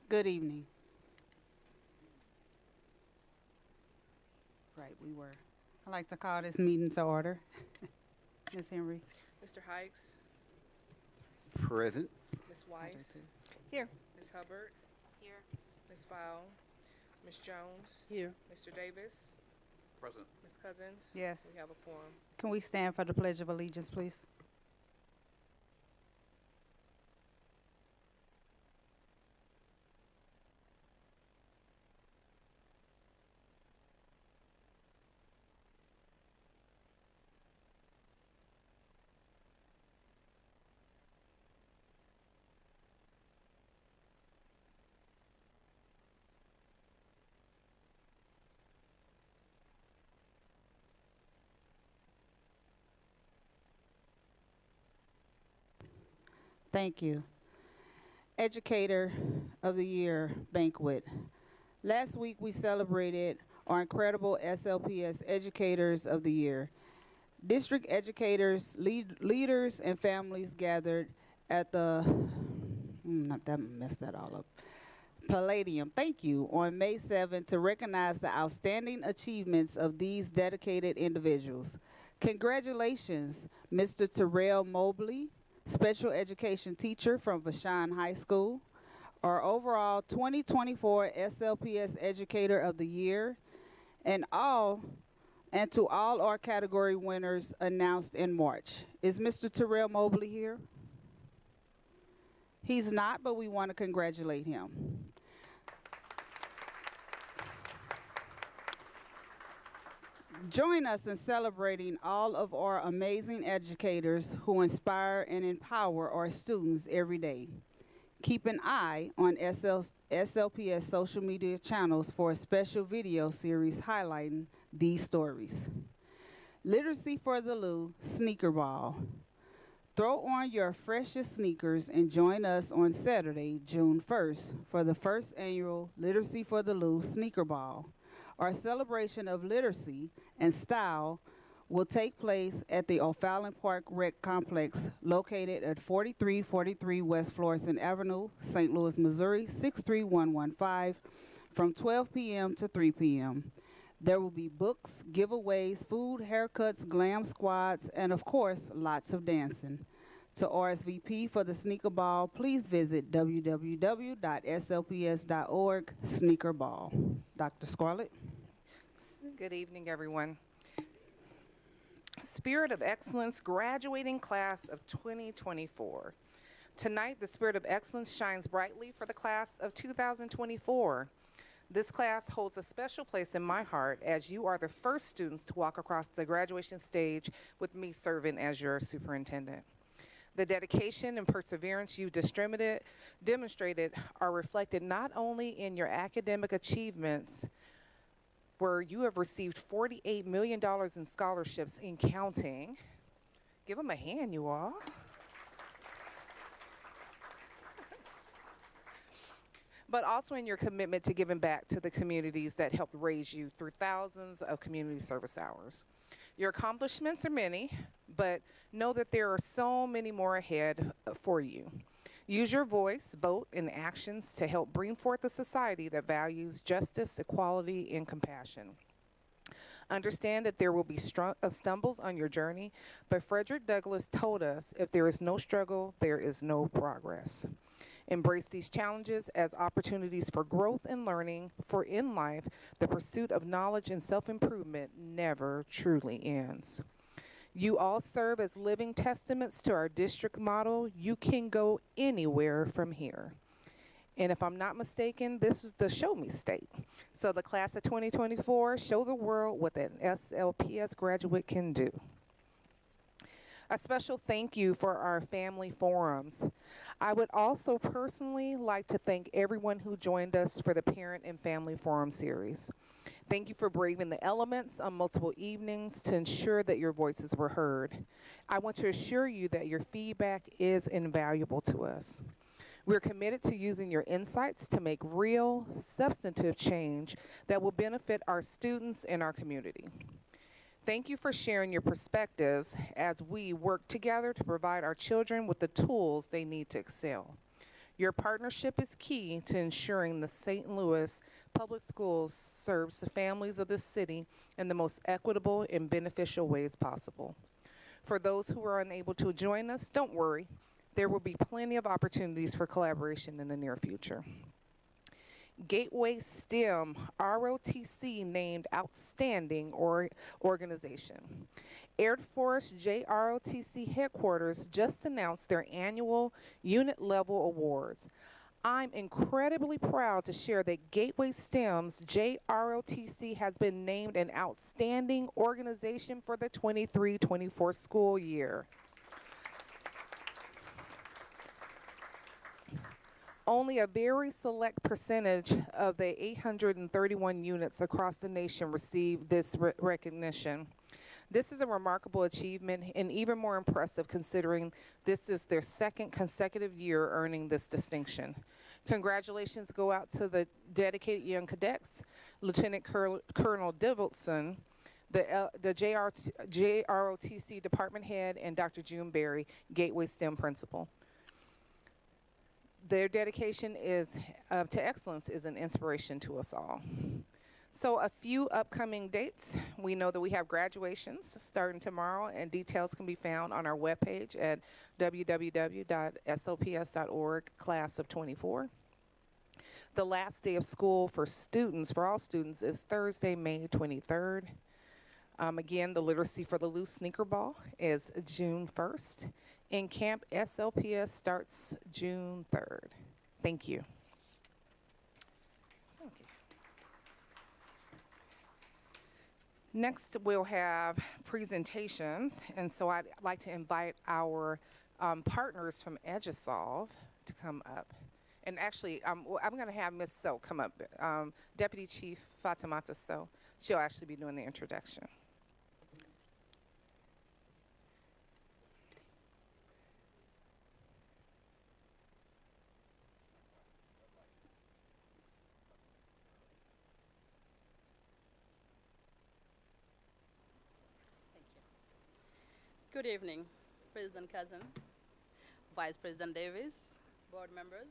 Good evening. Right, we were. I'd like to call this meeting to order. Ms. Henry. Mr. Hikes, Present. Ms. I do Weiss, too. Here. Ms. Hubbard, Here. Ms. Fowl, Ms. Jones, Here. Mr. Davis, Present. Ms. Cousins. Yes. We have a quorum. Can we stand for the Pledge of Allegiance, please? Thank you. Educator of the Year Banquet. Last week we celebrated our incredible SLPS Educators of the Year. District educators, leaders, and families gathered at the, not that messed that all up. Palladium, thank you, on May 7th to recognize the outstanding achievements of these dedicated individuals. Congratulations, Mr. Terrell Mobley, special education teacher from Vashon High School, our overall 2024 SLPS Educator of the Year, and to all our category winners announced in March. Is Mr. Terrell Mobley here? He's not, but we want to congratulate him. Join us in celebrating all of our amazing educators who inspire and empower our students every day. Keep an eye on SLPS social media channels for a special video series highlighting these stories. Literacy for the Lou Sneaker Ball. Throw on your freshest sneakers and join us on Saturday, June 1st, for the first annual Literacy for the Lou Sneaker Ball. Our celebration of literacy and style will take place at the O'Fallon Park Rec Complex located at 4343 West Florissant Avenue, St. Louis, Missouri, 63115 from 12 p.m. to 3 p.m. There will be books, giveaways, food, haircuts, glam squads, and of course, lots of dancing. To RSVP for the Sneaker Ball, please visit www.slps.org Sneaker Ball. Dr. Scarlett. Good evening, everyone. Spirit of Excellence graduating class of 2024. Tonight, the Spirit of Excellence shines brightly for the class of 2024. This class holds a special place in my heart as you are the first students to walk across the graduation stage with me serving as your superintendent. The dedication and perseverance you demonstrated are reflected not only in your academic achievements, where you have received $48 million in scholarships and counting. Give them a hand, you all. But also in your commitment to giving back to the communities that helped raise you through thousands of community service hours. Your accomplishments are many, but know that there are so many more ahead for you. Use your voice, vote, and actions to help bring forth a society that values justice, equality, and compassion. Understand that there will be stumbles on your journey, but Frederick Douglass told us, if there is no struggle, there is no progress. Embrace these challenges as opportunities for growth and learning, for in life, the pursuit of knowledge and self-improvement never truly ends. You all serve as living testaments to our district motto, you can go anywhere from here. And if I'm not mistaken, this is the show me state. So the class of 2024, show the world what an SLPS graduate can do. A special thank you for our family forums. I would also personally like to thank everyone who joined us for the Parent and Family Forum series. Thank you for braving the elements on multiple evenings to ensure that your voices were heard. I want to assure you that your feedback is invaluable to us. We're committed to using your insights to make real, substantive change that will benefit our students and our community. Thank you for sharing your perspectives as we work together to provide our children with the tools they need to excel. Your partnership is key to ensuring the St. Louis Public Schools serves the families of this city in the most equitable and beneficial ways possible. For those who are unable to join us, don't worry. There will be plenty of opportunities for collaboration in the near future. Gateway STEM ROTC named Outstanding Organization. Air Force JROTC headquarters just announced their annual unit level awards. I'm incredibly proud to share that Gateway STEM's JROTC has been named an outstanding organization for the 23-24 school year. Only a very select percentage of the 831 units across the nation receive this recognition. This is a remarkable achievement and even more impressive considering this is their second consecutive year earning this distinction. Congratulations go out to the dedicated young cadets, Lieutenant Colonel Divelson, the JROTC department head, and Dr. June Berry, Gateway STEM principal. Their dedication to excellence is an inspiration to us all. So a few upcoming dates. We know that we have graduations starting tomorrow, and details can be found on our webpage at www.sops.org, class of 24. The last day of school for students, for all students, is Thursday, May 23rd. Again, the Literacy for the Loose Sneaker Ball is June 1st. And Camp SLPS starts June 3rd. Thank you. Okay. Next, we'll have presentations. And so I'd like to invite our partners from EduSolve to come up. And actually, I'm going to have Ms. So come up, Deputy Chief Fatimata So. She'll actually be doing the introduction. Good evening, President Cousin, Vice President Davis, board members,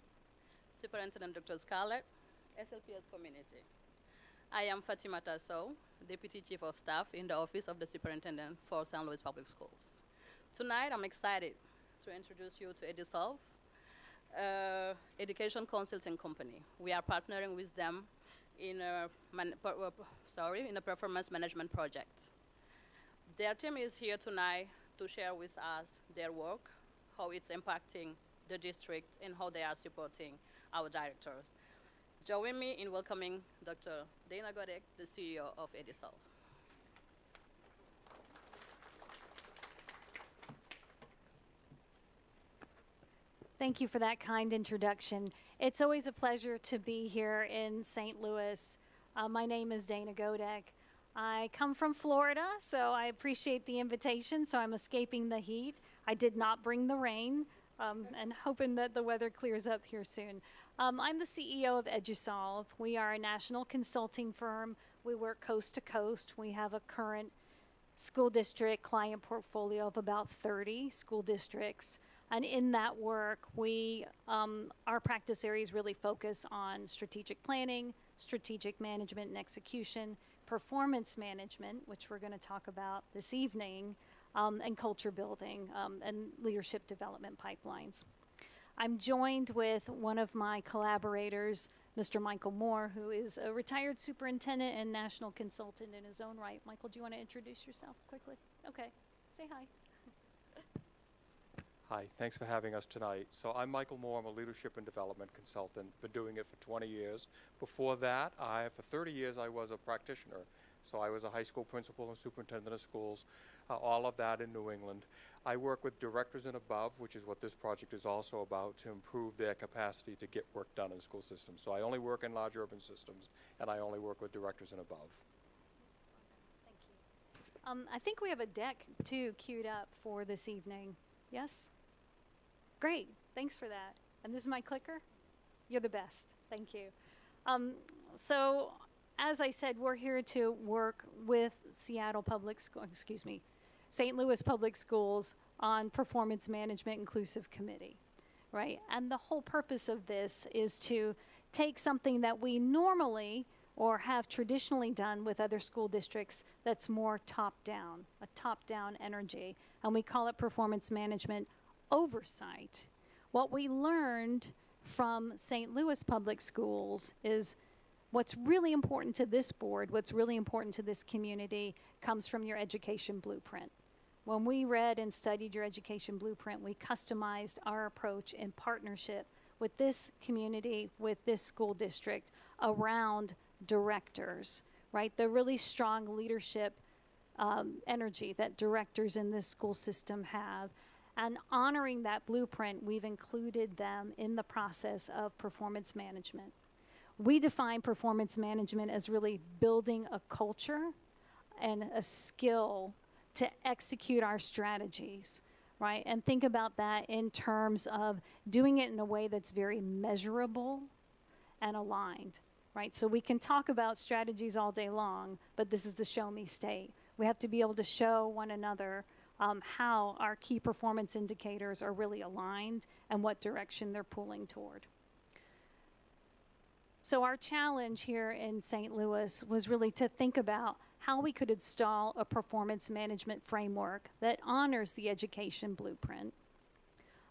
Superintendent Dr. Scarlett, SLPS community. I am Fatima Tasso, Deputy Chief of Staff in the Office of the Superintendent for St. Louis Public Schools. Tonight, I'm excited to introduce you to EduSolve, education consulting company. We are partnering with them in a performance management project. Their team is here tonight to share with us their work, how it's impacting the district, and how they are supporting our directors. Join me in welcoming Dr. Dana Godek, the CEO of EduSolve. Thank you for that kind introduction. It's always a pleasure to be here in St. Louis. My name is Dana Godek. I come from Florida, so I appreciate the invitation, so I'm escaping the heat. I did not bring the rain, and hoping that the weather clears up here soon. I'm the CEO of EduSolve. We are a national consulting firm. We work coast to coast. We have a current school district client portfolio of about 30 school districts. And in that work, our practice areas really focus on strategic planning, strategic management and execution, performance management, which we're going to talk about this evening, and culture building and leadership development pipelines. I'm joined with one of my collaborators, Mr. Michael Moore, who is a retired superintendent and national consultant in his own right. Michael, do you want to introduce yourself quickly? Okay, say hi. Hi, thanks for having us tonight. So I'm Michael Moore. I'm a leadership and development consultant. Been doing it for 20 years. Before that, for 30 years, I was a practitioner. So I was a high school principal and superintendent of schools, all of that in New England. I work with directors and above, which is what this project is also about, to improve their capacity to get work done in school systems. So I only work in large urban systems, and I only work with directors and above. Thank you. I think we have a deck, too, queued up for this evening. Yes? Great, thanks for that. And this is my clicker? You're the best, thank you. So, as I said, we're here to work with St. Louis Public Schools on Performance Management Inclusive Committee. right? And the whole purpose of this is to take something that we normally or have traditionally done with other school districts that's more top-down, a top-down energy, and we call it performance management oversight. What we learned from St. Louis Public Schools is what's really important to this board, what's really important to this community, comes from your education blueprint. When we read and studied your education blueprint, we customized our approach in partnership with this community, with this school district, around directors, right? The really strong leadership energy that directors in this school system have. And honoring that blueprint, we've included them in the process of performance management. We define performance management as really building a culture and a skill to execute our strategies, right? And think about that in terms of doing it in a way that's very measurable and aligned, right? So we can talk about strategies all day long, but this is the show me state. We have to be able to show one another how our key performance indicators are really aligned and what direction they're pulling toward. So our challenge here in St. Louis was really to think about how we could install a performance management framework that honors the education blueprint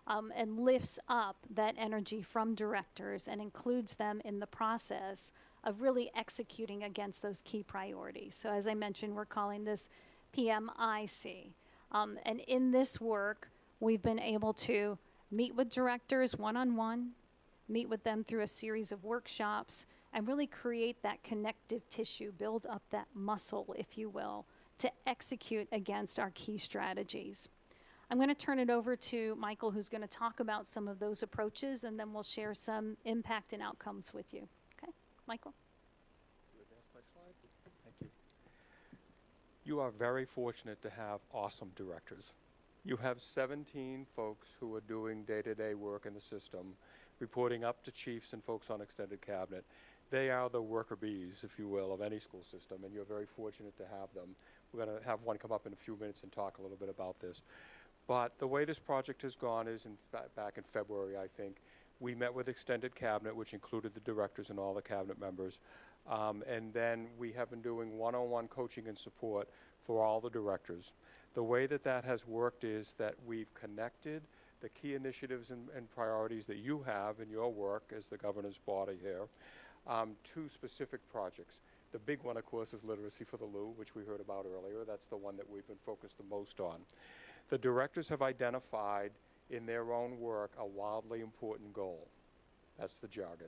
and lifts up that energy from directors and includes them in the process of really executing against those key priorities. So as I mentioned, we're calling this PMIC. And in this work, we've been able to meet with directors one-on-one, meet with them through a series of workshops, and really create that connective tissue, build up that muscle, if you will, to execute against our key strategies. I'm going to turn it over to Michael, who's going to talk about some of those approaches, and then we'll share some impact and outcomes with you. Okay, Michael? You advance my slide? Thank you. You are very fortunate to have awesome directors. You have 17 folks who are doing day-to-day work in the system, reporting up to chiefs and folks on extended cabinet. They are the worker bees, if you will, of any school system, and you're very fortunate to have them. We're going to have one come up in a few minutes and talk a little bit about this. But the way this project has gone is, back in February, I think, we met with extended cabinet, which included the directors and all the cabinet members. And then we have been doing one-on-one coaching and support for all the directors. The way that that has worked is that we've connected the key initiatives and priorities that you have in your work as the governor's body here to specific projects. The big one, of course, is Literacy for the Lou, which we heard about earlier. That's the one that we've been focused the most on. The directors have identified in their own work a wildly important goal. That's the jargon.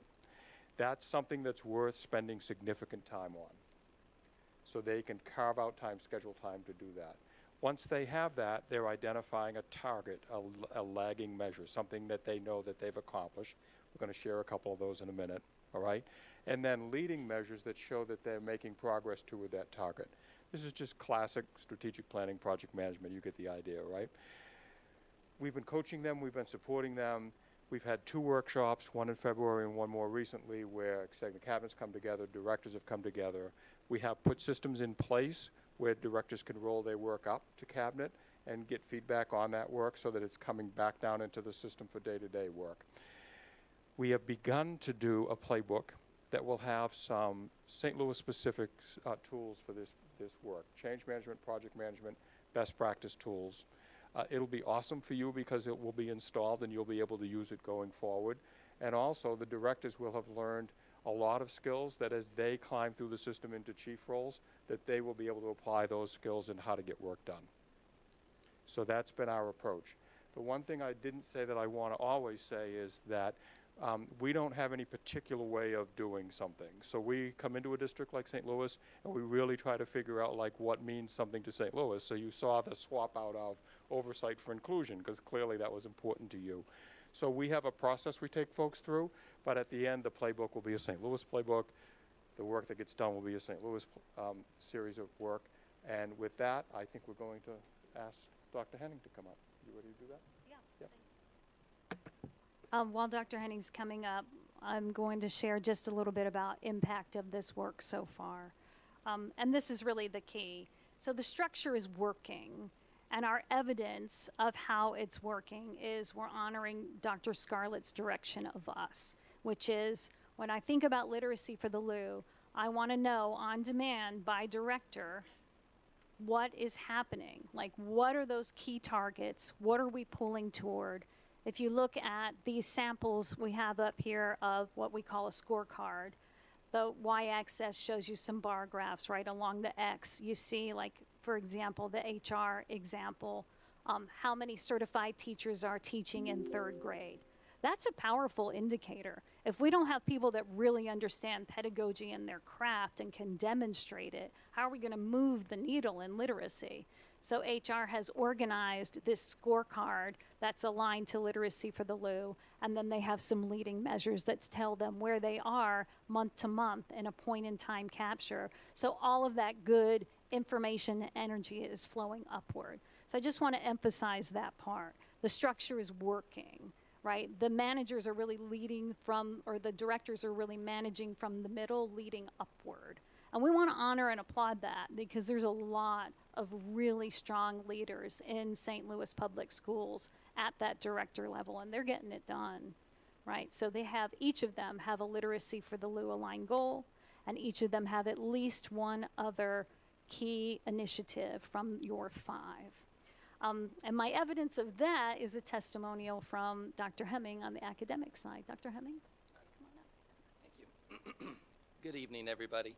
That's something that's worth spending significant time on. So they can carve out time, schedule time to do that. Once they have that, they're identifying a target, a lagging measure, something that they know that they've accomplished. We're going to share a couple of those in a minute, all right? And then leading measures that show that they're making progress toward that target. This is just classic strategic planning, project management. You get the idea, right? We've been coaching them. We've been supporting them. We've had 2 workshops, one in February and one more recently, where executive cabinets come together, directors have come together. We have put systems in place where directors can roll their work up to cabinet and get feedback on that work so that it's coming back down into the system for day-to-day work. We have begun to do a playbook that will have some St. Louis specific tools for this work. Change management, project management, best practice tools. It'll be awesome for you because it will be installed and you'll be able to use it going forward. And also the directors will have learned a lot of skills that as they climb through the system into chief roles, that they will be able to apply those skills and how to get work done. So that's been our approach. The one thing I didn't say that I want to always say is that we don't have any particular way of doing something. So we come into a district like St. Louis and we really try to figure out like what means something to St. Louis. So you saw the swap out of oversight for inclusion because clearly that was important to you. So we have a process we take folks through, but at the end the playbook will be a St. Louis playbook. The work that gets done will be a St. Louis series of work. And with that, I think we're going to ask Dr. Henning to come up. You ready to do that? Yeah, Yep. thanks. While Dr. Henning's coming up, I'm going to share just a little bit about impact of this work so far. And this is really the key. So the structure is working. And our evidence of how it's working is we're honoring Dr. Scarlett's direction of us, which is when I think about literacy for the Lou, I want to know on demand by director what is happening. Like, what are those key targets? What are we pulling toward? If you look at these samples we have up here of what we call a scorecard, the y-axis shows you some bar graphs, right? Along the x, you see, like, for example, the HR example, how many certified teachers are teaching in 3rd grade. That's a powerful indicator. If we don't have people that really understand pedagogy and their craft and can demonstrate it, how are we going to move the needle in literacy? So HR has organized this scorecard that's aligned to literacy for the Lou, and then they have some leading measures that tell them where they are month to month in a point-in-time capture. So all of that good information and energy is flowing upward. So I just want to emphasize that part. The structure is working, right? The managers are really leading from, or the directors are really managing from the middle, leading upward. And we want to honor and applaud that because there's a lot of really strong leaders in St. Louis Public Schools at that director level, and they're getting it done, right? So they have, each of them have a literacy for the Lou aligned goal, and each of them have at least one other key initiative from your 5. And my evidence of that is a testimonial from Dr. Hemming on the academic side. Dr. Hemming? Come on up. Thank you. Good evening, everybody.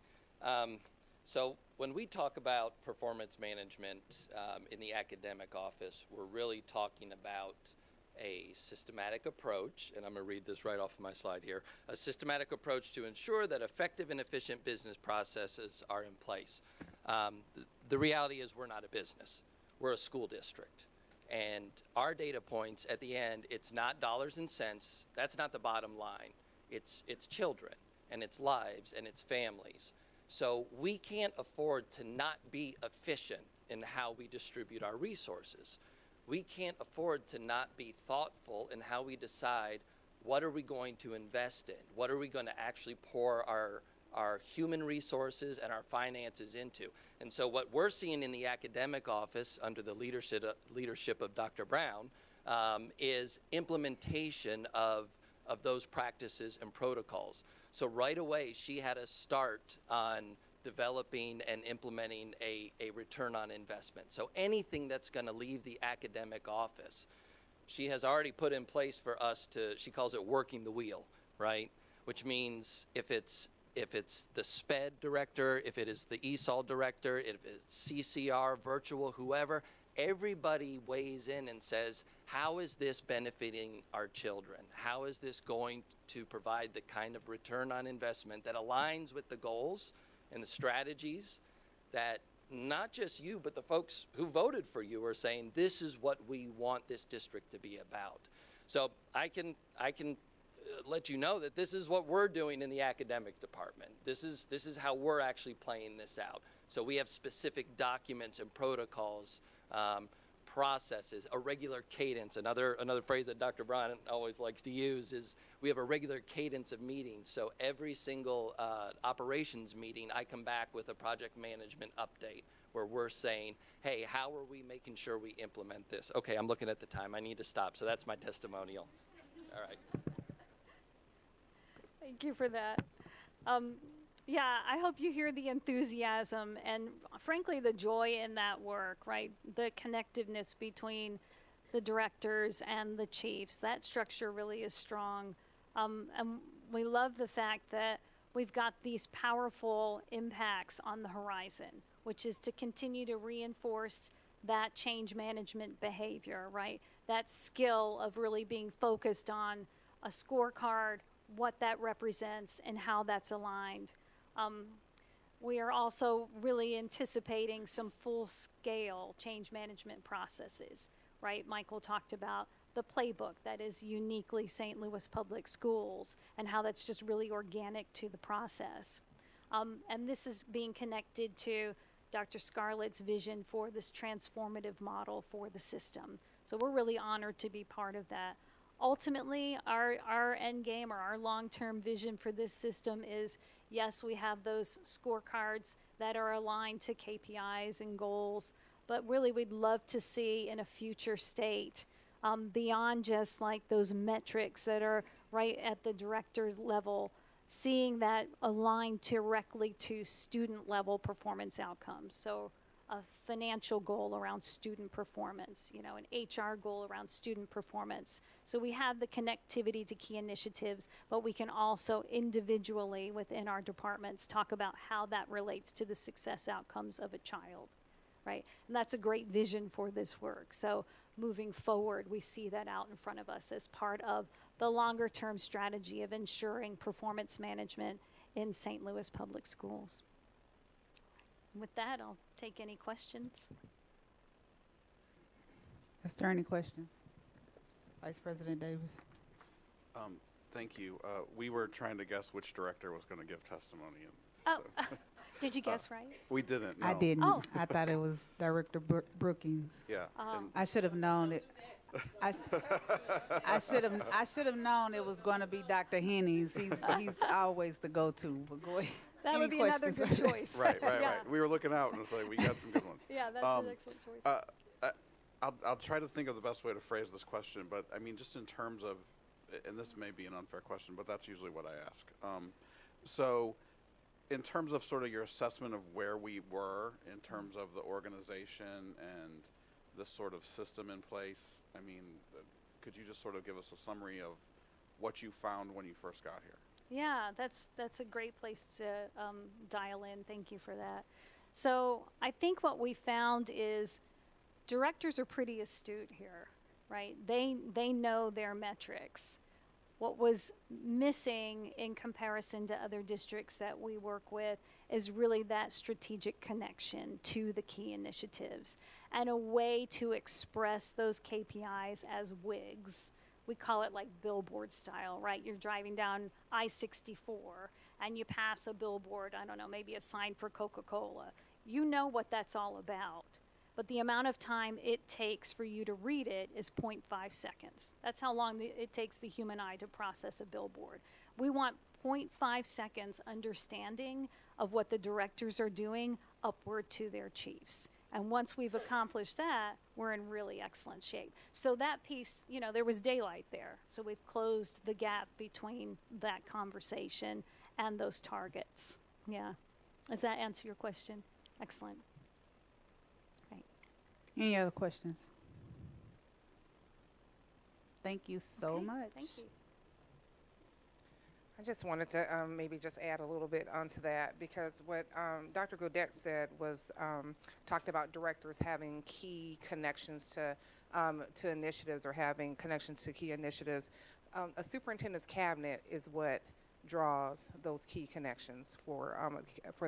So when we talk about performance management in the academic office, we're really talking about a systematic approach, and I'm going to read this right off of my slide here, a systematic approach to ensure that effective and efficient business processes are in place. The reality is we're not a business. We're a school district. And our data points at the end, it's not dollars and cents. That's not the bottom line. It's children, and it's lives, and it's families. So we can't afford to not be efficient in how we distribute our resources. We can't afford to not be thoughtful in how we decide what are we going to invest in, what are we going to actually pour our human resources and our finances into. And so what we're seeing in the academic office under the leadership of Dr. Brown is implementation of those practices and protocols. So right away, she had us start on developing and implementing a return on investment. So anything that's going to leave the academic office, she has already put in place for us to, she calls it working the wheel, right? Which means if it's the SPED director, if it is the ESOL director, if it's CCR, virtual, whoever, everybody weighs in and says, how is this benefiting our children? How is this going to provide the kind of return on investment that aligns with the goals and the strategies that not just you, but the folks who voted for you are saying, this is what we want this district to be about. So I can let you know that this is what we're doing in the academic department. This is how we're actually playing this out. So we have specific documents and protocols, processes, a regular cadence. Another phrase that Dr. Brown always likes to use is we have a regular cadence of meetings. So every single operations meeting, I come back with a project management update where we're saying, hey, how are we making sure we implement this? Okay, I'm looking at the time. I need to stop. So that's my testimonial. All right. Thank you for that. Yeah, I hope you hear the enthusiasm and, frankly, the joy in that work, right? The connectiveness between the directors and the chiefs. That structure really is strong. And we love the fact that we've got these powerful impacts on the horizon, which is to continue to reinforce that change management behavior, right? That skill of really being focused on a scorecard, what that represents, and how that's aligned. We are also really anticipating some full-scale change management processes, right? Michael talked about the playbook that is uniquely St. Louis Public Schools and how that's just really organic to the process. And this is being connected to Dr. Scarlett's vision for this transformative model for the system. So we're really honored to be part of that. Ultimately, our end game or our long-term vision for this system is, yes, we have those scorecards that are aligned to KPIs and goals, but really we'd love to see in a future state, beyond just like those metrics that are right at the director level, seeing that aligned directly to student level performance outcomes. So a financial goal around student performance, you know, an HR goal around student performance. So we have the connectivity to key initiatives, but we can also individually within our departments talk about how that relates to the success outcomes of a child, right? And that's a great vision for this work. So moving forward, we see that out in front of us as part of the longer term strategy of ensuring performance management in St. Louis Public Schools. With that, I'll take any questions. Is there any questions? Vice President Davis. Thank you. We were trying to guess which director was going to give testimony. Oh, did you guess right? We didn't. I no. didn't. Oh. I thought it was Director Brookings. Yeah. Oh. and- I should have known it. I should have known it was going to be Dr. Hennies. He's always the go-to. But go ahead. That Any would be another good questions? choice. right. Yeah. We were looking out and it's like we got some good ones. Yeah, that's Um, an excellent choice. I'll try to think of the best way to phrase this question, but I mean, just in terms of, and this may be an unfair question, but that's usually what I ask. So, in terms of sort of your assessment of where we were in terms of the organization and the sort of system in place, I mean, could you just sort of give us a summary of what you found when you first got here? Yeah, that's a great place to dial in. Thank you for that. So I think what we found is directors are pretty astute here, right? They know their metrics. What was missing in comparison to other districts that we work with is really that strategic connection to the key initiatives and a way to express those KPIs as WIGs. We call it like billboard style, right? You're driving down I-64 and you pass a billboard, I don't know, maybe a sign for Coca-Cola. You know what that's all about. But the amount of time it takes for you to read it is 0.5 seconds. That's how long it takes the human eye to process a billboard. We want 0.5 seconds understanding of what the directors are doing upward to their chiefs. And once we've accomplished that, we're in really excellent shape. So that piece, you know, there was daylight there. So we've closed the gap between that conversation and those targets. Yeah. Does that answer your question? Excellent. Any other questions? Thank you so Okay, much. Thank you. I just wanted to maybe just add a little bit onto that because what Dr. Godek said was talked about directors having key connections to initiatives or having connections to key initiatives. A superintendent's cabinet is what draws those key connections for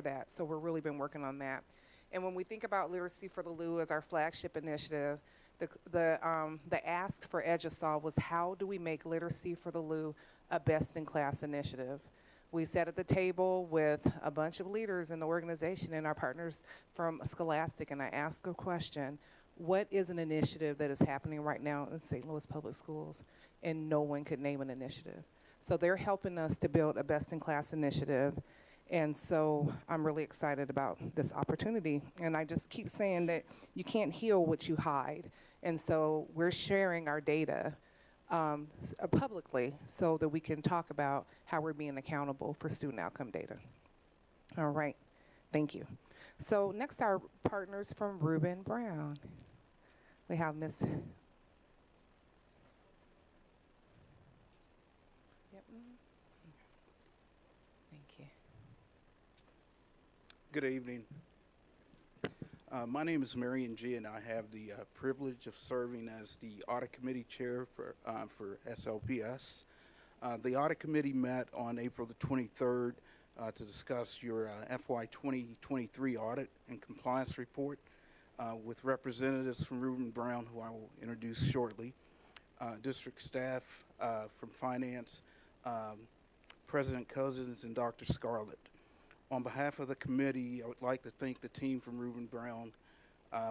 that. So we've really been working on that. And when we think about Literacy for the Lou as our flagship initiative, the ask for EduSolve was how do we make Literacy for the Lou a best-in-class initiative? We sat at the table with a bunch of leaders in the organization and our partners from Scholastic, and I asked a question, what is an initiative that is happening right now in St. Louis Public Schools? And no one could name an initiative. So they're helping us to build a best-in-class initiative. And so I'm really excited about this opportunity. And I just keep saying that you can't heal what you hide. And so we're sharing our data publicly so that we can talk about how we're being accountable for student outcome data. All right, thank you. So next, our partners from Reuben Brown. We have Miss. Yep. Thank you. Good evening. My name is Marion G, and I have the privilege of serving as the Audit Committee Chair for SLPS. The Audit Committee met on April the 23rd to discuss your FY 2023 Audit and Compliance Report with representatives from Reuben Brown, who I will introduce shortly, district staff from Finance, President Cousins, and Dr. Scarlett. On behalf of the committee, I would like to thank the team from Reuben Brown,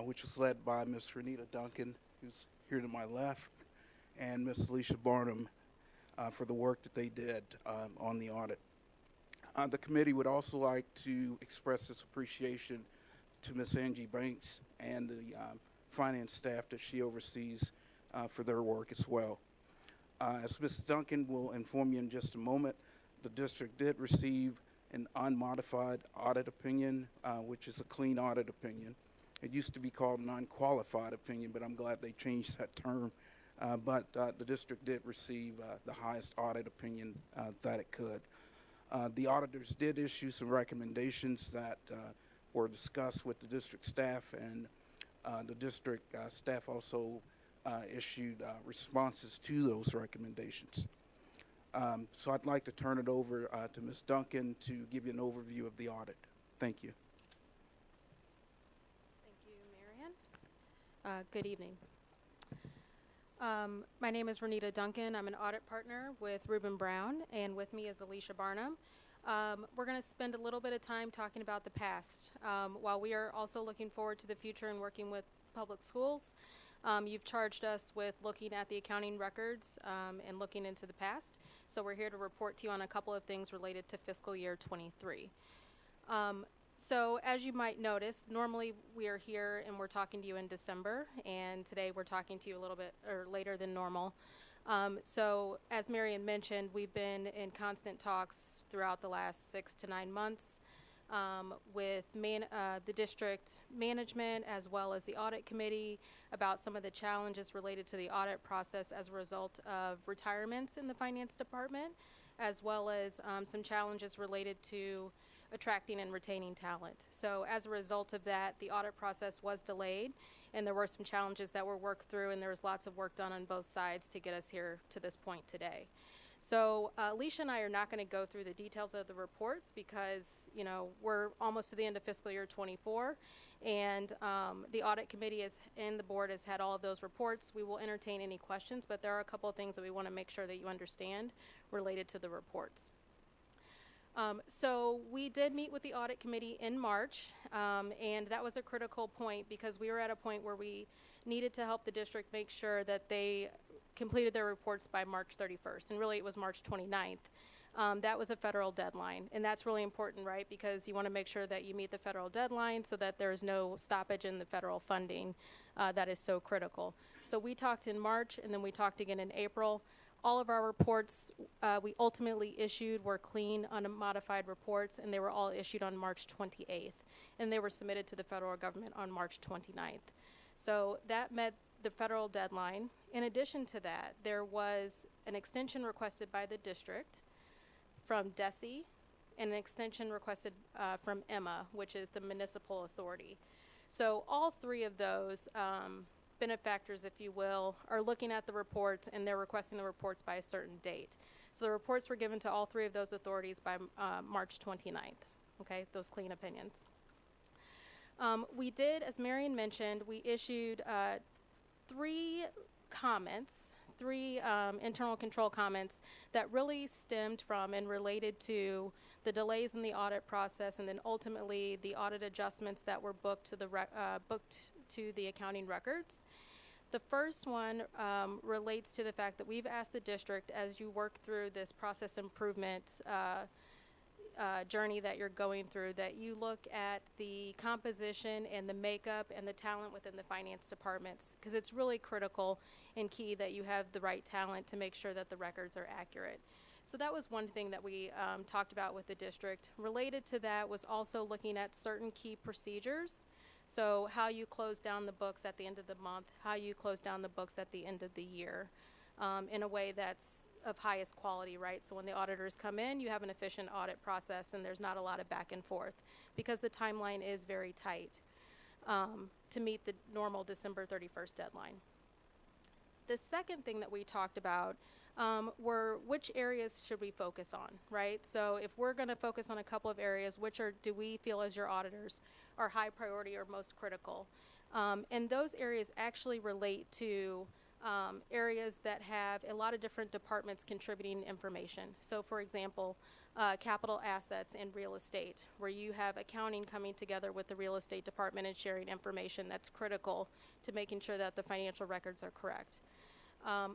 which was led by Ms. Renita Duncan, who's here to my left, and Ms. Alicia Barnum for the work that they did on the audit. The committee would also like to express its appreciation to Ms. Angie Banks and the finance staff that she oversees for their work as well. As Ms. Duncan will inform you in just a moment, the district did receive an unmodified audit opinion, which is a clean audit opinion. It used to be called non-qualified opinion, but I'm glad they changed that term. But the district did receive the highest audit opinion that it could. The auditors did issue some recommendations that were discussed with the district staff, and the district staff also issued responses to those recommendations. So I'd like to turn it over to Ms. Duncan to give you an overview of the audit. Thank you. Thank you, Marion. Good evening. My name is Renita Duncan. I'm an audit partner with Reuben Brown, and with me is Alicia Barnum. We're going to spend a little bit of time talking about the past. While we are also looking forward to the future and working with public schools, you've charged us with looking at the accounting records and looking into the past. So we're here to report to you on a couple of things related to fiscal year 23. So as you might notice, normally we are here and we're talking to you in December, and today we're talking to you a little bit later than normal. So as Marion mentioned, we've been in constant talks throughout the last 6 to 9 months with the district management as well as the audit committee about some of the challenges related to the audit process as a result of retirements in the finance department, as well as some challenges related to attracting and retaining talent. So as a result of that, the audit process was delayed, and there were some challenges that were worked through, and there was lots of work done on both sides to get us here to this point today. So Alicia and I are not going to go through the details of the reports because, you know, we're almost to the end of fiscal year 24, and the audit committee and the board has had all of those reports. We will entertain any questions, but there are a couple of things that we want to make sure that you understand related to the reports. So we did meet with the audit committee in March, and that was a critical point because we were at a point where we needed to help the district make sure that they completed their reports by March 31st, and really it was March 29th. That was a federal deadline, and that's really important, right, because you want to make sure that you meet the federal deadline so that there is no stoppage in the federal funding that is so critical. So we talked in March, and then we talked again in April. All of our reports we ultimately issued were clean, unmodified reports, and they were all issued on March 28th, and they were submitted to the federal government on March 29th. So that met the federal deadline. In addition to that, there was an extension requested by the district from DESE and an extension requested from EMA, which is the municipal authority. So all three of those benefactors, if you will, are looking at the reports, and they're requesting the reports by a certain date. So the reports were given to all three of those authorities by March 29th, okay, those clean opinions. We did, as Marion mentioned, we issued 3 comments, 3 internal control comments that really stemmed from and related to the delays in the audit process, and then ultimately the audit adjustments that were booked to the accounting records. The first one relates to the fact that we've asked the district, as you work through this process improvement journey that you're going through, that you look at the composition and the makeup and the talent within the finance departments, because it's really critical and key that you have the right talent to make sure that the records are accurate. So that was one thing that we talked about with the district. Related to that was also looking at certain key procedures. So how you close down the books at the end of the month, how you close down the books at the end of the year, in a way that's of highest quality, right? So when the auditors come in, you have an efficient audit process, and there's not a lot of back and forth because the timeline is very tight to meet the normal December 31st deadline. The second thing that we talked about were which areas should we focus on, right? So if we're going to focus on a couple of areas, which do we feel as your auditors are high priority or most critical? And those areas actually relate to areas that have a lot of different departments contributing information. So for example, capital assets and real estate, where you have accounting coming together with the real estate department and sharing information that's critical to making sure that the financial records are correct.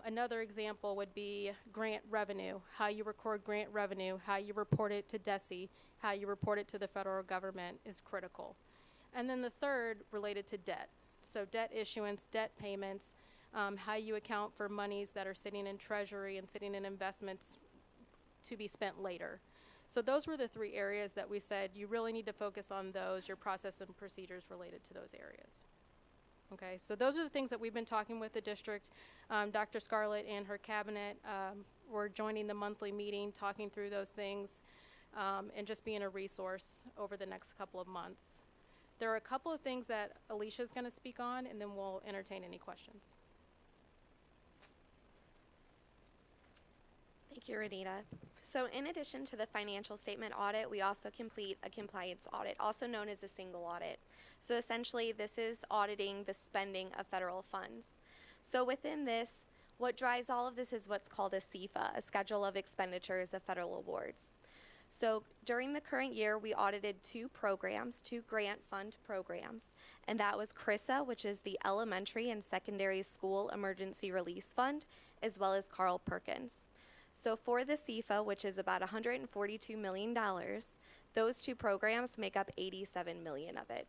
Another example would be grant revenue, how you record grant revenue, how you report it to DESE, how you report it to the federal government is critical. And then the third related to debt. So debt issuance, debt payments, how you account for monies that are sitting in treasury and sitting in investments to be spent later. So those were the three areas that we said you really need to focus on those, your process and procedures related to those areas. Okay, so those are the things that we've been talking with the district. Dr. Scarlett and her cabinet were joining the monthly meeting, talking through those things, and just being a resource over the next couple of months. There are a couple of things that Alicia's going to speak on, and then we'll entertain any questions. Thank you, Renita. So in addition to the financial statement audit, we also complete a compliance audit, also known as a single audit. So essentially, this is auditing the spending of federal funds. So within this, what drives all of this is what's called a CFA, a Schedule of Expenditures of Federal Awards. So during the current year, we audited two programs, two grant fund programs, and that was CRISA, which is the Elementary and Secondary School Emergency Release Fund, as well as Carl Perkins. So for the CFA, which is about $142 million, those two programs make up $87 million of it.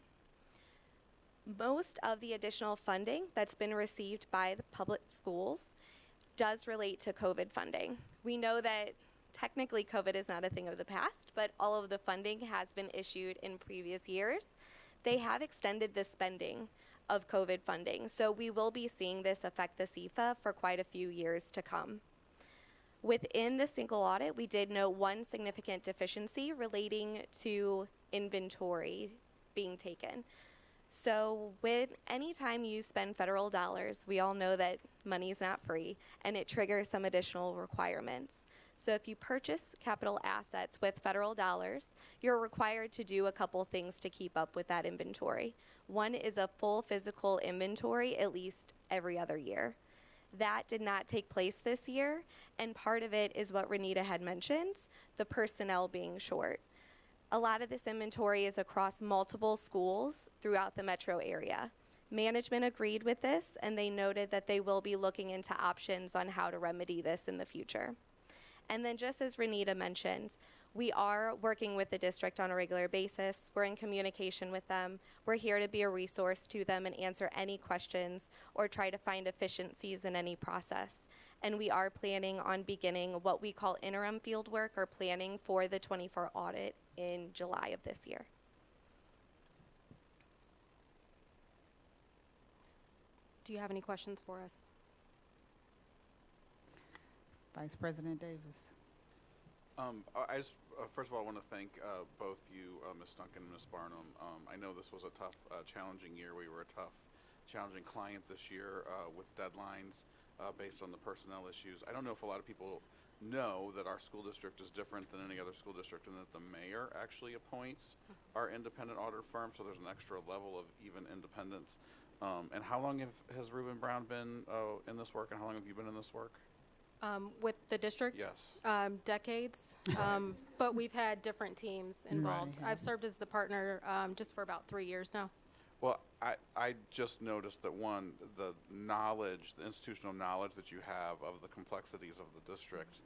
Most of the additional funding that's been received by the public schools does relate to COVID funding. We know that technically COVID is not a thing of the past, but all of the funding has been issued in previous years. They have extended the spending of COVID funding, so we will be seeing this affect the CFA for quite a few years to come. Within the single audit, we did note one significant deficiency relating to inventory being taken. So anytime you spend federal dollars, we all know that money is not free, and it triggers some additional requirements. So if you purchase capital assets with federal dollars, you're required to do a couple things to keep up with that inventory. One is a full physical inventory at least every other year. That did not take place this year, and part of it is what Renita had mentioned, the personnel being short. A lot of this inventory is across multiple schools throughout the metro area. Management agreed with this, and they noted that they will be looking into options on how to remedy this in the future. And then just as Renita mentioned, we are working with the district on a regular basis. We're in communication with them. We're here to be a resource to them and answer any questions or try to find efficiencies in any process. And we are planning on beginning what we call interim field work or planning for the 24 audit in July of this year. Do you have any questions for us? Vice President Davis. I just, first of all, I want to thank both you, Ms. Duncan and Ms. Barnum. I know this was a tough, challenging year. We were a tough, challenging client this year with deadlines based on the personnel issues. I don't know if a lot of people know that our school district is different than any other school district and that the mayor actually appoints our independent auditor firm, so there's an extra level of even independence. And how long has Reuben Brown been in this work, and how long have you been in this work? With the district? Yes. Decades, but we've had different teams involved. Right. I've served as the partner just for about 3 years now. Well, I just noticed that one, the knowledge, the institutional knowledge that you have of the complexities of the district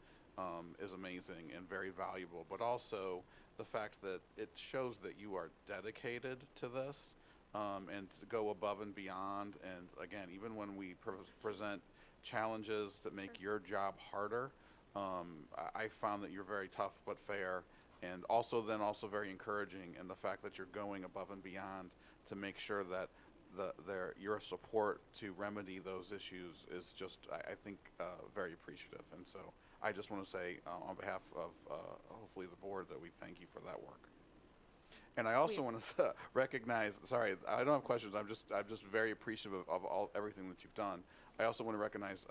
is amazing and very valuable, but also the fact that it shows that you are dedicated to this and to go above and beyond. And again, even when we present challenges that make your job harder, I found that you're very tough but fair, and also very encouraging in the fact that you're going above and beyond to make sure that your support to remedy those issues is just, I think, very appreciative. And so I just want to say on behalf of hopefully the board that we thank you for that work. And I also want to recognize, sorry, I don't have questions. I'm just very appreciative of everything that you've done. I also want to recognize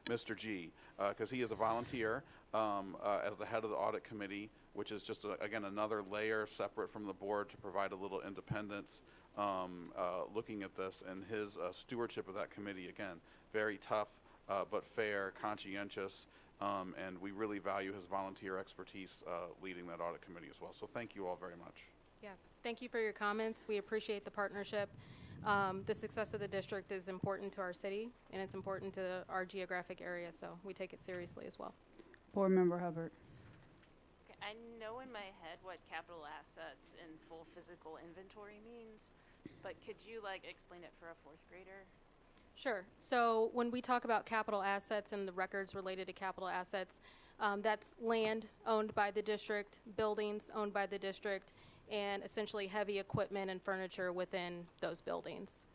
Mr. G, because he is a volunteer as the head of the audit committee, which is just, again, another layer separate from the board to provide a little independence looking at this. And his stewardship of that committee, again, very tough but fair, conscientious, and we really value his volunteer expertise leading that audit committee as well. So thank you all very much. Yeah, thank you for your comments. We appreciate the partnership. The success of the district is important to our city, and it's important to our geographic area, so we take it seriously as well. Board Member Hubbard. Okay, I know in my head what capital assets in full physical inventory means, but could you like explain it for a fourth grader? Sure. So when we talk about capital assets and the records related to capital assets, that's land owned by the district, buildings owned by the district, and essentially heavy equipment and furniture within those buildings.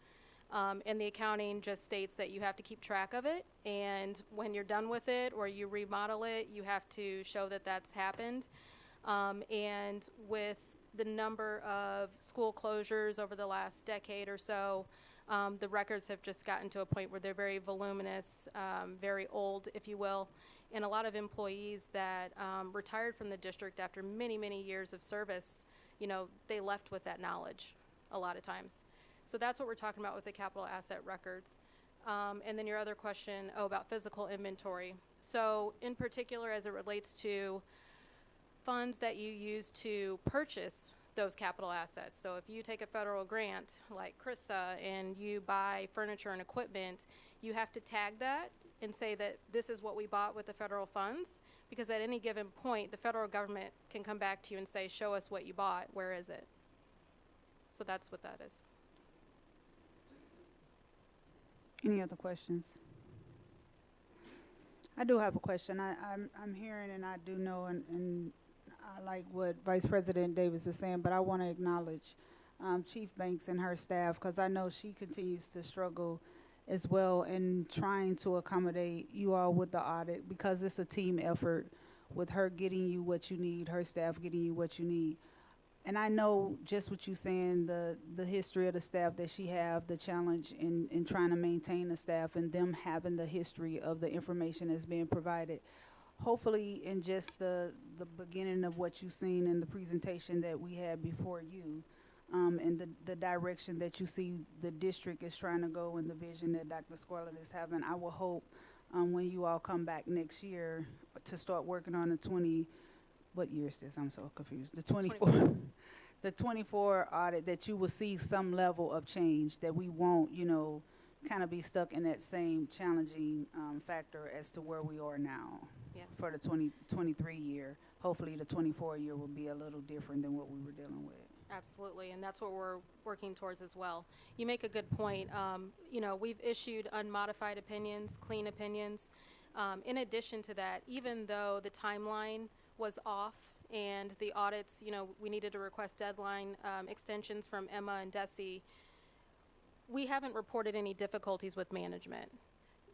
And the accounting just states that you have to keep track of it, and when you're done with it or you remodel it, you have to show that that's happened. And with the number of school closures over the last decade or so, the records have just gotten to a point where they're very voluminous, very old, if you will, and a lot of employees that retired from the district after many, many years of service, you know, they left with that knowledge a lot of times. So that's what we're talking about with the capital asset records. And then your other question, about physical inventory. So in particular, as it relates to funds that you use to purchase those capital assets. So if you take a federal grant like CRISA and you buy furniture and equipment, you have to tag that and say that this is what we bought with the federal funds, because at any given point, the federal government can come back to you and say, show us what you bought, where is it? So that's what that is. Any other questions? I do have a question. I'm hearing and I do know, and I like what Vice President Davis is saying, but I want to acknowledge Chief Banks and her staff, because I know she continues to struggle as well in trying to accommodate you all with the audit, because it's a team effort with her getting you what you need, her staff getting you what you need. And I know just what you're saying, the history of the staff that she have, the challenge in trying to maintain the staff and them having the history of the information that's being provided. Hopefully in just the beginning of what you've seen in the presentation that we had before you, and the direction that you see the district is trying to go and the vision that Dr. Scarlett is having, I will hope when you all come back next year to start working on the what year is this? I'm so confused. The 24, the 24 audit, that you will see some level of change, that we won't, you know, kind of be stuck in that same challenging factor as to where we are now. Yes. For the 2023 year. Hopefully the 24 year will be a little different than what we were dealing with. Absolutely, and that's what we're working towards as well. You make a good point. You know, we've issued unmodified opinions, clean opinions. In addition to that, even though the timeline was off and the audits, you know, we needed to request deadline extensions from Emma and Desi, we haven't reported any difficulties with management,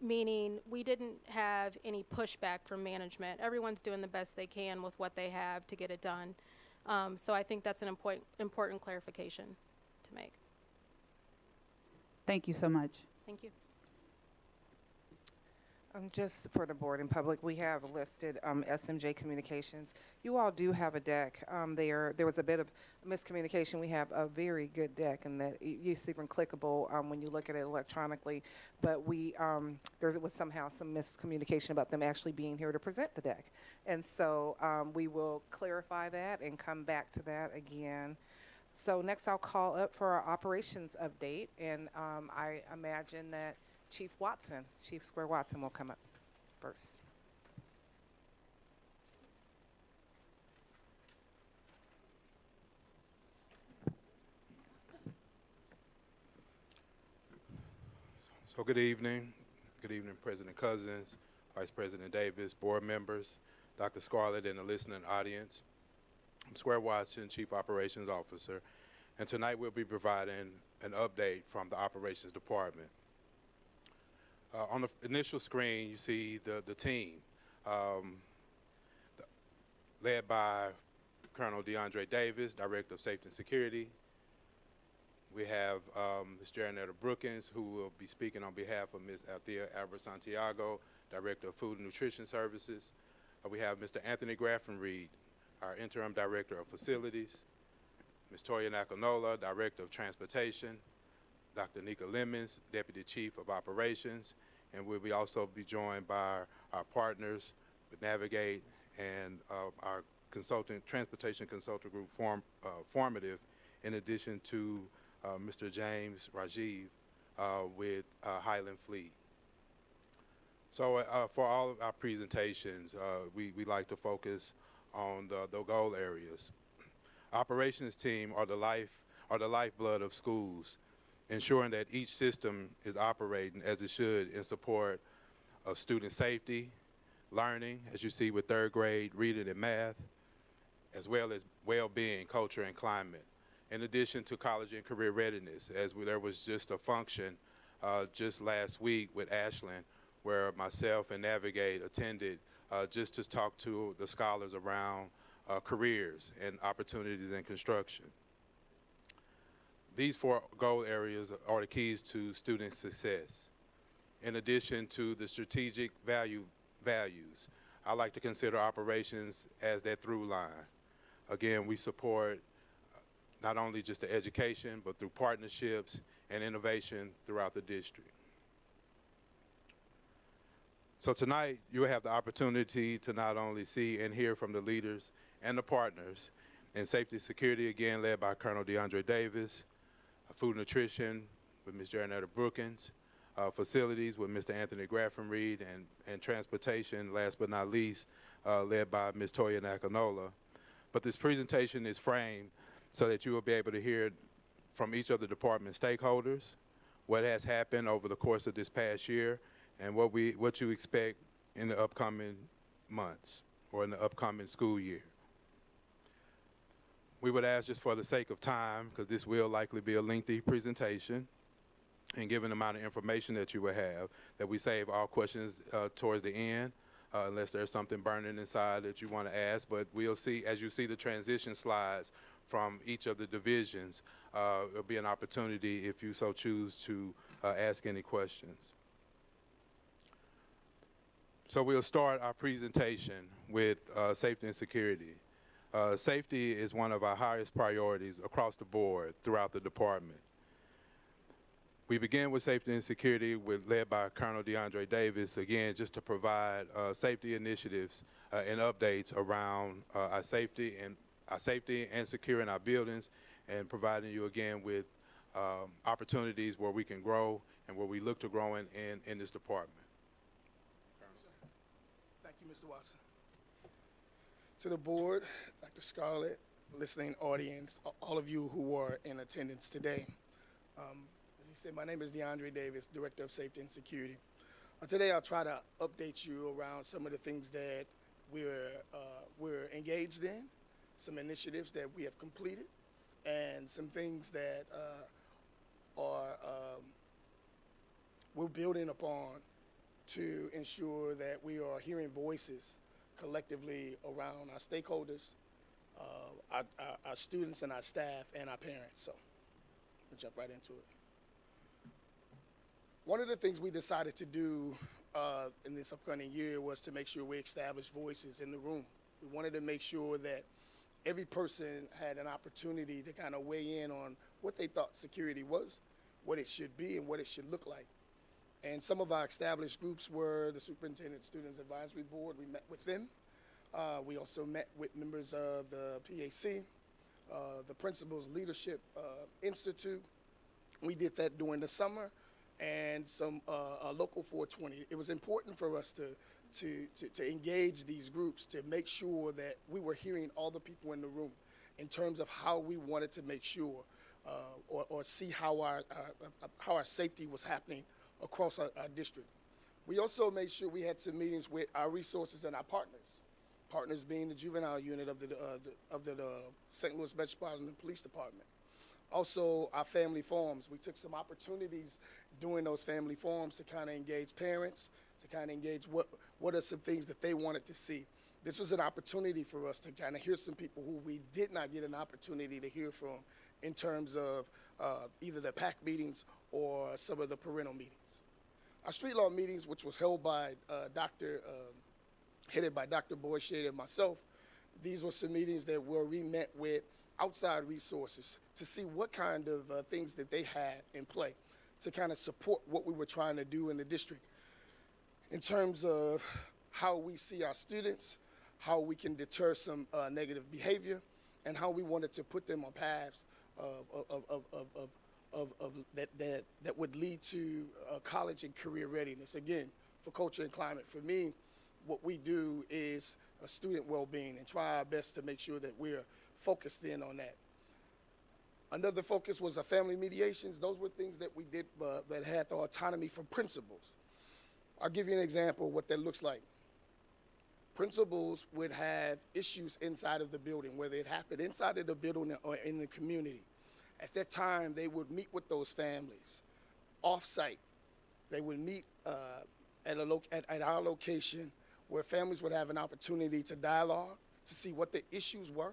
meaning we didn't have any pushback from management. Everyone's doing the best they can with what they have to get it done. So I think that's an important clarification to make. Thank you so much. Thank you. Just for the board and public, we have listed SMJ Communications. You all do have a deck there. There was a bit of miscommunication. We have a very good deck, and that it's even clickable when you look at it electronically. But there was somehow some miscommunication about them actually being here to present the deck. And so we will clarify that and come back to that again. So next I'll call up for our operations update, and I imagine that Chief Square Watson will come up first. So good evening. Good evening, President Cousins, Vice President Davis, board members, Dr. Scarlett, and the listening audience. I'm Square Watson, Chief Operations Officer, and tonight we'll be providing an update from the Operations Department. On the initial screen, you see the team, led by Colonel DeAndre Davis, Director of Safety and Security. We have Ms. Jaranetta Brookins, who will be speaking on behalf of Ms. Althea Albert Santiago, Director of Food and Nutrition Services. We have Mr. Anthony Graffenreed, our Interim Director of Facilities. Ms. Toya Nakanola, Director of Transportation. Dr. Nika Lemons, Deputy Chief of Operations, and we'll also be joined by our partners with Navigate and our transportation consultant group, Formative, in addition to Mr. James Rajiv with Highland Fleet. So for all of our presentations, we like to focus on the goal areas. Operations team are the lifeblood of schools, ensuring that each system is operating as it should in support of student safety, learning, as you see with third grade reading and math, as well as well-being, culture, and climate. In addition to college and career readiness, there was just a function just last week with Ashland where myself and Navigate attended just to talk to the scholars around careers and opportunities in construction. These 4 goal areas are the keys to student success. In addition to the strategic values, I like to consider operations as that through line. Again, we support not only just the education, but through partnerships and innovation throughout the district. So tonight, you will have the opportunity to not only see and hear from the leaders and the partners in safety and security, again led by Colonel DeAndre Davis, food and nutrition with Ms. Jaronetta Brookins, facilities with Mr. Anthony Graffenreid, and transportation, last but not least, led by Ms. Toya Nakanola. But this presentation is framed so that you will be able to hear from each of the department stakeholders, what has happened over the course of this past year, and what you expect in the upcoming months or in the upcoming school year. We would ask, just for the sake of time, because this will likely be a lengthy presentation, and given the amount of information that you will have, that we save all questions towards the end, unless there's something burning inside that you want to ask. But we'll see, as you see the transition slides from each of the divisions, it'll be an opportunity, if you so choose, to ask any questions. So we'll start our presentation with safety and security. Safety is one of our highest priorities across the board throughout the department. We begin with safety and security led by Colonel DeAndre Davis, again, just to provide safety initiatives and updates around our safety and securing our buildings, and providing you again with opportunities where we can grow and where we look to grow in this department. Thank you, Mr. Watson. To the board, Dr. Scarlett, listening audience, all of you who are in attendance today. As he said, my name is DeAndre Davis, Director of Safety and Security. Today I'll try to update you around some of the things that we're engaged in, some initiatives that we have completed, and some things that we're building upon to ensure that we are hearing voices collectively around our stakeholders, our students and our staff, and our parents. So we'll jump right into it. One of the things we decided to do in this upcoming year was to make sure we established voices in the room. We wanted to make sure that every person had an opportunity to kind of weigh in on what they thought security was, what it should be, and what it should look like. And some of our established groups were the Superintendent Students Advisory Board. We met with them. We also met with members of the PAC, the Principals Leadership Institute. We did that during the summer, and some local 420. It was important for us to engage these groups, to make sure that we were hearing all the people in the room in terms of how we wanted to make sure or see how our safety was happening across our district. We also made sure we had some meetings with our resources and our partners being the juvenile unit of the St. Louis Metropolitan Police Department. Also, our family forums. We took some opportunities during those family forums to kind of engage parents, to kind of engage what are some things that they wanted to see. This was an opportunity for us to kind of hear some people who we did not get an opportunity to hear from in terms of either the PAC meetings or some of the parental meetings. Our street law meetings, which was held by headed by Dr. Boyd Shade and myself, these were some meetings where we met with outside resources to see what kind of things that they had in play to kind of support what we were trying to do in the district in terms of how we see our students, how we can deter some negative behavior, and how we wanted to put them on paths that would lead to college and career readiness. Again, for culture and climate, for me, what we do is student well-being and try our best to make sure that we're focused in on that. Another focus was family mediations. Those were things that we did that had the autonomy from principals. I'll give you an example of what that looks like. Principals would have issues inside of the building, whether it happened inside of the building or in the community. At that time, they would meet with those families off-site. They would meet at our location where families would have an opportunity to dialogue, to see what the issues were.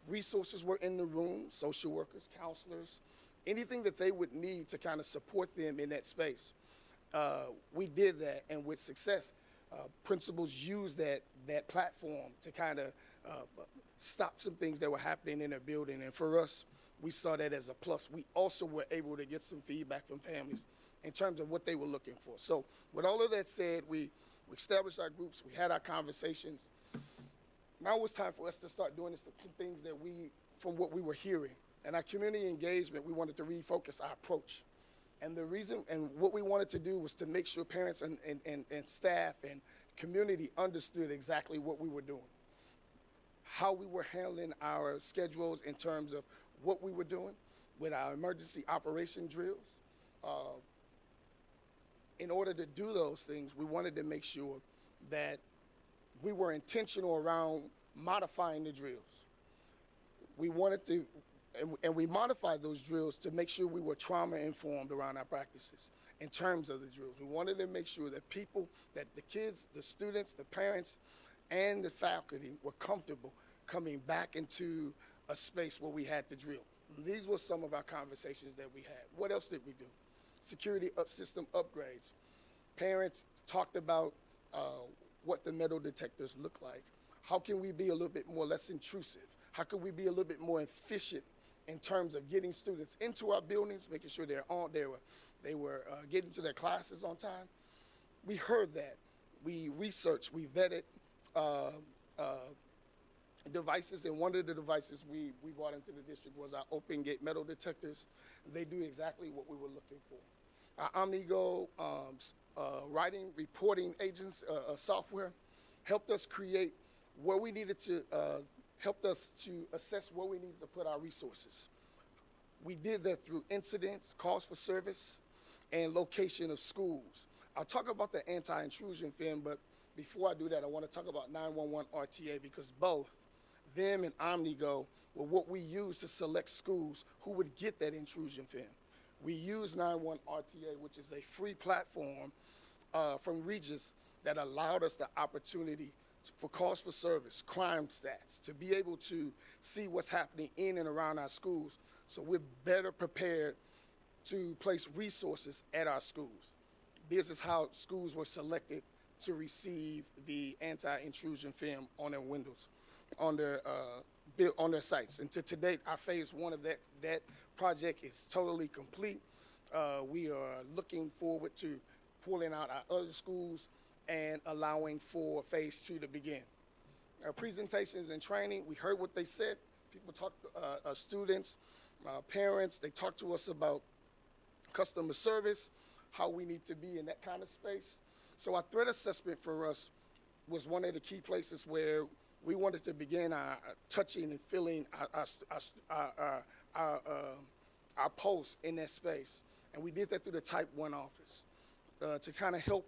Resources were in the room, social workers, counselors, anything that they would need to kind of support them in that space. We did that, and with success, principals used that platform to kind of stop some things that were happening in their building. And for us, we saw that as a plus. We also were able to get some feedback from families in terms of what they were looking for. So with all of that said, we established our groups, we had our conversations. Now it was time for us to start doing some things that from what we were hearing. And our community engagement, we wanted to refocus our approach. And the reason, and what we wanted to do was to make sure parents and staff and community understood exactly what we were doing, how we were handling our schedules in terms of what we were doing with our emergency operation drills. In order to do those things, we wanted to make sure that we were intentional around modifying the drills. We wanted to, and we modified those drills to make sure we were trauma-informed around our practices in terms of the drills. We wanted to make sure that people, that the kids, the students, the parents, and the faculty were comfortable coming back into a space where we had to drill. And these were some of our conversations that we had. What else did we do? Security system upgrades. Parents talked about what the metal detectors look like. How can we be a little bit more less intrusive? How can we be a little bit more efficient in terms of getting students into our buildings, making sure they were getting to their classes on time? We heard that. We researched, we vetted devices, and one of the devices we brought into the district was our open gate metal detectors. They do exactly what we were looking for. Our OmniGo writing, reporting agents software helped us create where we needed to, helped us to assess where we needed to put our resources. We did that through incidents, calls for service, and location of schools. I'll talk about the anti-intrusion film, but before I do that, I want to talk about 911 RTA, because both them and OmniGo were what we used to select schools who would get that intrusion film. We used 911 RTA, which is a free platform from Regis that allowed us the opportunity for calls for service, crime stats, to be able to see what's happening in and around our schools, so we're better prepared to place resources at our schools. This is how schools were selected to receive the anti-intrusion film on their windows, on their sites. And to date, our phase one of that project is totally complete. We are looking forward to pulling out our other schools and allowing for phase two to begin. Our presentations and training, we heard what they said. People talked, students, parents, they talked to us about customer service, how we need to be in that kind of space. So our threat assessment for us was one of the key places where we wanted to begin our touching and feeling our pulse in that space. And we did that through the Type 1 office to kind of help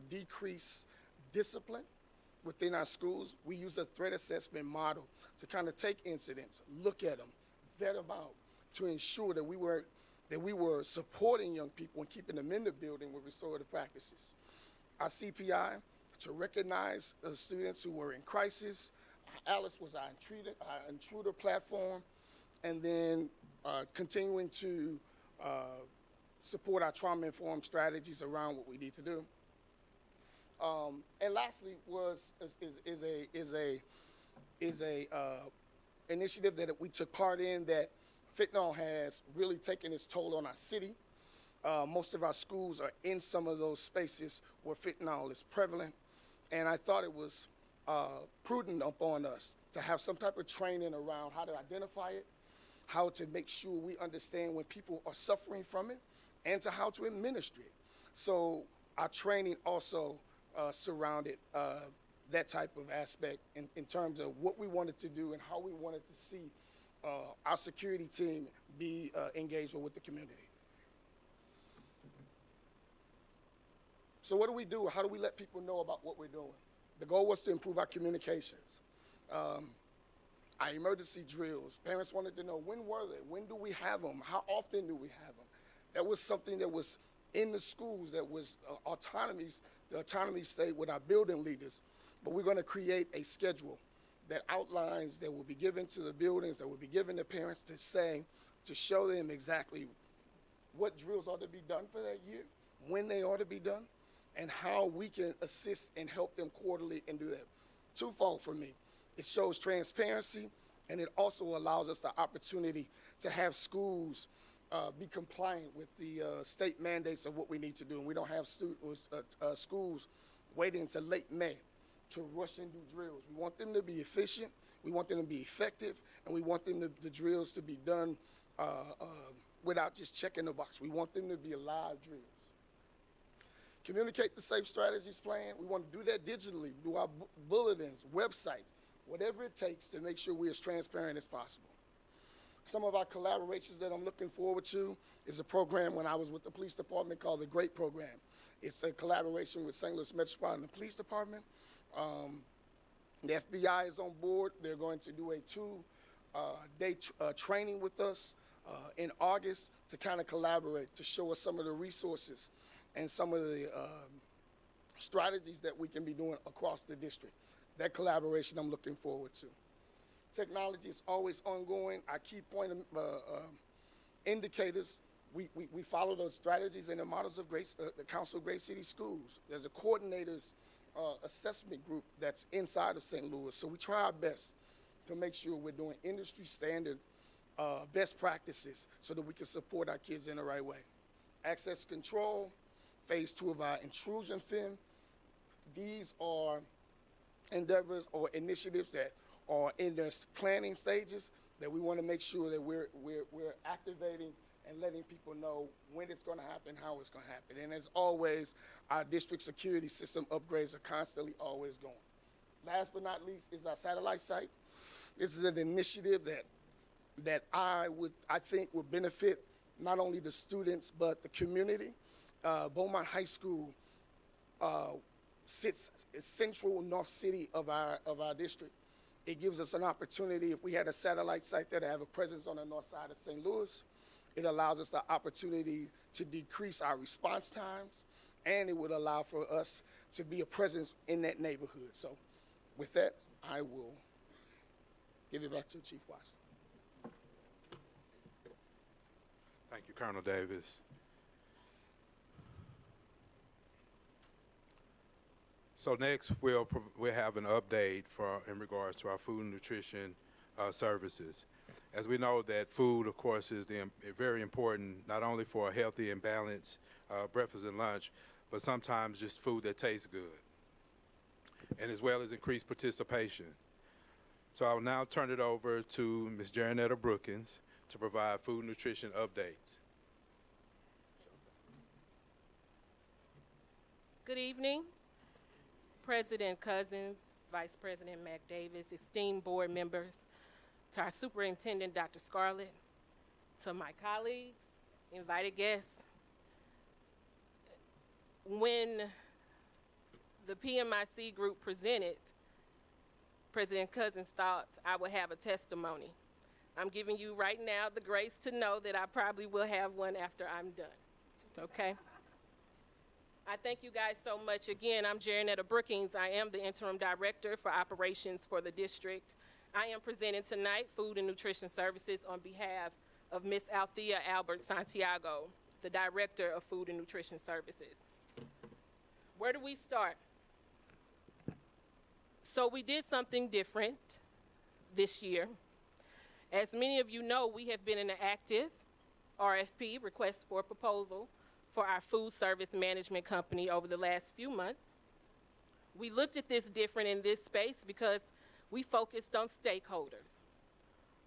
decrease discipline within our schools. We use a threat assessment model to kind of take incidents, look at them, vet them out, to ensure that we were supporting young people and keeping them in the building with restorative practices. Our CPI, to recognize students who were in crisis. Alice was our intruder platform, and then continuing to support our trauma-informed strategies around what we need to do. And lastly is a initiative that we took part in that fentanyl has really taken its toll on our city. Most of our schools are in some of those spaces where fentanyl is prevalent, and I thought it was prudent upon us to have some type of training around how to identify it, how to make sure we understand when people are suffering from it, and to how to administer it. So our training also surrounded that type of aspect in terms of what we wanted to do and how we wanted to see our security team be engaged with the community. So what do we do? How do we let people know about what we're doing? The goal was to improve our communications. Our emergency drills, parents wanted to know, when were they? When do we have them? How often do we have them? That was something that was in the schools, that was autonomies. The autonomy stayed with our building leaders. But we're going to create a schedule that outlines, that will be given to the buildings, that will be given to parents to show them exactly what drills ought to be done for that year, when they ought to be done, and how we can assist and help them quarterly and do that. Twofold for me. It shows transparency, and it also allows us the opportunity to have schools be compliant with the state mandates of what we need to do. And we don't have schools waiting until late May to rush and do drills. We want them to be efficient, we want them to be effective, and we want them the drills to be done without just checking the box. We want them to be live drills. Communicate the safe strategies plan. We want to do that digitally, do our bulletins, websites, whatever it takes to make sure we're as transparent as possible. Some of our collaborations that I'm looking forward to is a program when I was with the police department called the GREAT Program. It's a collaboration with St. Louis Metropolitan Police Department. The FBI is on board. They're going to do a two-day training with us in August to kind of collaborate, to show us some of the resources and some of the strategies that we can be doing across the district. That collaboration I'm looking forward to. Technology is always ongoing. Our key point indicators, we follow those strategies and the models of the Council of Great City Schools. There's a coordinators assessment group that's inside of St. Louis, so we try our best to make sure we're doing industry standard best practices so that we can support our kids in the right way. Access control, phase 2 of our intrusion film. These are endeavors or initiatives that are in their planning stages that we want to make sure that we're activating and letting people know when it's going to happen, how it's going to happen. And as always, our district security system upgrades are constantly always going. Last but not least is our satellite site. This is an initiative that I think would benefit not only the students but the community. Beaumont High School sits central north city of our district. It gives us an opportunity, if we had a satellite site there, to have a presence on the north side of St. Louis. It allows us the opportunity to decrease our response times, and it would allow for us to be a presence in that neighborhood. So with that, I will give it back to Chief Watson. Thank you, Colonel Davis. So next, we'll have an update in regards to our food and nutrition services. As we know that food, of course, is very important, not only for a healthy and balanced breakfast and lunch, but sometimes just food that tastes good, and as well as increased participation. So I'll now turn it over to Ms. Jaronetta Brookins to provide food and nutrition updates. Good evening, President Cousins, Vice President Mac Davis, esteemed board members, to our Superintendent, Dr. Scarlett, to my colleagues, invited guests. When the PMIC group presented, President Cousins thought I would have a testimony. I'm giving you right now the grace to know that I probably will have one after I'm done, okay? I thank you guys so much. Again, I'm Jaronetta Brookins. I am the Interim Director for Operations for the district. I am presenting tonight Food and Nutrition Services on behalf of Ms. Althea Albert Santiago, the Director of Food and Nutrition Services. Where do we start? So we did something different this year. As many of you know, we have been in an active RFP, request for proposal, for our food service management company over the last few months. We looked at this different in this space because we focused on stakeholders.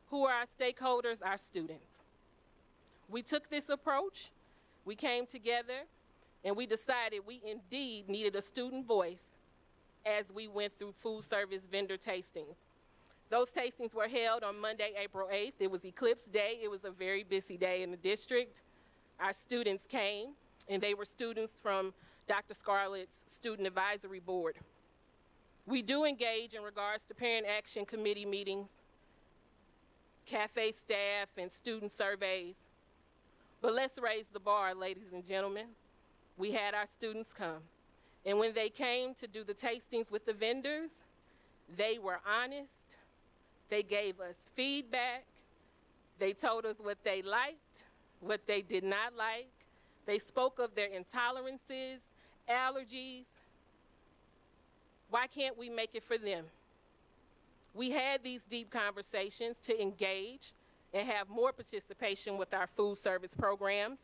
Who are our stakeholders? Our students. We took this approach, we came together, and we decided we indeed needed a student voice as we went through food service vendor tastings. Those tastings were held on Monday, April 8th. It was Eclipse Day. It was a very busy day in the district. Our students came, and they were students from Dr. Scarlett's Student Advisory Board. We do engage in regards to Parent Action Committee meetings, cafe staff, and student surveys. But let's raise the bar, ladies and gentlemen. We had our students come. And when they came to do the tastings with the vendors, they were honest. They gave us feedback. They told us what they liked, what they did not like. They spoke of their intolerances, allergies. Why can't we make it for them? We had these deep conversations to engage and have more participation with our food service programs.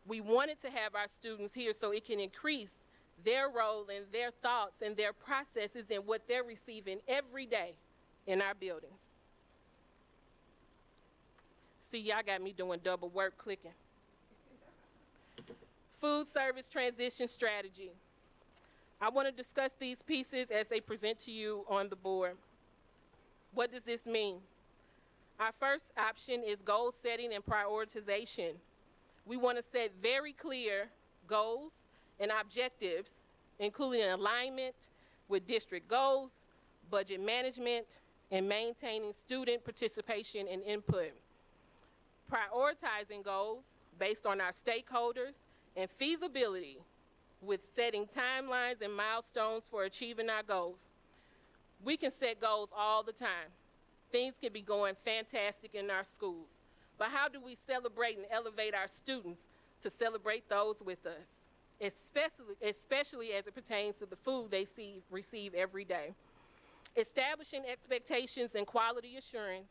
We wanted to have our students here so it can increase their role and their thoughts and their processes and what they're receiving every day in our buildings. See, y'all got me doing double work clicking. Food service transition strategy. I want to discuss these pieces as they present to you on the board. What does this mean? Our first option is goal setting and prioritization. We want to set very clear goals and objectives, including alignment with district goals, budget management, and maintaining student participation and input. Prioritizing goals based on our stakeholders and feasibility with setting timelines and milestones for achieving our goals. We can set goals all the time. Things can be going fantastic in our schools. But how do we celebrate and elevate our students to celebrate those with us, especially as it pertains to the food they receive every day? Establishing expectations and quality assurance.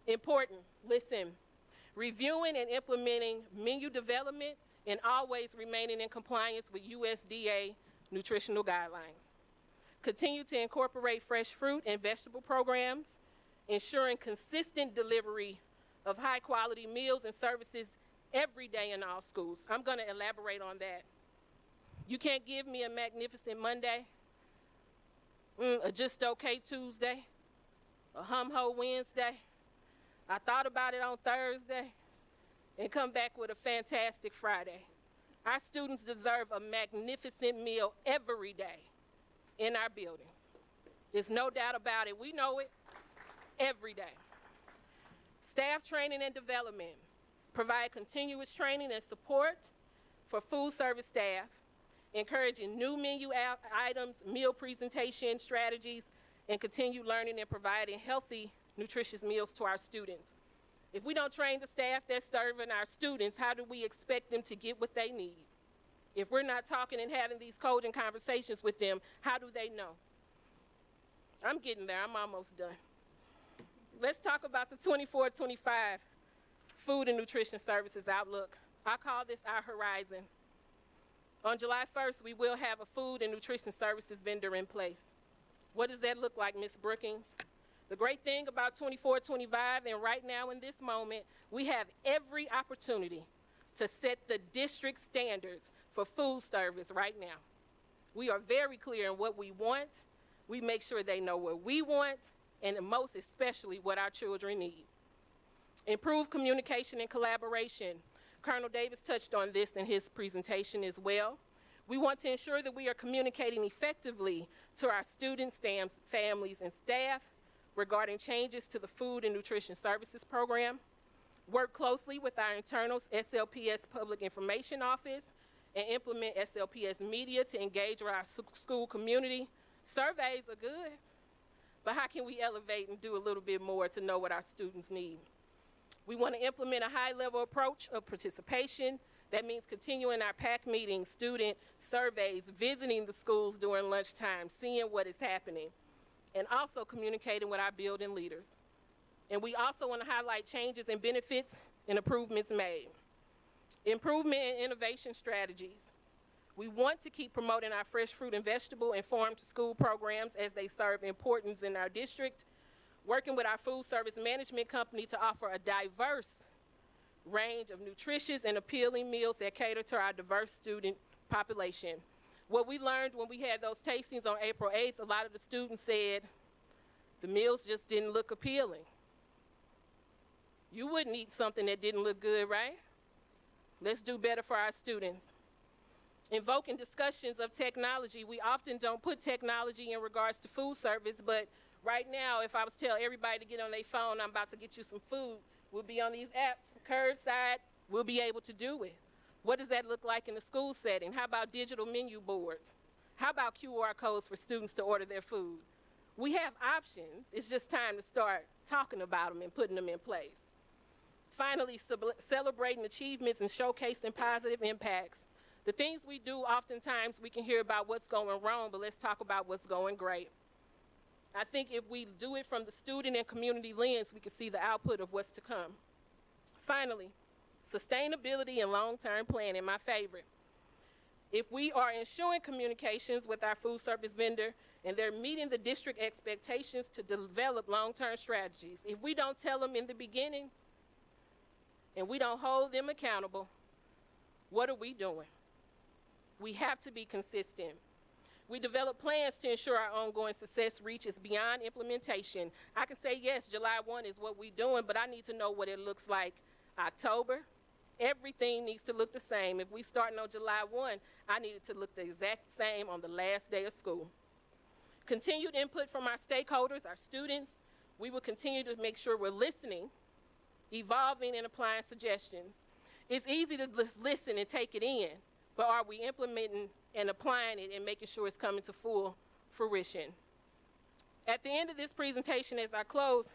Important, listen. Reviewing and implementing menu development and always remaining in compliance with USDA nutritional guidelines. Continue to incorporate fresh fruit and vegetable programs, ensuring consistent delivery of high quality meals and services every day in all schools. I'm going to elaborate on that. You can't give me a magnificent Monday, a just okay Tuesday, a hum-ho Wednesday. I thought about it on Thursday and come back with a fantastic Friday. Our students deserve a magnificent meal every day in our buildings. There's no doubt about it. We know it every day. Staff training and development. Provide continuous training and support for food service staff, encouraging new menu items, meal presentation strategies, and continue learning and providing healthy, nutritious meals to our students. If we don't train the staff that's serving our students, how do we expect them to get what they need? If we're not talking and having these cogent conversations with them, how do they know? I'm getting there. I'm almost done. Let's talk about the 24-25 Food and Nutrition Services Outlook. I call this our horizon. On July 1st, we will have a food and nutrition services vendor in place. What does that look like, Ms. Brookings? The great thing about 24-25, and right now in this moment, we have every opportunity to set the district standards for food service right now. We are very clear in what we want. We make sure they know what we want, and most especially what our children need. Improved communication and collaboration. Colonel Davis touched on this in his presentation as well. We want to ensure that we are communicating effectively to our students, families, and staff regarding changes to the Food and Nutrition Services Program. Work closely with our internals, SLPS Public Information Office, and implement SLPS Media to engage with our school community. Surveys are good, but how can we elevate and do a little bit more to know what our students need? We want to implement a high-level approach of participation. That means continuing our PAC meetings, student surveys, visiting the schools during lunchtime, seeing what is happening, and also communicating with our building leaders. And we also want to highlight changes and benefits and improvements made. Improvement and innovation strategies. We want to keep promoting our fresh fruit and vegetable and farm-to-school programs as they serve importance in our district, working with our food service management company to offer a diverse range of nutritious and appealing meals that cater to our diverse student population. What we learned when we had those tastings on April 8th, a lot of the students said the meals just didn't look appealing. You wouldn't eat something that didn't look good, right? Let's do better for our students. Invoking discussions of technology, we often don't put technology in regards to food service, but right now, if I was to tell everybody to get on their phone, I'm about to get you some food, we'll be on these apps, curbside, we'll be able to do it. What does that look like in the school setting? How about digital menu boards? How about QR codes for students to order their food? We have options. It's just time to start talking about them and putting them in place. Finally, celebrating achievements and showcasing positive impacts. The things we do, oftentimes we can hear about what's going wrong, but let's talk about what's going great. I think if we do it from the student and community lens, we can see the output of what's to come. Finally, sustainability and long-term planning, my favorite. If we are ensuring communications with our food service vendor and they're meeting the district expectations to develop long-term strategies, if we don't tell them in the beginning and we don't hold them accountable, what are we doing? We have to be consistent. We develop plans to ensure our ongoing success reaches beyond implementation. I can say, yes, July 1 is what we're doing, but I need to know what it looks like October. Everything needs to look the same. If we start on July 1, I need it to look the exact same on the last day of school. Continued input from our stakeholders, our students. We will continue to make sure we're listening, evolving, and applying suggestions. It's easy to listen and take it in, but are we implementing and applying it and making sure it's coming to full fruition? At the end of this presentation, as I close,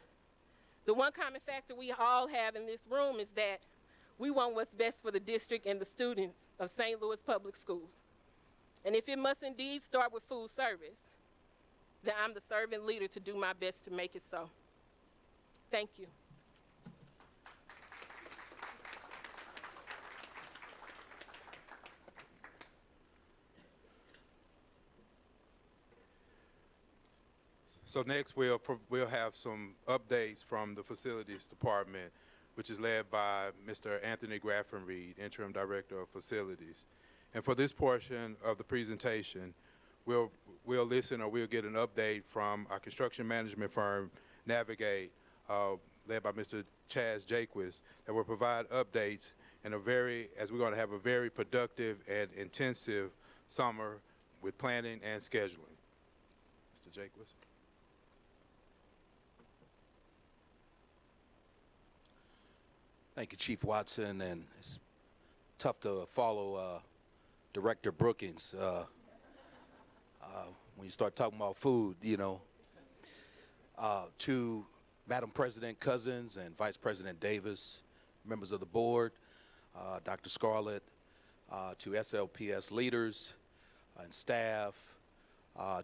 the one common factor we all have in this room is that we want what's best for the district and the students of St. Louis Public Schools. And if it must indeed start with food service, then I'm the servant leader to do my best to make it so. Thank you. So next we'll have some updates from the facilities department, which is led by Mr. Anthony Graffenreid, Interim Director of Facilities. And for this portion of the presentation, we'll listen or we'll get an update from our construction management firm, Navigate, led by Mr. Chaz Jaquist, that will provide updates in as we're going to have a very productive and intensive summer with planning and scheduling. Mr. Jaquist. Thank you, Chief Watson, and it's tough to follow Director Brookins when you start talking about food, you know. To Madam President Cousins and Vice President Davis, members of the board, Dr. Scarlett, to SLPS leaders and staff,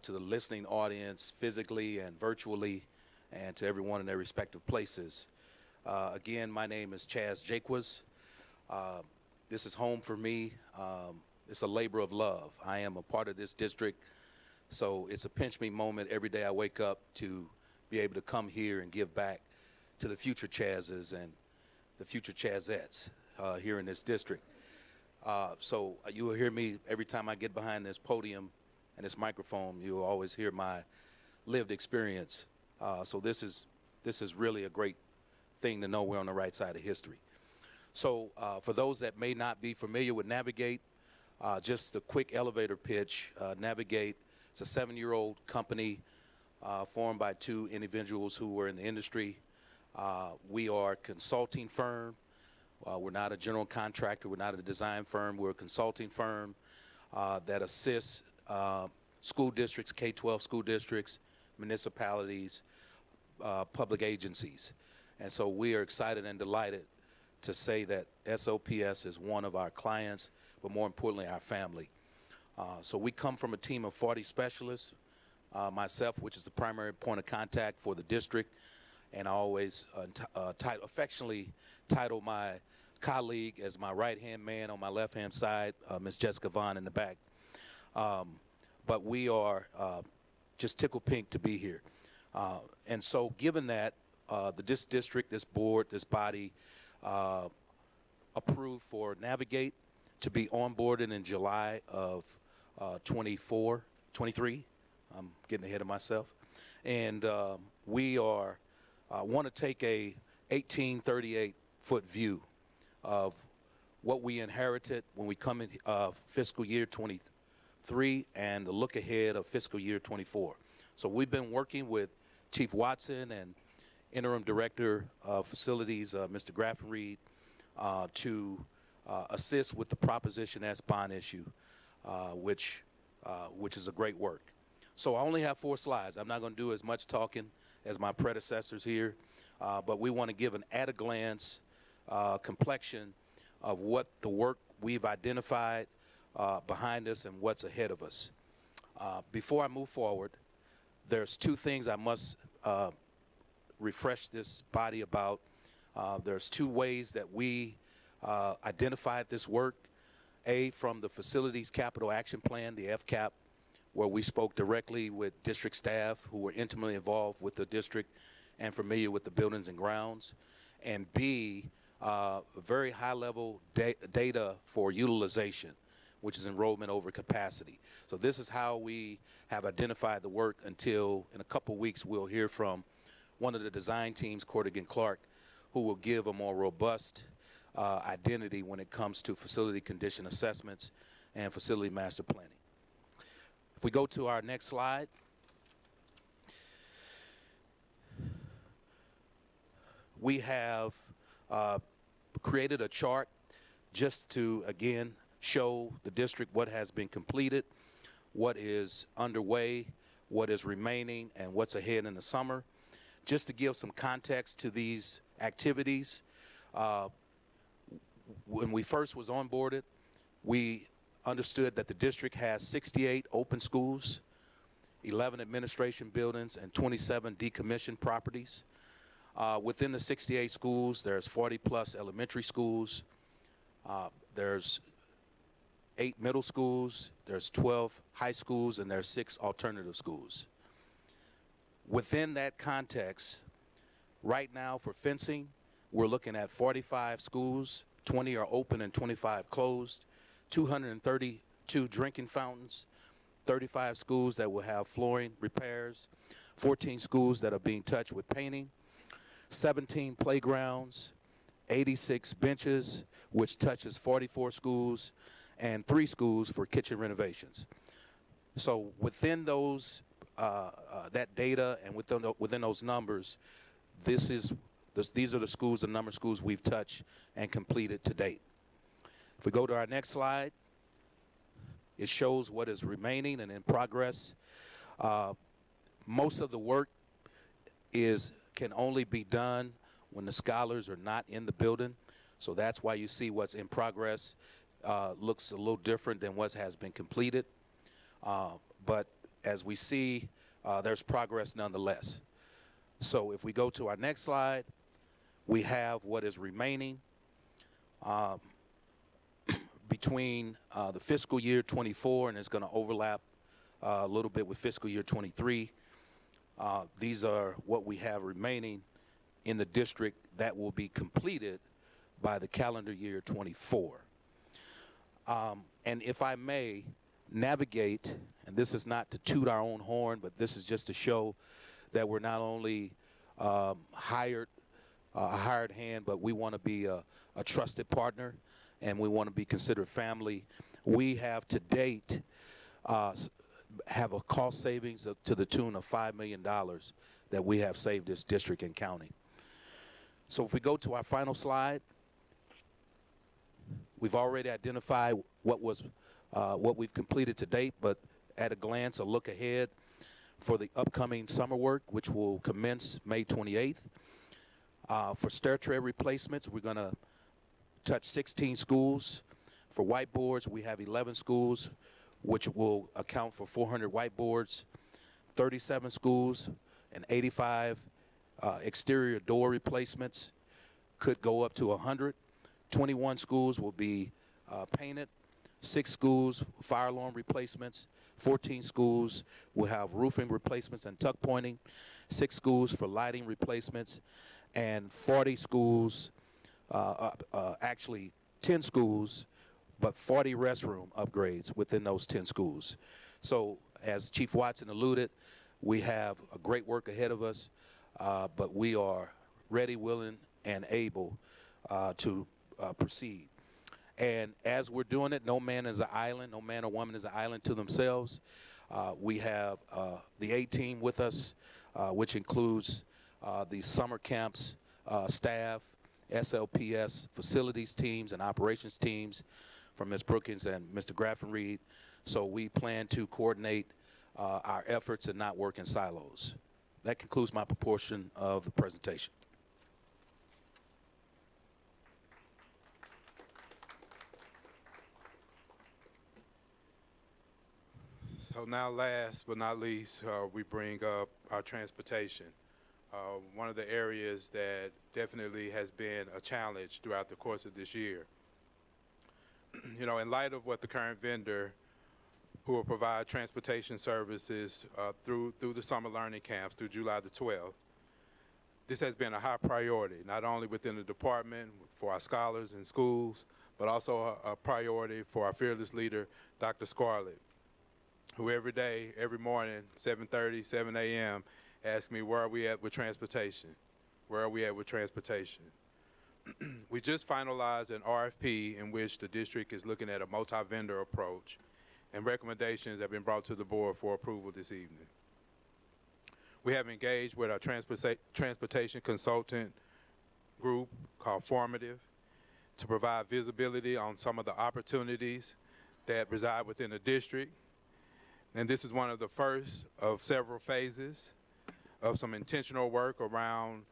to the listening audience physically and virtually, and to everyone in their respective places. Again, my name is Chaz Jaquist. This is home for me. It's a labor of love. I am a part of this district, so it's a pinch me moment every day I wake up to be able to come here and give back to the future Chazes and the future Chazettes here in this district. So you will hear me every time I get behind this podium and this microphone. You will always hear my lived experience. So this is really a great thing to know we're on the right side of history. So for those that may not be familiar with Navigate, just a quick elevator pitch. Navigate is a 7-year-old company formed by 2 individuals who were in the industry. We are a consulting firm. We're not a general contractor. We're not a design firm. We're a consulting firm that assists school districts, K-12 school districts, municipalities, public agencies. And so we are excited and delighted to say that SLPS is one of our clients, but more importantly, our family. So we come from a team of 40 specialists, myself, which is the primary point of contact for the district, and I always affectionately title my colleague as my right-hand man on my left-hand side, Ms. Jessica Vaughn in the back. But we are just tickled pink to be here. And so given that, this district, this board, this body approved for Navigate to be onboarded in July of 23. I'm getting ahead of myself. And we are want to take a 1838-foot view of what we inherited when we come in fiscal year 23 and the look ahead of fiscal year 24. So we've been working with Chief Watson and Interim Director of Facilities, Mr. Graffenreid, to assist with the Proposition S bond issue, which is a great work. So I only have 4 slides. I'm not going to do as much talking as my predecessors here, but we want to give an at-a-glance complexion of what the work we've identified behind us and what's ahead of us. Before I move forward, there's 2 things I must refresh this body about. There's 2 ways that we identified this work. A, from the Facilities Capital Action Plan, the FCAP, where we spoke directly with district staff who were intimately involved with the district and familiar with the buildings and grounds. And B, very high-level data for utilization, which is enrollment over capacity. So this is how we have identified the work until in a couple weeks we'll hear from one of the design teams, Cordigan Clark, who will give a more robust identity when it comes to facility condition assessments and facility master planning. If we go to our next slide, we have created a chart just to, again, show the district what has been completed, what is underway, what is remaining, and what's ahead in the summer. Just to give some context to these activities, when we first was onboarded, we understood that the district has 68 open schools, 11 administration buildings, and 27 decommissioned properties. Within the 68 schools, there's 40-plus elementary schools. There's 8 middle schools, there's 12 high schools, and there's 6 alternative schools. Within that context, right now for fencing, we're looking at 45 schools, 20 are open and 25 closed, 232 drinking fountains, 35 schools that will have flooring repairs, 14 schools that are being touched with painting, 17 playgrounds, 86 benches, which touches 44 schools, and 3 schools for kitchen renovations. So within those, that data and within those numbers, these are the schools, the number of schools we've touched and completed to date. If we go to our next slide, it shows what is remaining and in progress. Most of the work can only be done when the scholars are not in the building. So that's why you see what's in progress looks a little different than what has been completed. But as we see, there's progress nonetheless. So if we go to our next slide, we have what is remaining between the fiscal year 24, and it's going to overlap a little bit with fiscal year 23. These are what we have remaining in the district that will be completed by the calendar year 24. And if I may navigate, and this is not to toot our own horn, but this is just to show that we're not only a hired hand, but we want to be a trusted partner, and we want to be considered family. We have to date have a cost savings to the tune of $5 million that we have saved this district and county. So if we go to our final slide, we've already identified what we've completed to date, but at a glance, a look ahead for the upcoming summer work, which will commence May 28th. For stair tread replacements, we're going to touch 16 schools. For whiteboards, we have 11 schools, which will account for 400 whiteboards, 37 schools, and 85 exterior door replacements, could go up to 100. 21 schools will be painted, 6 schools fire alarm replacements, 14 schools will have roofing replacements and tuck pointing, 6 schools for lighting replacements, and 40 schools, actually 10 schools but 40 restroom upgrades within those 10 schools. So as Chief Watson alluded, we have a great work ahead of us, but we are ready, willing, and able to proceed. And as we're doing it, no man is an island, no man or woman is an island to themselves. We have the A team with us, which includes the summer camps, staff, SLPS facilities teams and operations teams from Ms. Brookins and Mr. Graffenreed. So we plan to coordinate our efforts and not work in silos. That concludes my proportion of the presentation. So now, last but not least, we bring up our transportation. One of the areas that definitely has been a challenge throughout the course of this year. You know, in light of what the current vendor who will provide transportation services through the summer learning camps through July the 12th, this has been a high priority, not only within the department for our scholars in schools, but also a priority for our fearless leader, Dr. Scarlett, who every day, every morning, 7:30, 7 a.m., asks me, where are we at with transportation? Where are we at with transportation? We just finalized an RFP in which the district is looking at a multi-vendor approach, and recommendations have been brought to the board for approval this evening. We have engaged with our transportation consultant group called Formative to provide visibility on some of the opportunities that reside within the district. And this is one of the first of several phases of some intentional work around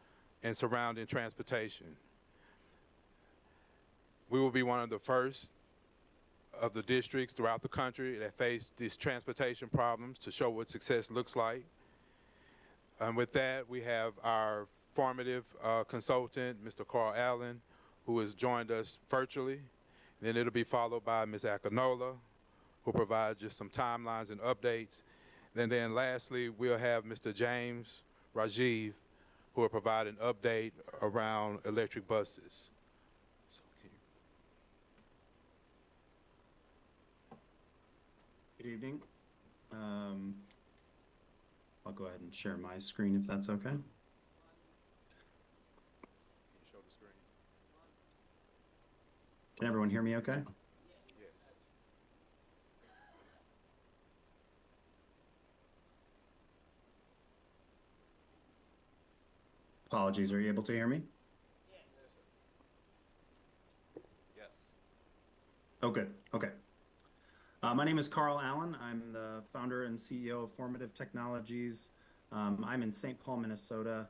and surrounding transportation. We will be one of the first of the districts throughout the country that face these transportation problems to show what success looks like. And with that, we have our formative consultant, Mr. Carl Allen, who has joined us virtually. Then it'll be followed by Ms. Akinola, who provides just some timelines and updates. And then lastly, we'll have Mr. James Rajiv, who will provide an update around electric buses. So Good evening. I'll go ahead and share my screen if that's okay. Can you show the screen? Can everyone hear me okay? Yes. Apologies, are you able to hear me? Yes. Oh, good. Okay. My name is Carl Allen. I'm the founder and CEO of Formative Technologies. I'm in St. Paul, Minnesota,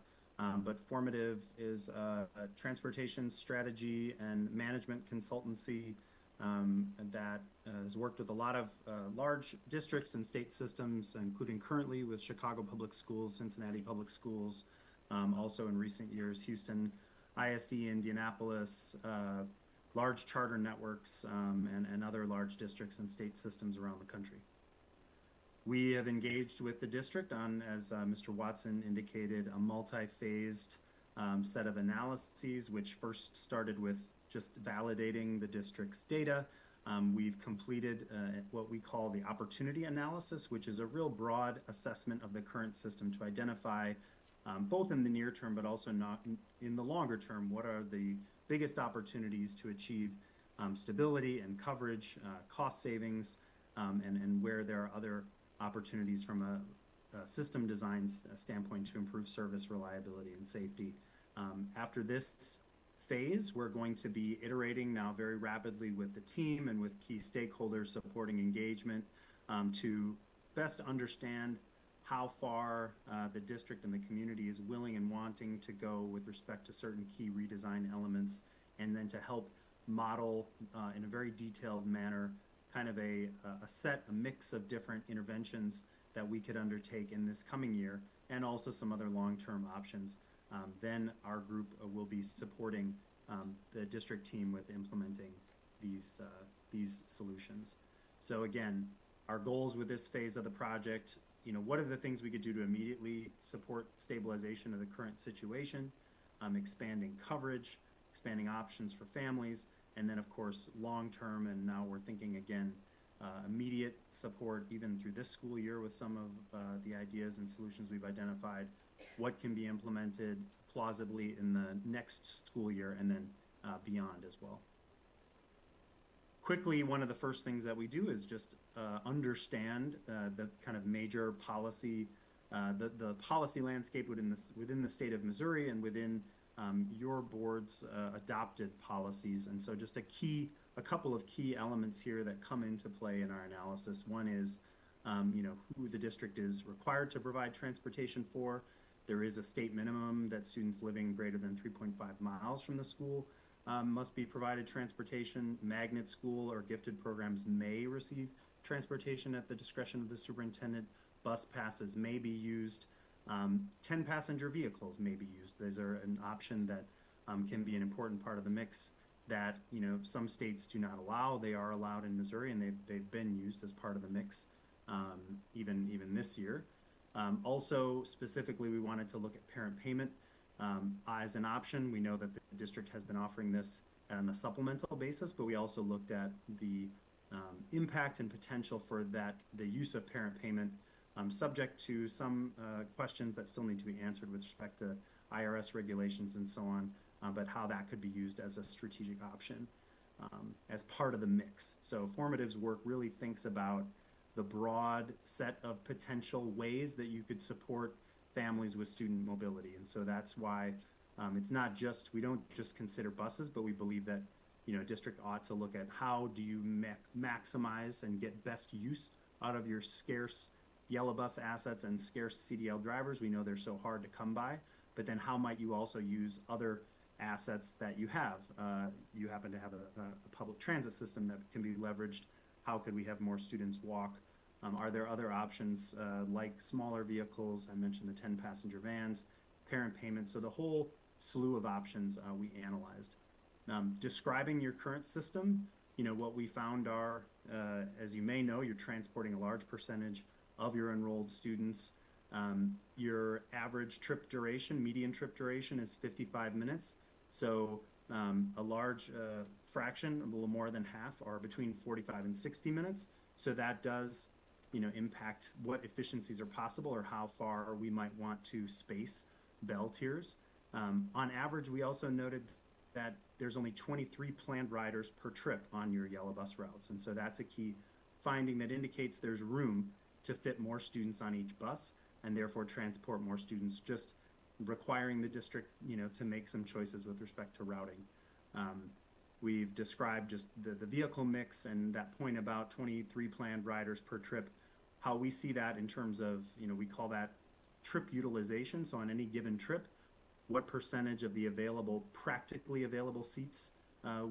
but Formative is a transportation strategy and management consultancy that has worked with a lot of large districts and state systems, including currently with Chicago Public Schools, Cincinnati Public Schools, also in recent years, Houston ISD, Indianapolis, large charter networks, and other large districts and state systems around the country. We have engaged with the district on, as Mr. Watson indicated, a multi-phased set of analyses, which first started with just validating the district's data. We've completed what we call the opportunity analysis, which is a real broad assessment of the current system to identify, both in the near term, but also not in the longer term, what are the biggest opportunities to achieve stability and coverage, cost savings, and where there are other opportunities from a system design standpoint to improve service reliability and safety. After this phase, we're going to be iterating now very rapidly with the team and with key stakeholders supporting engagement to best understand how far the district and the community is willing and wanting to go with respect to certain key redesign elements, and then to help model in a very detailed manner kind of a mix of different interventions that we could undertake in this coming year, and also some other long-term options. Then our group will be supporting the district team with implementing these solutions. So again, our goals with this phase of the project, what are the things we could do to immediately support stabilization of the current situation, expanding coverage, expanding options for families, and then of course long-term, and now we're thinking again, immediate support even through this school year with some of the ideas and solutions we've identified, what can be implemented plausibly in the next school year, and then beyond as well. Quickly, one of the first things that we do is just understand the kind of major policy, the policy landscape within the state of Missouri and within your board's adopted policies. And so just a couple of key elements here that come into play in our analysis. One is, who the district is required to provide transportation for. There is a state minimum that students living greater than 3.5 miles from the school must be provided transportation. Magnet school or gifted programs may receive transportation at the discretion of the superintendent. Bus passes may be used. 10-passenger vehicles may be used. Those are an option that can be an important part of the mix that some states do not allow. They are allowed in Missouri, and they've been used as part of the mix even this year. Also, specifically, we wanted to look at parent payment as an option. We know that the district has been offering this on a supplemental basis, but we also looked at the impact and potential for the use of parent payment, subject to some questions that still need to be answered with respect to IRS regulations and so on, but how that could be used as a strategic option as part of the mix. So Formative's work really thinks about the broad set of potential ways that you could support families with student mobility. And so that's why it's not just, we don't just consider buses, but we believe that a district ought to look at how do you maximize and get best use out of your scarce yellow bus assets and scarce CDL drivers. We know they're so hard to come by, but then how might you also use other assets that you have? You happen to have a public transit system that can be leveraged. How could we have more students walk? Are there other options like smaller vehicles? I mentioned the 10-passenger vans, parent payment. So the whole slew of options we analyzed. Describing your current system, what we found are, as you may know, you're transporting a large percentage of your enrolled students. Your average trip duration, median trip duration is 55 minutes. So a large fraction, a little more than half, are between 45 and 60 minutes. So that does impact what efficiencies are possible or how far we might want to space bell tiers. On average, we also noted that there's only 23 planned riders per trip on your yellow bus routes. And so that's a key finding that indicates there's room to fit more students on each bus and therefore transport more students, just requiring the district, to make some choices with respect to routing. We've described just the vehicle mix and that point about 23 planned riders per trip, how we see that in terms of, we call that trip utilization. So on any given trip, what percentage of the practically available seats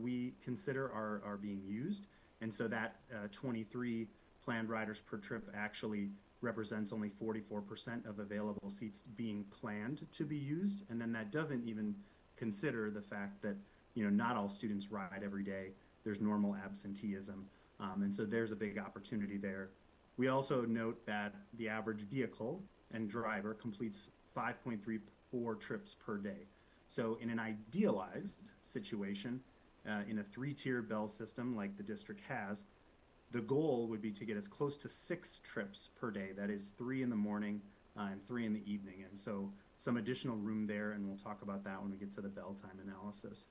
we consider are being used. And so that 23 planned riders per trip actually represents only 44% of available seats being planned to be used. And then that doesn't even consider the fact that not all students ride every day. There's normal absenteeism. And so there's a big opportunity there. We also note that the average vehicle and driver completes 5.34 trips per day. So in an idealized situation, in a 3-tiered bell system like the district has, the goal would be to get as close to 6 trips per day. That is 3 in the morning and 3 in the evening. And so some additional room there, and we'll talk about that when we get to the bell time analysis.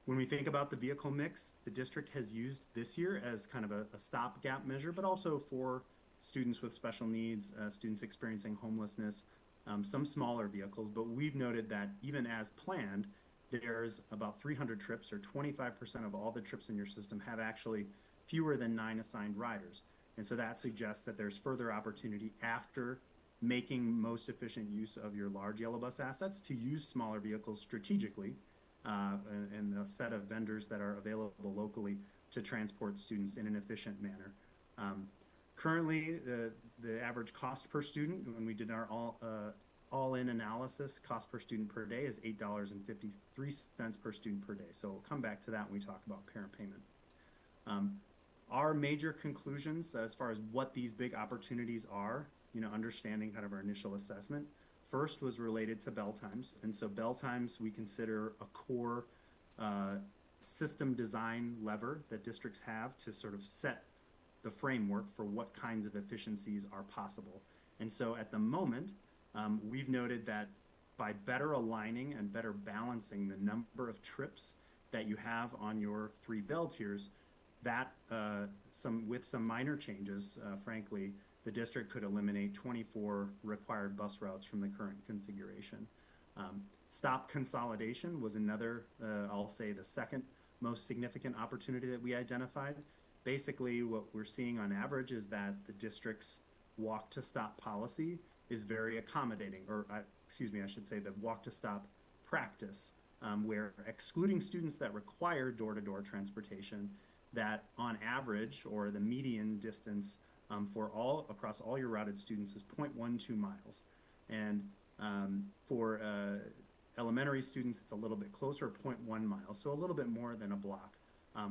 When we think about the vehicle mix, the district has used this year as kind of a stopgap measure, but also for students with special needs, students experiencing homelessness, some smaller vehicles. But we've noted that even as planned, there's about 300 trips, or 25% of all the trips in your system have actually fewer than 9 assigned riders. And so that suggests that there's further opportunity after making most efficient use of your large yellow bus assets to use smaller vehicles strategically and a set of vendors that are available locally to transport students in an efficient manner. Currently, the average cost per student, when we did our all-in analysis, cost per student per day is $8.53 per student per day. So we'll come back to that when we talk about parent payment. Our major conclusions as far as what these big opportunities are, understanding kind of our initial assessment, first was related to bell times. And so bell times we consider a core system design lever that districts have to sort of set the framework for what kinds of efficiencies are possible. And so at the moment, we've noted that by better aligning and better balancing the number of trips that you have on your 3 bell tiers, that with some minor changes, frankly, the district could eliminate 24 required bus routes from the current configuration. Stop consolidation was another, I'll say the second most significant opportunity that we identified. Basically, what we're seeing on average is that the district's walk to stop policy is very accommodating, or excuse me, I should say the walk to stop practice, where excluding students that require door-to-door transportation, that on average, or the median distance across all your routed students is 0.12 miles. And for elementary students, it's a little bit closer, 0.1 miles, so a little bit more than a block,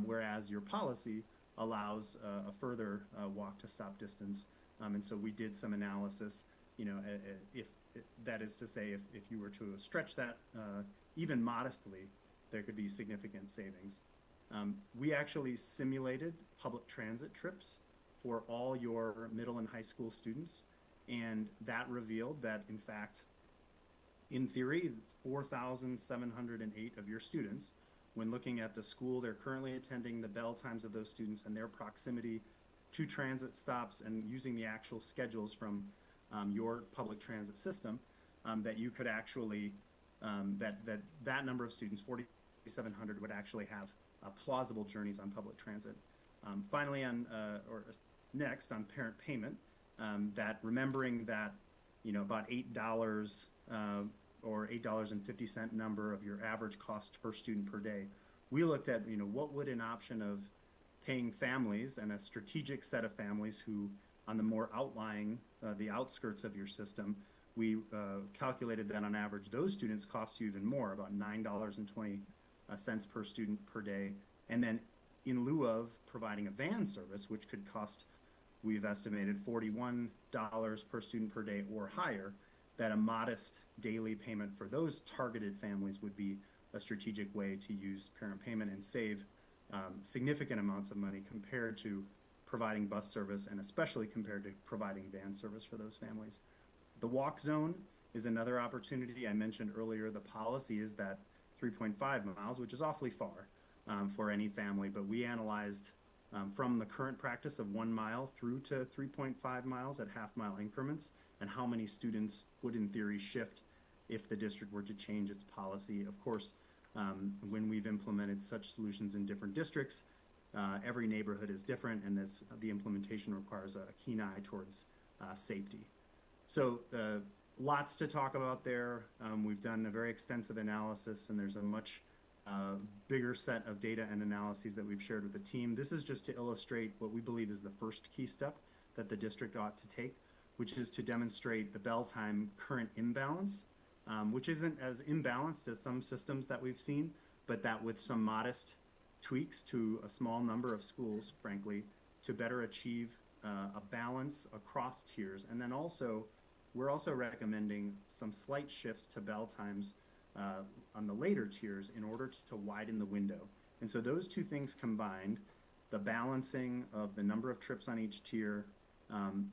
whereas your policy allows a further walk to stop distance. And so we did some analysis, if that is to say, if you were to stretch that even modestly, there could be significant savings. We actually simulated public transit trips for all your middle and high school students, and that revealed that, in fact, in theory, 4,708 of your students, when looking at the school they're currently attending, the bell times of those students, and their proximity to transit stops, and using the actual schedules from your public transit system, that you could actually, that number of students, 4,700, would actually have plausible journeys on public transit. Finally, next on parent payment, that remembering that about $8 or $8.50 number of your average cost per student per day, we looked at what would an option of paying families and a strategic set of families who on the more outlying, the outskirts of your system, we calculated that on average those students cost you even more, about $9.20 per student per day. And then in lieu of providing a van service, which could cost, we've estimated $41 per student per day or higher, that a modest daily payment for those targeted families would be a strategic way to use parent payment and save significant amounts of money compared to providing bus service, and especially compared to providing van service for those families. The walk zone is another opportunity. I mentioned earlier the policy is that 3.5 miles, which is awfully far for any family, but we analyzed from the current practice of 1 mile through to 3.5 miles at half-mile increments, and how many students would in theory shift if the district were to change its policy. Of course, when we've implemented such solutions in different districts, every neighborhood is different, and the implementation requires a keen eye towards safety. So lots to talk about there. We've done a very extensive analysis, and there's a much bigger set of data and analyses that we've shared with the team. This is just to illustrate what we believe is the first key step that the district ought to take, which is to demonstrate the bell time current imbalance, which isn't as imbalanced as some systems that we've seen, but that with some modest tweaks to a small number of schools, frankly, to better achieve a balance across tiers. And then also, we're also recommending some slight shifts to bell times on the later tiers in order to widen the window. And so those two things combined, the balancing of the number of trips on each tier,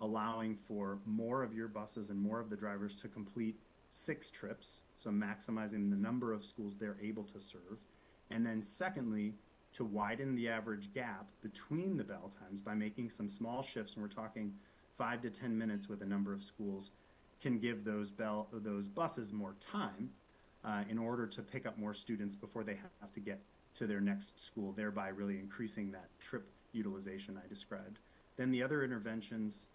allowing for more of your buses and more of the drivers to complete 6 trips, so maximizing the number of schools they're able to serve. And then secondly, to widen the average gap between the bell times by making some small shifts, and we're talking 5 to 10 minutes with a number of schools, can give those buses more time in order to pick up more students before they have to get to their next school, thereby really increasing that trip utilization I described. Then the other interventions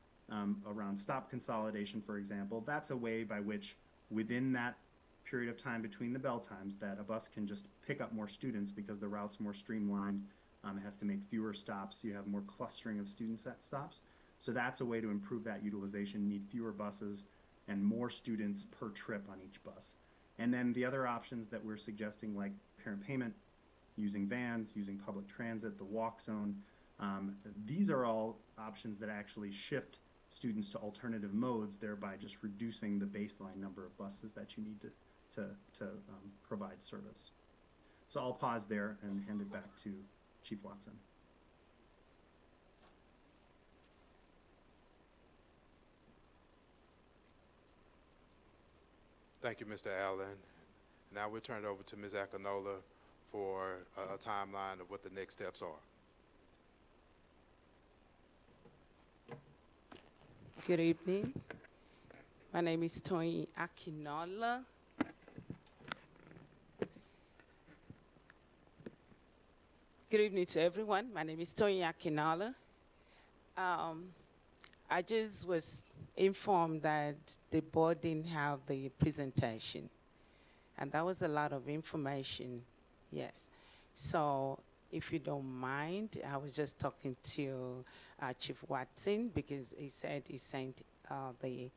around stop consolidation, for example, that's a way by which within that period of time between the bell times that a bus can just pick up more students because the route's more streamlined, it has to make fewer stops, you have more clustering of students at stops. So that's a way to improve that utilization. You need fewer buses and more students per trip on each bus. And then the other options that we're suggesting, like parent payment, using vans, using public transit, the walk zone, these are all options that actually shift students to alternative modes, thereby just reducing the baseline number of buses that you need to provide service. So I'll pause there and hand it back to Chief Watson. Thank you, Mr. Allen. Now we'll turn it over to Ms. Akinola for a timeline of what the next steps are. Good evening. My name is Tony Akinola. Good evening to everyone. My name is Tony Akinola. I just was informed that the board didn't have the presentation, and that was a lot of information, yes. So if you don't mind, I was just talking to Chief Watson because he said he sent the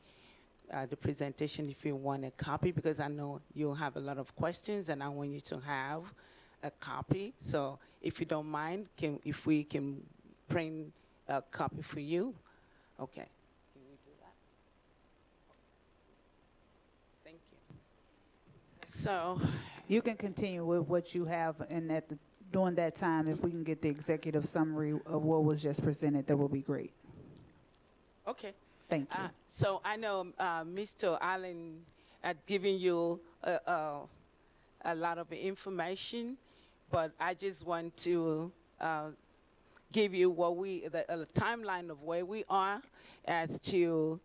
presentation if you want a copy, because I know you'll have a lot of questions and I want you to have a copy. So if you don't mind, if we can print a copy for you, okay. Can we do that? Thank you. So you can continue with what you have, and during that time, if we can get the executive summary of what was just presented, that will be great. Okay. Thank you. So I know Mr. Allen had given you a lot of information, but I just want to give you the timeline of where we are as to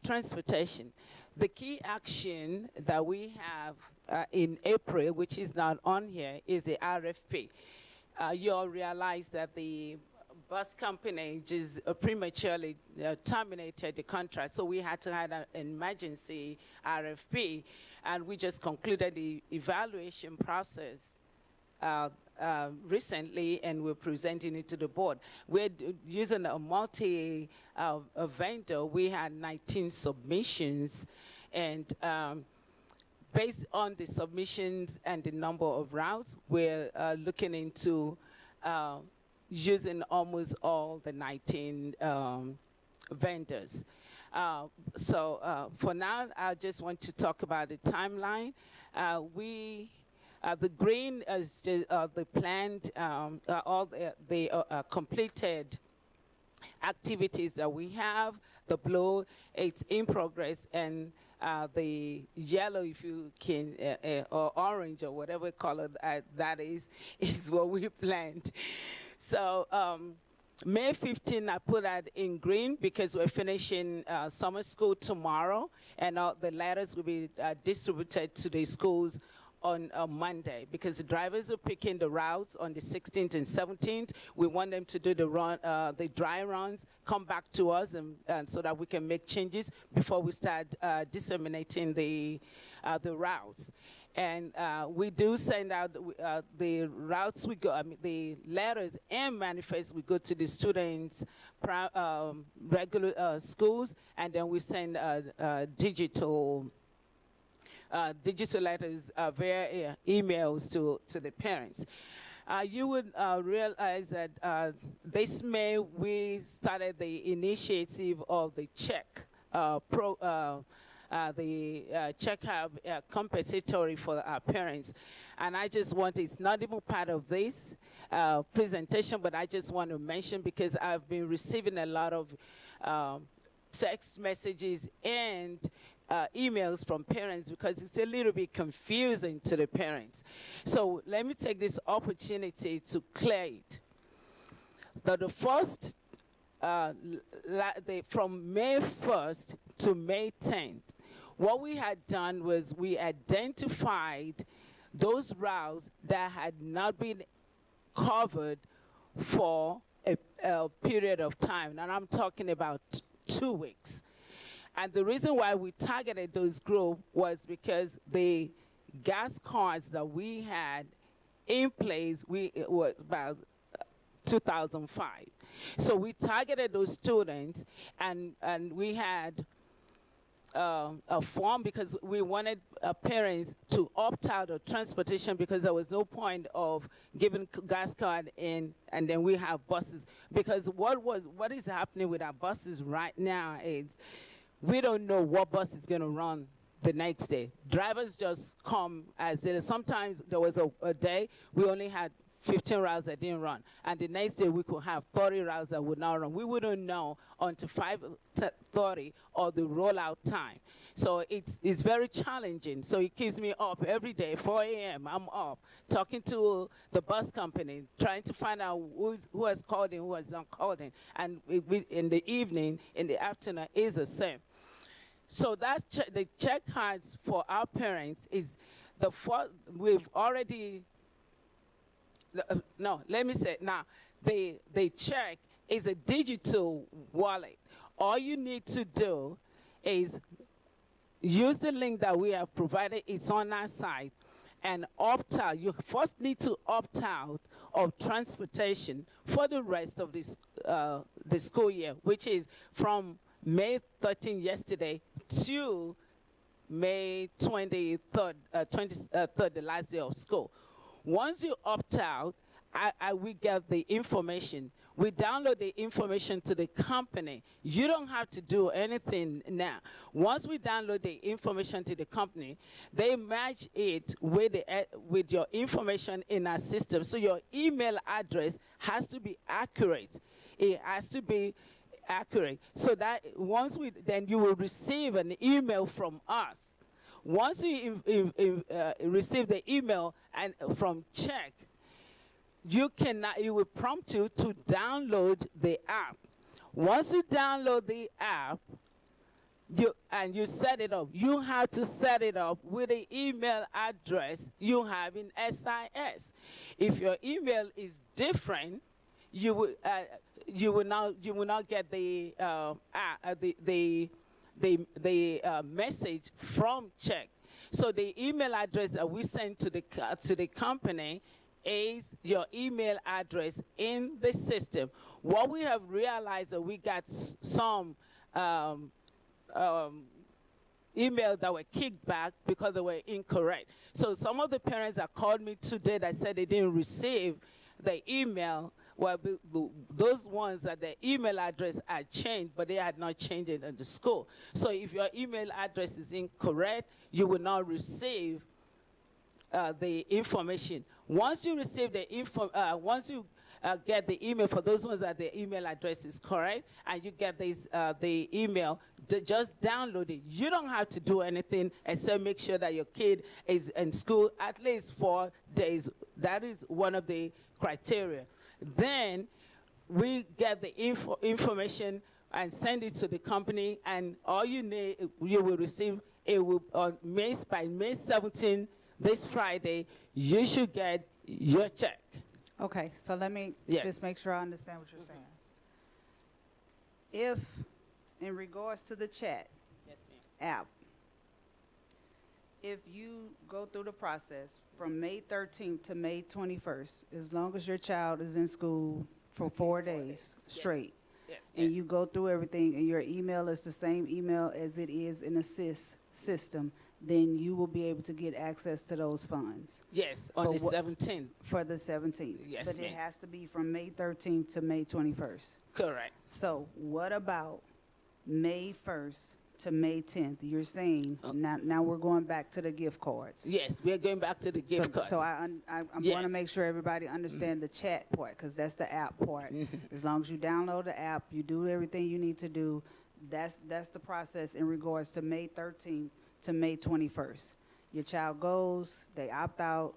transportation. The key action that we have in April, which is not on here, is the RFP. You all realize that the bus company just prematurely terminated the contract, so we had to have an emergency RFP, and we just concluded the evaluation process recently, and we're presenting it to the board. We're using a multi vendor. We had 19 submissions, and based on the submissions and the number of routes, we're looking into using almost all the 19 vendors. So for now, I just want to talk about the timeline. The green is just, the planned, all the completed activities that we have. The blue, it's in progress, and the yellow, if you can, or orange, or whatever color that is what we planned. So May 15, I put that in green because we're finishing summer school tomorrow, and the letters will be distributed to the schools on Monday, because the drivers are picking the routes on the 16th and 17th. We want them to do the dry runs, come back to us, and so that we can make changes before we start disseminating the routes. And we do send out the routes we go, the letters and manifests we go to the students' regular schools, and then we send digital letters via emails to the parents. You would realize that this May we started the initiative of the check check hub compensatory for our parents. And I just want, it's not even part of this presentation, but I just want to mention, because I've been receiving a lot of text messages and emails from parents, because it's a little bit confusing to the parents. So let me take this opportunity to clear it. That the first, from May 1st to May 10th, what we had done was we identified those routes that had not been covered for a period of time, and I'm talking about 2 weeks. And the reason why we targeted those groups was because the gas cards that we had in place, were about 2005. So we targeted those students, and we had a form, because we wanted parents to opt out of transportation, because there was no point of giving gas card in, and then we have buses. Because what is happening with our buses right now is we don't know what bus is going to run the next day. Drivers just come as they, sometimes there was a day we only had 15 routes that didn't run, and the next day we could have 30 routes that would not run. We wouldn't know until 5:30 or the rollout time. So it's very challenging. So it keeps me up every day, 4 a.m. I'm up, talking to the bus company, trying to find out who has called in, who has not called in. And in the evening, in the afternoon, is the same. So that's the check cards for our parents is we've already. No, let me say now, the check is a digital wallet. All you need to do is use the link that we have provided. It's on our site, and opt out. You first need to opt out of transportation for the rest of this the school year, which is from May 13 yesterday to May 23rd, the last day of school. Once you opt out, we get the information. We download the information to the company. You don't have to do anything now. Once we download the information to the company, they match it with your information in our system. So your email address has to be accurate. It has to be accurate. So that then you will receive an email from us. Once you receive the email and from check, it will prompt you to download the app. Once you download the app, you set it up, you have to set it up with the email address you have in SIS. If your email is different, you will not get the message from check. So the email address that we send to the company is your email address in the system. What we have realized that we got some emails that were kicked back because they were incorrect. So some of the parents that called me today that said they didn't receive the email, well, those ones that the email address had changed, but they had not changed it in the school. So if your email address is incorrect, you will not receive the information. Once you receive the get the email for those ones that the email address is correct, and you get the email, just download it. You don't have to do anything except make sure that your kid is in school at least 4 days. That is one of the criteria. Then we get the information and send it to the company, and all you will receive it by May 17, this Friday, you should get your check. Okay, so let me just make sure I understand what you're saying. If, in regards to the chat app, if you go through the process from May 13th to May 21st, as long as your child is in school for 4 days straight, and you go through everything and your email is the same email as it is in the SIS system, then you will be able to get access to those funds. Yes, on the 17th. For the 17th. Yes, but it has to be from May 13th to May 21st. Correct. So what about May 1st to May 10th? You're saying now we're going back to the gift cards. Yes, we're going back to the gift cards. So I'm going to make sure everybody understand the chat part, because that's the app part. As long as you download the app, you do everything you need to do. That's the process in regards to May 13th to May 21st. Your child goes, they opt out,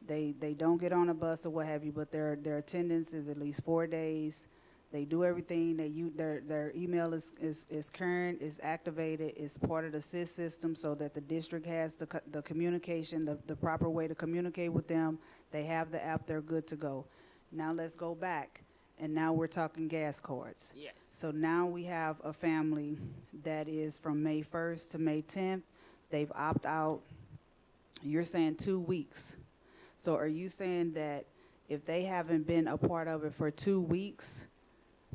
they don't get on a bus or what have you, but their attendance is at least 4 days. They do everything. Their email is current, is activated, is part of the SIS system, so that the district has the communication, the proper way to communicate with them. They have the app, they're good to go. Now let's go back, and now we're talking gas cards. Yes. So now we have a family that is from May 1st to May 10th. They've opted out. You're saying 2 weeks. So are you saying that if they haven't been a part of it for 2 weeks,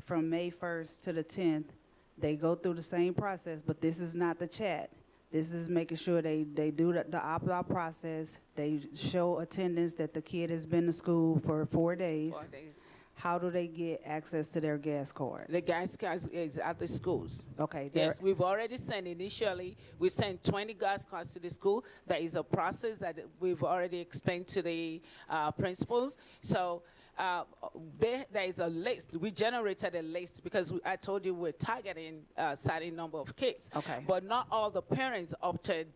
from May 1st to the 10th, they go through the same process, but this is not the chat. This is making sure they do the opt-out process. They show attendance that the kid has been to school for 4 days. 4 days. how do they get access to their gas card? The gas cards is at the schools. Okay. Yes, we've already sent initially, we sent 20 gas cards to the school. There is a process that we've already explained to the principals. So there is a list. We generated a list because I told you we're targeting a certain number of kids. Okay. But not all the parents opted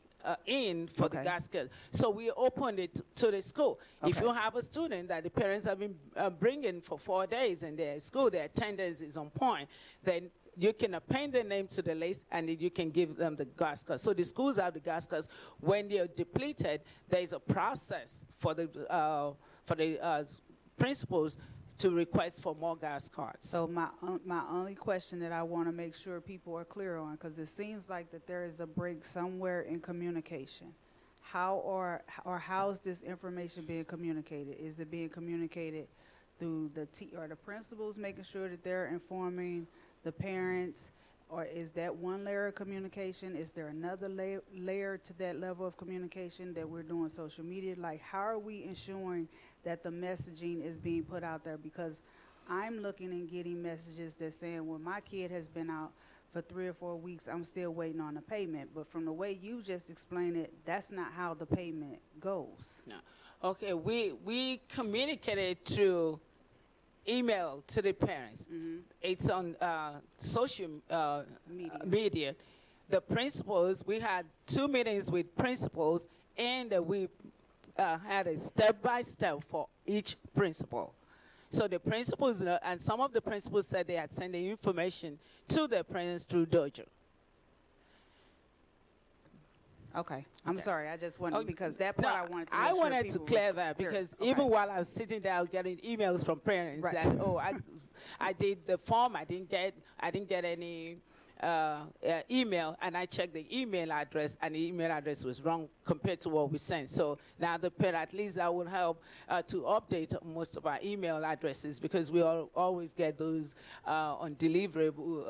in for the gas card. So we opened it to the school. If you have a student that the parents have been bringing for 4 days and they're at school, their attendance is on point, then you can append their name to the list and you can give them the gas cards. So the schools have the gas cards. When they're depleted, there is a process for the principals to request for more gas cards. So my only question that I want to make sure people are clear on, because it seems like that there is a break somewhere in communication. How is this information being communicated? Is it being communicated through the principals making sure that they're informing the parents, or is that one layer of communication? Is there another layer to that level of communication that we're doing social media? Like, how are we ensuring that the messaging is being put out there? Because I'm looking and getting messages that saying, well, my kid has been out for 3 or 4 weeks, I'm still waiting on the payment. But from the way you just explained it, that's not how the payment goes. No. Okay, we communicated through email to the parents. It's on social media. The principals, we had 2 meetings with principals, and we had a step-by-step for each principal. So the principals, and some of the principals said they had sent the information to their parents through Dojo. Okay, I'm sorry. I just wanted, because that part I wanted to make I sure wanted to people clear were that clear. because Okay. even while I was sitting there, I was getting emails from parents Right. that, oh, I did the form, I didn't get any email, and I checked the email address, and the email address was wrong compared to what we sent. So now the parent, at least that would help to update most of our email addresses, because we always get those on deliverable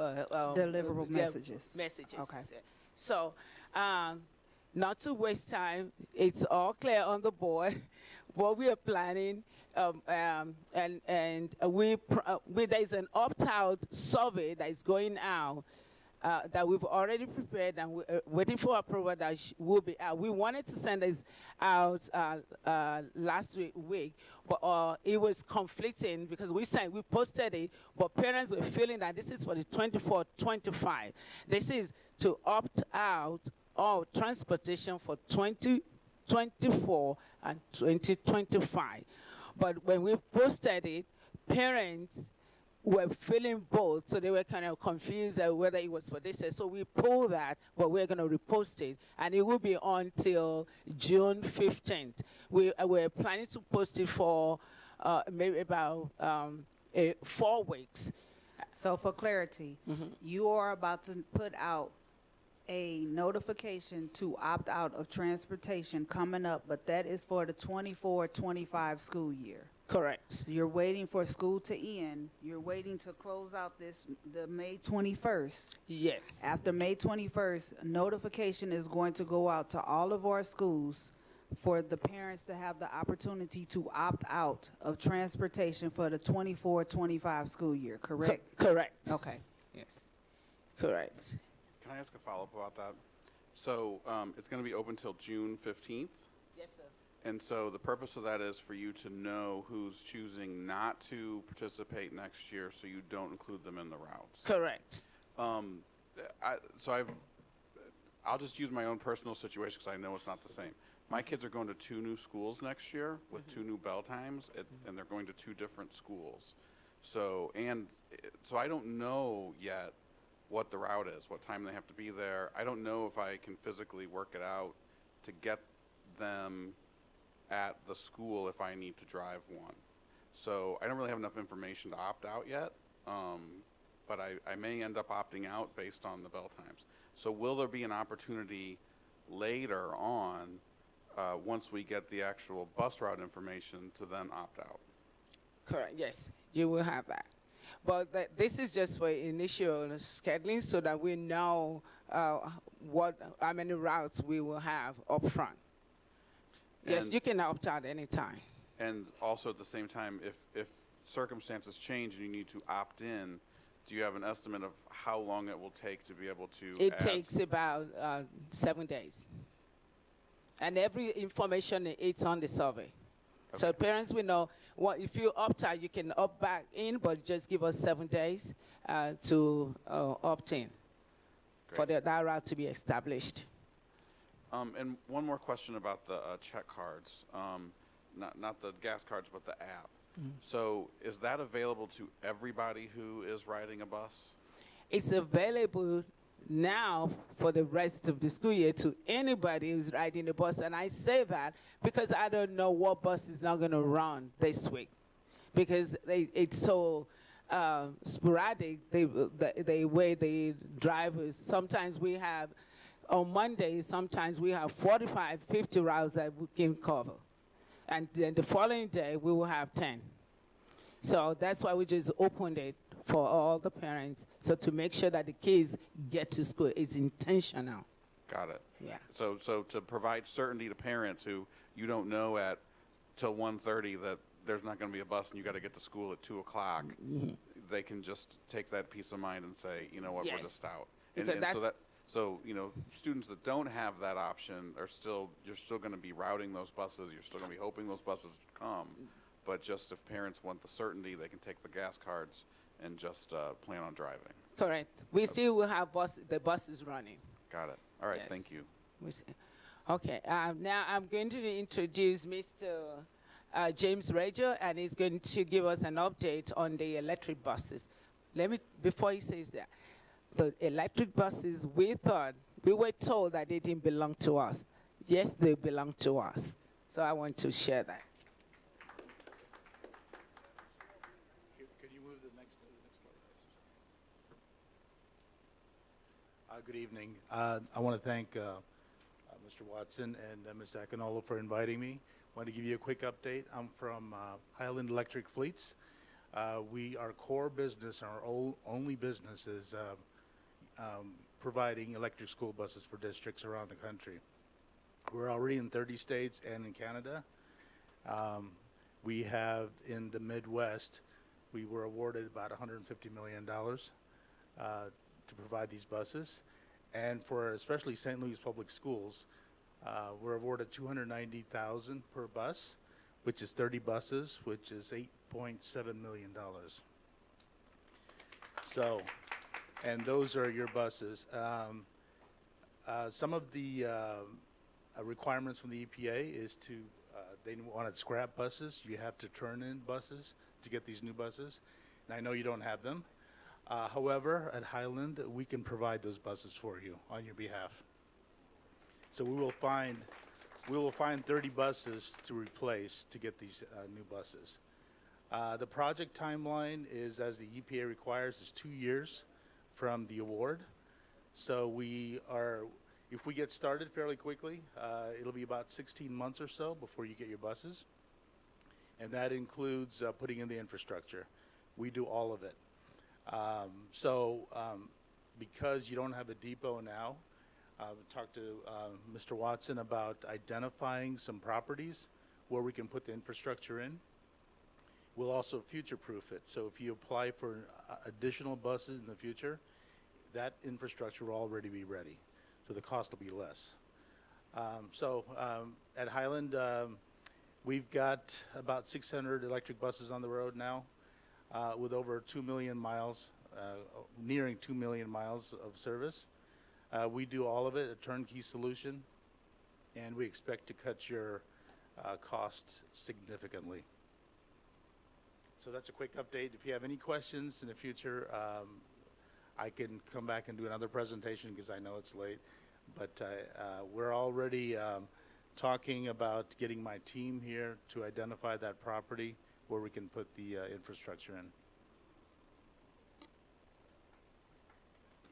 messages. Okay. So. Not to waste time, it's all clear on the board what we are planning, and there's an opt-out survey that is going out that we've already prepared, and we're waiting for approval that will be out. We wanted to send this out last week, but it was conflicting because we posted it, but parents were feeling that this is for the 24-25. This is to opt out of transportation for 2024 and 2025. But when we posted it, parents were feeling both, so they were kind of confused whether it was for this. So we pulled that, but we're going to repost it, and it will be on till June 15th. We're planning to post it for maybe about 4 weeks. So for clarity, you are about to put out a notification to opt out of transportation coming up, but that is for the 24-25 school year. Correct. So you're waiting for school to end. You're waiting to close out the May 21st. Yes. After May 21st, a notification is going to go out to all of our schools for the parents to have the opportunity to opt out of transportation for the 24-25 school year, correct? Correct. Okay. Yes. Correct. Can I ask a follow-up about that? So it's going to be open till June 15th? Yes, sir. And so the purpose of that is for you to know who's choosing not to participate next year, so you don't include them in the routes. Correct. I'll just use my own personal situation because I know it's not the same. My kids are going to 2 new schools next year with 2 new bell times, and they're going to 2 different schools. So I don't know yet what the route is, what time they have to be there. I don't know if I can physically work it out to get them at the school if I need to drive one. So I don't really have enough information to opt out yet, but I may end up opting out based on the bell times. So will there be an opportunity later on, once we get the actual bus route information, to then opt out? Correct, yes, you will have that. But this is just for initial scheduling so that we know how many routes we will have up front. Yes, you can opt out anytime. And also at the same time, if circumstances change and you need to opt in, do you have an estimate of how long it will take to be able to It add? takes about 7 days. And every information is on the survey. So parents will know, if you opt out, you can opt back in, but just give us 7 days to opt in for that route to be established. And one more question about the check cards, not the gas cards, but the app. So is that available to everybody who is riding a bus? It's available now for the rest of the school year to anybody who's riding a bus. And I say that because I don't know what bus is not going to run this week, because it's so sporadic, the way the drivers, sometimes we have, on Mondays, sometimes we have 45, 50 routes that we can cover. And then the following day, we will have 10. So that's why we just opened it for all the parents, so to make sure that the kids get to school. It's intentional. Got it. Yeah. So to provide certainty to parents who you don't know at till 1:30 that there's not going to be a bus and you got to get to school at 2 o'clock, they can just take that peace of mind and say, you know what, we're just out. And so students that don't have that option you're still going to be routing those buses. You're still going to be hoping those buses come. But just if parents want the certainty, they can take the gas cards and just plan on driving. Correct. We still will have the buses running. Got it. All right. Yes. Thank you. Okay. Now I'm going to introduce Mr. James Rajo, and he's going to give us an update on the electric buses. Before he says that, the electric buses, we were told that they didn't belong to us. Yes, they belong to us. So I want to share that. Can you move to the next slide, please? Good evening. I want to thank Mr. Watson and Ms. Acanola for inviting me. I want to give you a quick update. I'm from Highland Electric Fleets. Our core business, our only business is providing electric school buses for districts around the country. We're already in 30 states and in Canada. We have in the Midwest, we were awarded about $150 million to provide these buses. And for especially St. Louis Public Schools, we're awarded $290,000 per bus, which is 30 buses, which is $8.7 million. So, and those are your buses. Some of the requirements from the EPA is they want to scrap buses. You have to turn in buses to get these new buses. And I know you don't have them. However, at Highland, we can provide those buses for you on your behalf. So we will find 30 buses to replace to get these new buses. The project timeline is, as the EPA requires, is 2 years from the award. So if we get started fairly quickly, it'll be about 16 months or so before you get your buses. And that includes putting in the infrastructure. We do all of it. Because you don't have a depot now, talked to Mr. Watson about identifying some properties where we can put the infrastructure in. We'll also future-proof it. So if you apply for additional buses in the future, that infrastructure will already be ready. So the cost will be less. At Highland, we've got about 600 electric buses on the road now with over 2 million miles, nearing 2 million miles of service. We do all of it, a turnkey solution, and we expect to cut your costs significantly. So that's a quick update. If you have any questions in the future, I can come back and do another presentation because I know it's late. But we're already talking about getting my team here to identify that property where we can put the infrastructure in.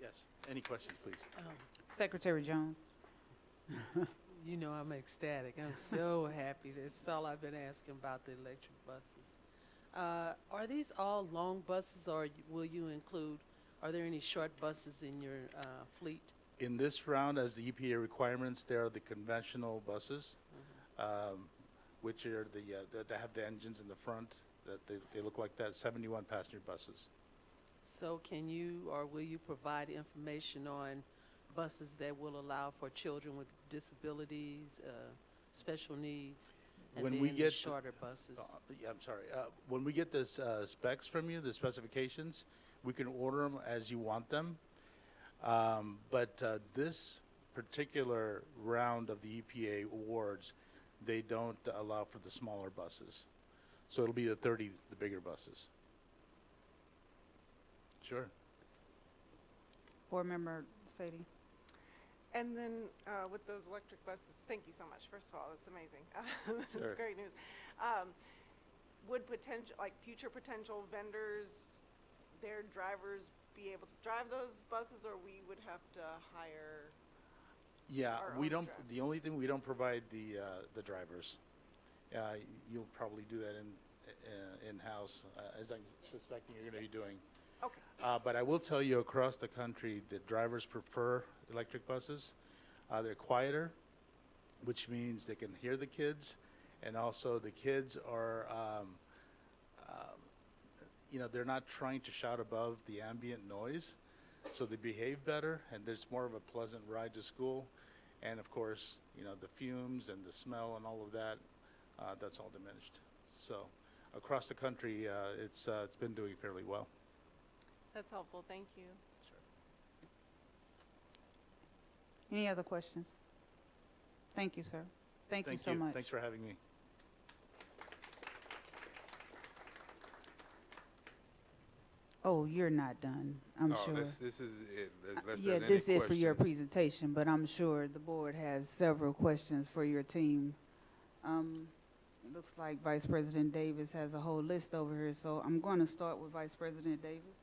Yes, any questions, please? Secretary Jones. You know, I'm ecstatic. I'm so happy. That's all I've been asking about the electric buses. Are these all long buses, or will you include, are there any short buses in your fleet? In this round, as the EPA requirements, there are the conventional buses, which are that have the engines in the front that they look like that, 71 passenger buses. So can you or will you provide information on buses that will allow for children with disabilities, special needs, and When then we get shorter buses? Yeah, I'm sorry. When we get this specs from you, the specifications, we can order them as you want them. But this particular round of the EPA awards, they don't allow for the smaller buses. So it'll be the 30, the bigger buses. Sure. Board Member Sadie. And then with those electric buses, thank you so much. First of all, that's amazing. That's Sure. great news. Would potential, like future potential vendors, their drivers be able to drive those buses, or we would have to hire? Yeah, our we own don't. driver? The only thing we don't provide the drivers. You'll probably do that in house, as I'm suspecting you're going to be doing. Okay. But I will tell you, across the country, the drivers prefer electric buses. They're quieter, which means they can hear the kids, and also the kids are, they're not trying to shout above the ambient noise, so they behave better, and there's more of a pleasant ride to school. And of course, the fumes and the smell and all of that, that's all diminished. So across the country, it's been doing fairly well. That's helpful. Thank you. Any other questions? Thank you, sir. Thank you so much. Thanks for having me. Oh, you're not done, I'm sure. This is it. Unless Yeah, there's this any is it for your questions. presentation, but I'm sure the board has several questions for your team. It looks like Vice President Davis has a whole list over here, so I'm going to start with Vice President Davis.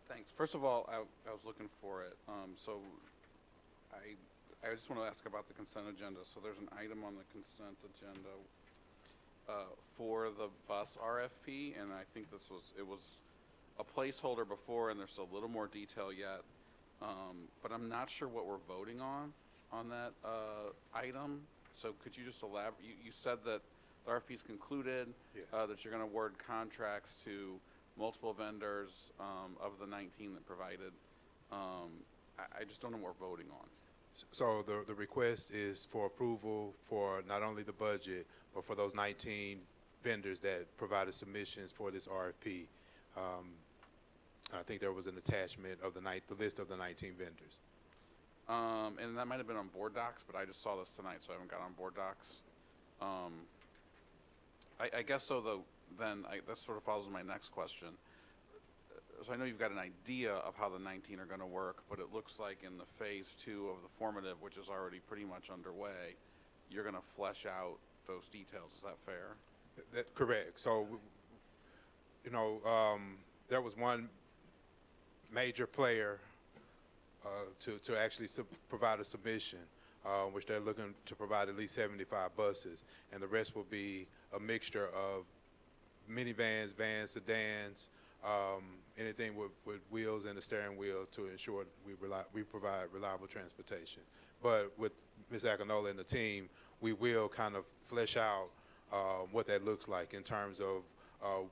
Thanks. First of all, I was looking for it. So I just want to ask about the consent agenda. So there's an item on the consent agenda for the bus RFP, and I think it was a placeholder before, and there's a little more detail yet. But I'm not sure what we're voting on that item. So could you just elaborate? You said that the RFP is concluded, Yes. that you're going to award contracts to multiple vendors of the 19 that provided. I just don't know what we're voting on. So the request is for approval for not only the budget, but for those 19 vendors that provided submissions for this RFP. I think there was an attachment of the list of the 19 vendors. And that might have been on board docs, but I just saw this tonight, so I haven't got on board docs. I guess so, though. Then that sort of follows my next question. So I know you've got an idea of how the 19 are going to work, but it looks like in the phase 2 of the formative, which is already pretty much underway, you're going to flesh out those details. Is that fair? That's correct. So, there was one major player to actually provide a submission, which they're looking to provide at least 75 buses, and the rest will be a mixture of minivans, vans, sedans, anything with wheels and a steering wheel to ensure we provide reliable transportation. But with Ms. Akinola and the team, we will kind of flesh out what that looks like in terms of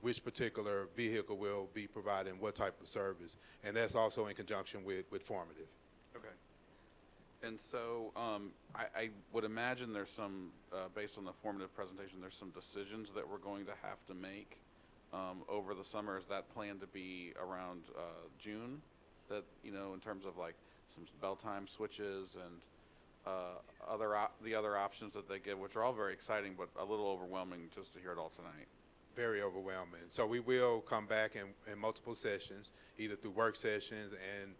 which particular vehicle will be providing what type of service. And that's also in conjunction with formative. Okay. And so I would imagine there's some, based on the formative presentation, there's some decisions that we're going to have to make over the summer. Is that planned to be around June? That, in terms of like some bell time switches and the other options that they give, which are all very exciting, but a little overwhelming just to hear it all tonight. Very overwhelming. So we will come back in multiple sessions, either through work sessions, and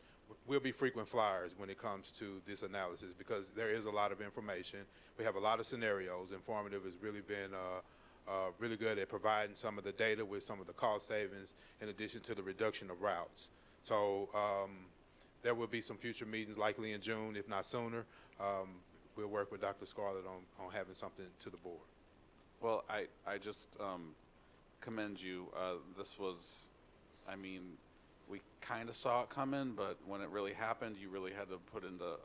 we'll be frequent flyers when it comes to this analysis because there is a lot of information. We have a lot of scenarios. Informative has really been really good at providing some of the data with some of the cost savings in addition to the reduction of routes. So there will be some future meetings likely in June, if not sooner. We'll work with Dr. Scarlett on having something to the board. Well, I just commend you. This was, we kind of saw it coming, but when it really happened, you really had to put into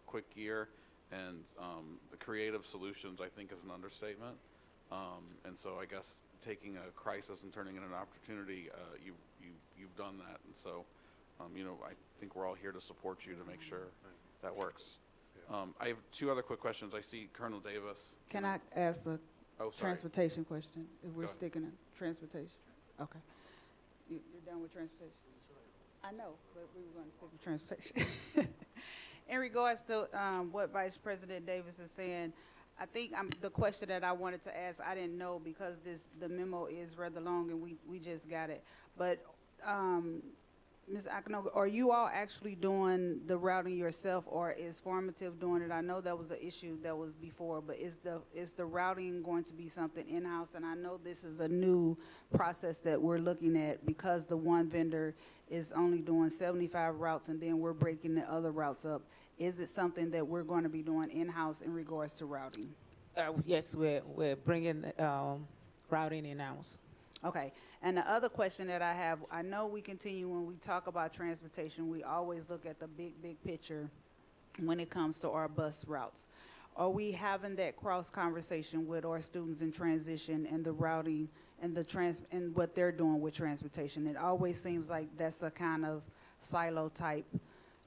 quick gear, and the creative solutions, I think, is an understatement. And so I guess taking a crisis and turning it into an opportunity, you've done that. And so, I think we're all here to support you to make sure that works. I have two other quick questions. I see Colonel Davis. Can I ask a sorry. transportation question? If we're Go ahead. sticking in transportation. Okay. You're done with transportation? I know, but we were going to stick with transportation. In regards to what Vice President Davis is saying, I think the question that I wanted to ask, I didn't know because the memo is rather long and we just got it. But Ms. Akinoga, are you all actually doing the routing yourself, or is Formative doing it? I know that was an issue that was before, but is the routing going to be something in-house? And I know this is a new process that we're looking at because the one vendor is only doing 75 routes and then we're breaking the other routes up. Is it something that we're going to be doing in-house in regards to routing? Yes, we're bringing routing in-house. Okay, and the other question that I have, I know we continue when we talk about transportation, we always look at the big picture when it comes to our bus routes. Are we having that cross conversation with our students in transition and the routing and and what they're doing with transportation? It always seems like that's a kind of silo type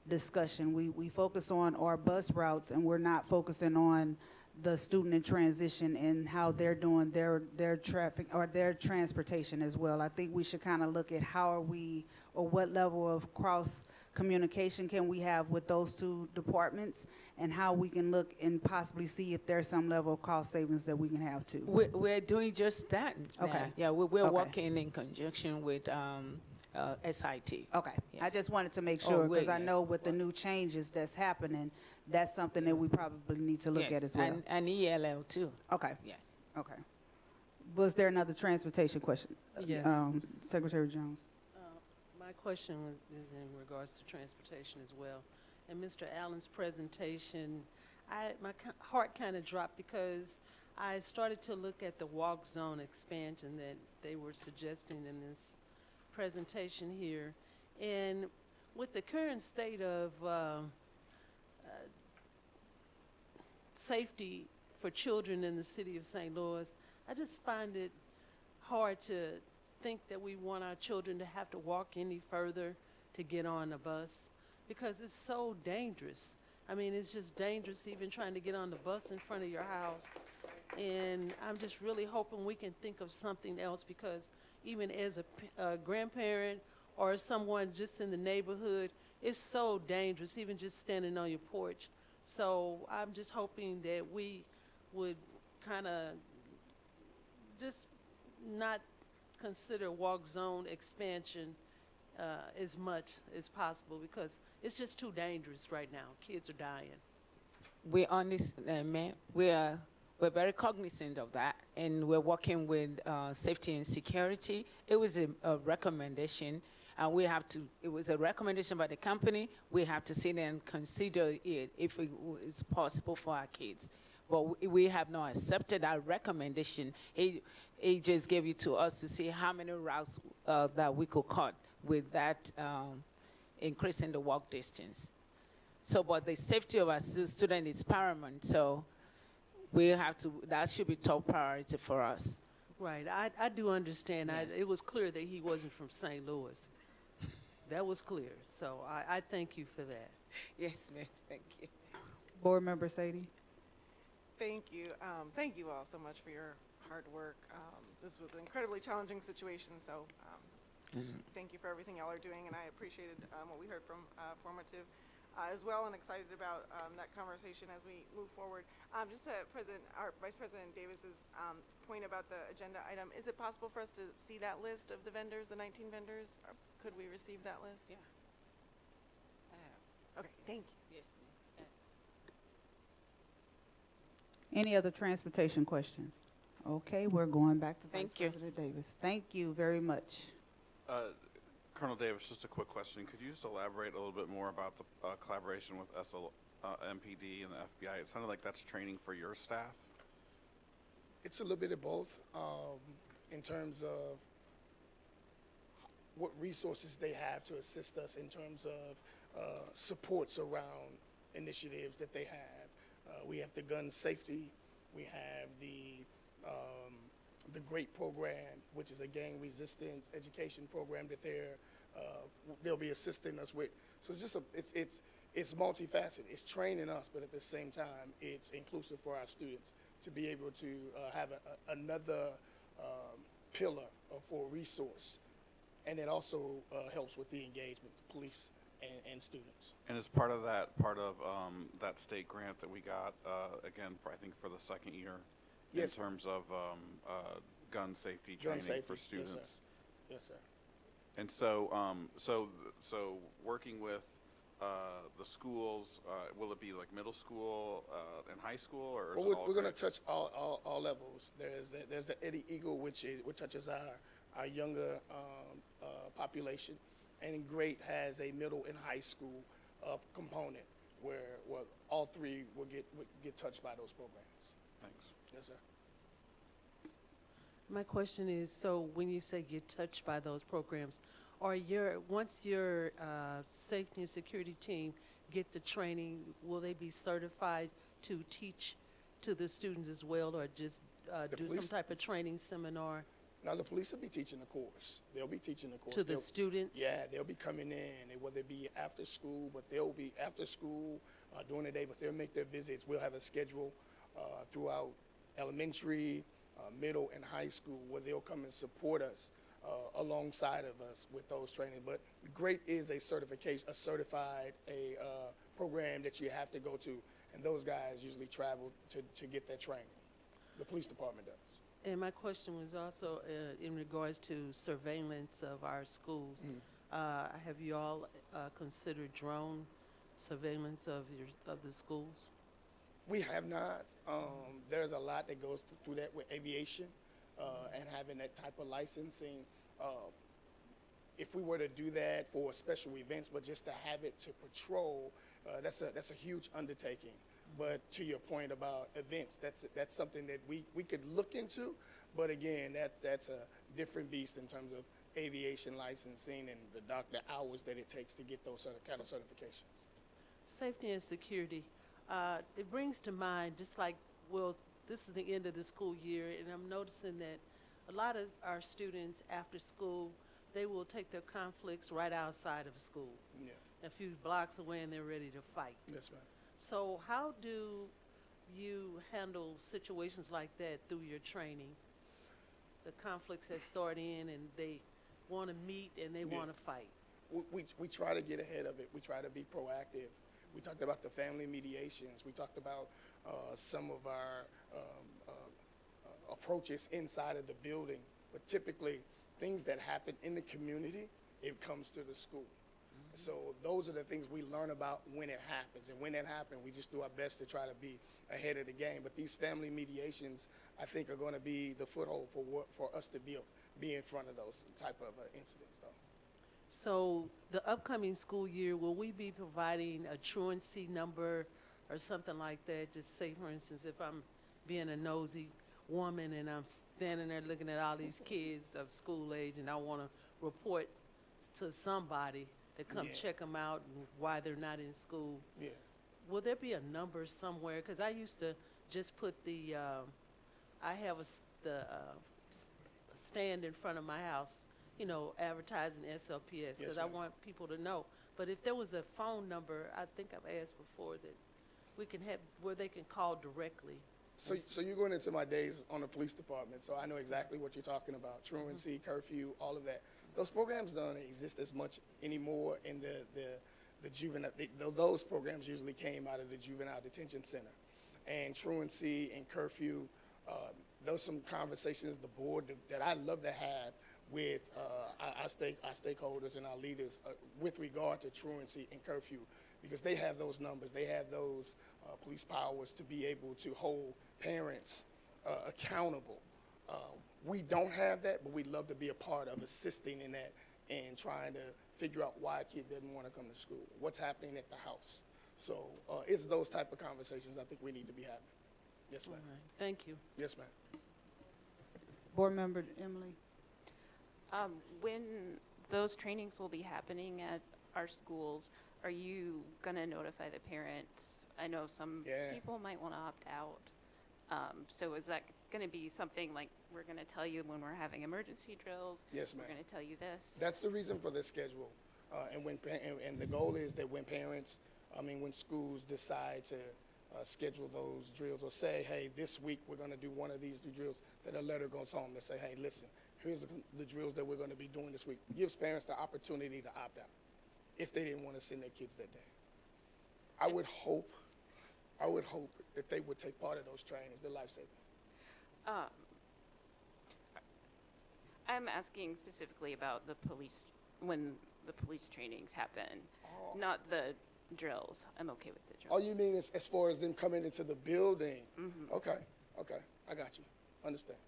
discussion. We focus on our bus routes and we're not focusing on the student in transition and how they're doing their traffic or their transportation as well. I think we should kind of look at how are we, or what level of cross communication can we have with those two departments, and how we can look and possibly see if there's some level of cost savings that we can have too. We're doing just that. Okay. Now. Yeah, we're Okay. working in conjunction with SIT. Okay. Yes. I just wanted to make sure because I yes. know with the new changes that's happening, that's something that we probably need to look Yes, at as well. and ELL too. Okay. Yes. Okay. Was there another transportation question? Yes. Secretary Jones. My question is in regards to transportation as well. And Mr. Allen's presentation, my heart kind of dropped because I started to look at the walk zone expansion that they were suggesting in this presentation here. And with the current state of safety for children in the city of St. Louis, I just find it hard to think that we want our children to have to walk any further to get on a bus because it's so dangerous. I mean, it's just dangerous even trying to get on the bus in front of your house. And I'm just really hoping we can think of something else because even as a grandparent or someone just in the neighborhood, it's so dangerous, even just standing on your porch. So I'm just hoping that we would kind of just not consider walk zone expansion as much as possible because it's just too dangerous right now. Kids are dying. We understand, we're very cognizant of that, and we're working with safety and security. It was a recommendation, and we have to. It was a recommendation by the company. We have to sit and consider it if it's possible for our kids. But we have not accepted that recommendation. He just gave it to us to see how many routes that we could cut with that increasing the walk distance. So, but the safety of our student is paramount. So, we have to. That should be top priority for us. Right. I do understand. Yes. It was clear that he wasn't from St. Louis. That was clear. So I thank you for that. Yes, ma'am. Thank you. Board Member Sadie. Thank you. Thank you all so much for your hard work. This was an incredibly challenging situation, so thank you for everything y'all are doing, and I appreciated what we heard from Formative as well, and excited about that conversation as we move forward. Just to Vice President Davis's point about the agenda item, is it possible for us to see that list of the vendors, the 19 vendors? Or could we receive that list? Yeah. Okay, thank you. Yes, ma'am. Yes. Any other transportation questions? Okay, we're going back to Vice Thank you. President Davis. Thank you very much. Colonel Davis, just a quick question. Could you just elaborate a little bit more about the collaboration with MPD and the FBI? It sounded like that's training for your staff. It's a little bit of both in terms of what resources they have to assist us in terms of supports around initiatives that they have. We have the gun safety. We have the the GREAT program, which is a gang resistance education program that they'll be assisting us with. So it's just it's multifaceted. It's training us, but at the same time, it's inclusive for our students to be able to have another pillar for resource. And it also helps with the engagement, police and students. And as part of that state grant that we got, again, I think for the second year, yes, in terms of gun safety training for students. Yes, sir. Yes, sir. And so working with the schools, will it be like middle school and high school, or is well, we're going to touch all levels. There's the Eddie Eagle, which touches our younger population, and GREAT has a middle and high school component where all three will get touched by those programs. Thanks. Yes, sir. My question is, so when you say get touched by those programs, once your safety and security team get the training, will they be certified to teach to the students as well, or just do some type of training seminar? Now, the police will be teaching the course. They'll be teaching the course. To the students? Yeah, they'll be coming in, and whether it be after school, but they'll be after school during the day, but they'll make their visits. We'll have a schedule throughout elementary, middle, and high school where they'll come and support us alongside of us with those training. But GREAT is a certification, a certified program that you have to go to, and those guys usually travel to get that training. The police department does. And my question was also in regards to surveillance of our schools. Have you all considered drone surveillance of the schools? We have not. There's a lot that goes through that with aviation and having that type of licensing. If we were to do that for special events, but just to have it to patrol, that's a huge undertaking. But to your point about events, that's something that we could look into. But again, that's a different beast in terms of aviation licensing and the hours that it takes to get those kind of certifications. Safety and security. It brings to mind, just like, well, this is the end of the school year, and I'm noticing that a lot of our students after school, they will take their conflicts right outside of school. Yeah. A few blocks away, and they're ready to fight. That's right. So how do you handle situations like that through your training? The conflicts that start in and they want to meet and they want to fight. We try to get ahead of it. We try to be proactive. We talked about the family mediations. We talked about some of our approaches inside of the building. But typically, things that happen in the community, it comes to the school. So those are the things we learn about when it happens. And when it happens, we just do our best to try to be ahead of the game. But these family mediations, I think, are going to be the foothold for us to be in front of those type of incidents, though. So the upcoming school year, will we be providing a truancy number or something like that? Just say, for instance, if I'm being a nosy woman and I'm standing there looking at all these kids of school age and I want to report to somebody to come check them out and why they're not in school. Yeah. Will there be a number somewhere? Because I used to just put I have the stand in front of my house, advertising SLPS, because I want people to know. But if there was a phone number, I think I've asked before that we can have where they can call directly. So you're going into my days on the police department, so I know exactly what you're talking about. Truancy, curfew, all of that. Those programs don't exist as much anymore in the juvenile. Those programs usually came out of the juvenile detention center. And truancy and curfew, those are some conversations the board that I'd love to have with our stakeholders and our leaders with regard to truancy and curfew, because they have those numbers. They have those police powers to be able to hold parents accountable. We don't have that, but we'd love to be a part of assisting in that and trying to figure out why a kid doesn't want to come to school, what's happening at the house. So it's those type of conversations I think we need to be having. Yes, ma'am. All right. Thank you. Yes, ma'am. Board Member Emily. When those trainings will be happening at our schools, are you going to notify the parents? I know some people might want to opt out. So is that going to be something like we're going to tell you when we're having emergency drills? Yes, ma'am. We're going to tell you this? That's the reason for the schedule. And the goal is that when parents, when schools decide to schedule those drills or say, hey, this week we're going to do one of these two drills, that a letter goes home to say, hey, listen, here's the drills that we're going to be doing this week. Gives parents the opportunity to opt out if they didn't want to send their kids that day. I would hope that they would take part of those trainings. They're life-saving. I'm asking specifically about the police, when the police trainings happen, not the drills. I'm okay with the drills. Oh, you mean as far as them coming into the building? Mm-hmm. Okay, I got you. Understand.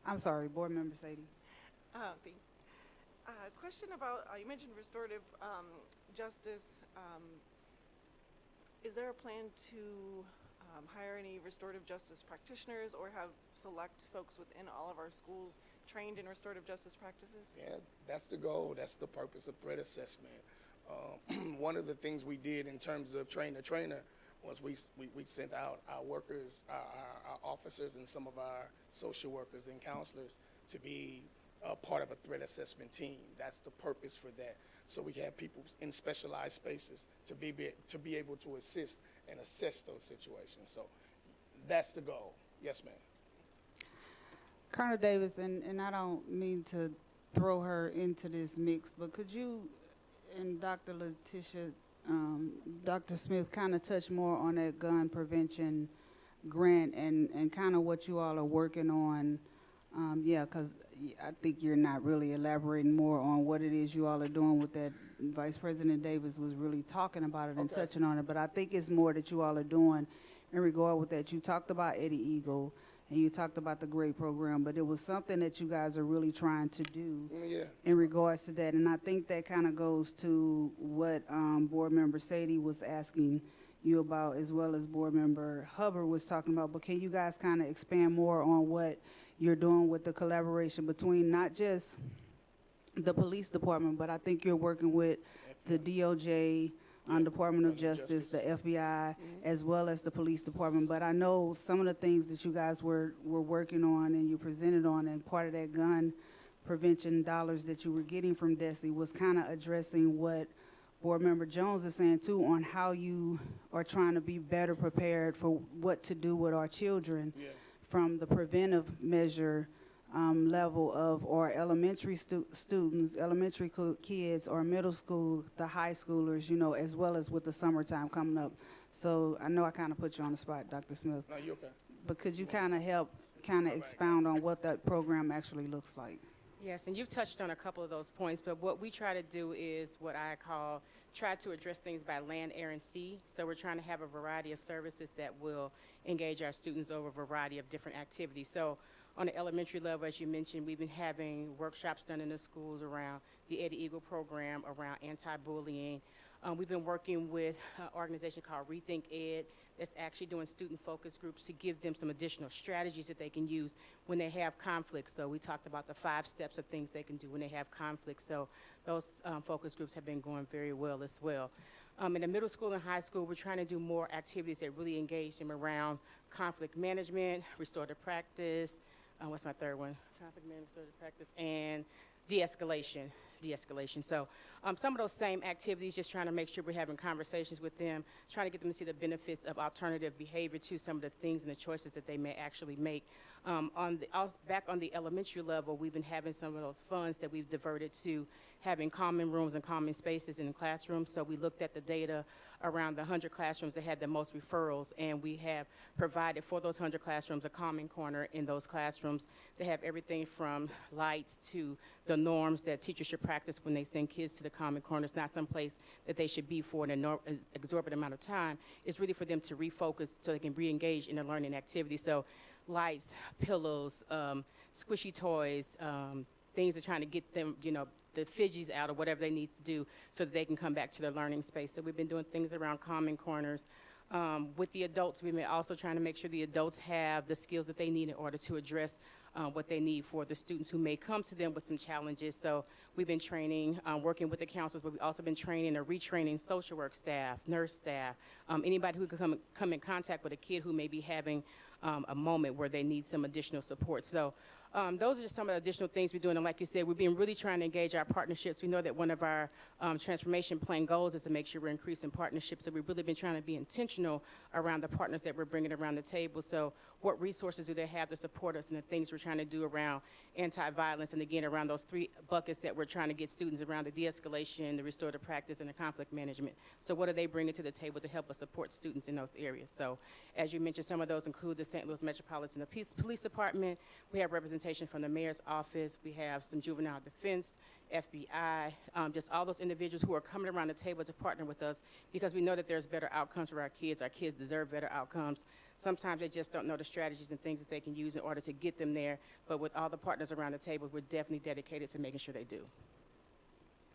I'm sorry, Board Member Sadie. Question about, you mentioned restorative justice. Is there a plan to hire any restorative justice practitioners or have select folks within all of our schools trained in restorative justice practices? Yeah, that's the goal. That's the purpose of threat assessment. One of the things we did in terms of train the trainer was we sent out our workers, our officers, and some of our social workers and counselors to be part of a threat assessment team. That's the purpose for that. So we have people in specialized spaces to be able to assist and assess those situations. So that's the goal. Yes, ma'am. Colonel Davis, and I don't mean to throw her into this mix, but could you and Dr. Letitia, Dr. Smith, kind of touch more on that gun prevention grant and kind of what you all are working on? Because I think you're not really elaborating more on what it is you all are doing with that. Vice President Davis was really talking about it and touching on it, but I think it's more that you all are doing in regard with that. You talked about Eddie Eagle and you talked about the GRADE program, but it was something that you guys are really trying to do in regards to that. And I think that kind of goes to what Board Member Sadie was asking you about, as well as Board Member Hubbard was talking about. But can you guys kind of expand more on what you're doing with the collaboration between not just the police department, but I think you're working with the DOJ, Department of Justice, the FBI, as well as the police department. But I know some of the things that you guys were working on and you presented on, and part of that gun prevention dollars that you were getting from DESE was kind of addressing what Board Member Jones is saying too, on how you are trying to be better prepared for what to do with our children from the preventive measure level of our elementary students, elementary kids, or middle school, the high schoolers, you know, as well as with the summertime coming up. So I know I kind of put you on the spot, Dr. Smith. No, you're okay. But could you kind of help expound on what that program actually looks like? Yes, and you've touched on a couple of those points, but what we try to do is what I call try to address things by land, air, and sea. So we're trying to have a variety of services that will engage our students over a variety of different activities. So on the elementary level, as you mentioned, we've been having workshops done in the schools around the Eddie Eagle program, around anti-bullying. We've been working with an organization called Rethink Ed that's actually doing student focus groups to give them some additional strategies that they can use when they have conflicts. So we talked about the 5 steps of things they can do when they have conflicts. So those focus groups have been going very well as well. In the middle school and high school, we're trying to do more activities that really engage them around conflict management, restorative practice, what's my third one? Conflict management, restorative practice, and de-escalation. So some of those same activities, just trying to make sure we're having conversations with them, trying to get them to see the benefits of alternative behavior to some of the things and the choices that they may actually make. Back on the elementary level, we've been having some of those funds that we've diverted to having common rooms and common spaces in the classrooms. So we looked at the data around the 100 classrooms that had the most referrals, and we have provided for those 100 classrooms a common corner in those classrooms. They have everything from lights to the norms that teachers should practice when they send kids to the common corner. It's not some place that they should be for an exorbitant amount of time. It's really for them to refocus so they can re-engage in the learning activity. So lights, pillows, squishy toys, things that are trying to get them, you know, the fidgies out or whatever they need to do so that they can come back to their learning space. So we've been doing things around common corners. With the adults, we've been also trying to make sure the adults have the skills that they need in order to address what they need for the students who may come to them with some challenges. So we've been training, working with the counselors, but we've also been training or retraining social work staff, nurse staff, anybody who could come in contact with a kid who may be having a moment where they need some additional support. So those are just some of the additional things we're doing. And like you said, we've been really trying to engage our partnerships. We know that one of our transformation plan goals is to make sure we're increasing partnerships. So we've really been trying to be intentional around the partners that we're bringing around the table. So what resources do they have to support us and the things we're trying to do around anti-violence, and again, around those 3 buckets that we're trying to get students around: the de-escalation, the restorative practice, and the conflict management. So what are they bringing to the table to help us support students in those areas? So as you mentioned, some of those include the St. Louis Metropolitan Police Department. We have representation from the mayor's office. We have some juvenile defense, FBI, just all those individuals who are coming around the table to partner with us, because we know that there's better outcomes for our kids. Our kids deserve better outcomes. Sometimes they just don't know the strategies and things that they can use in order to get them there. But with all the partners around the table, we're definitely dedicated to making sure they do.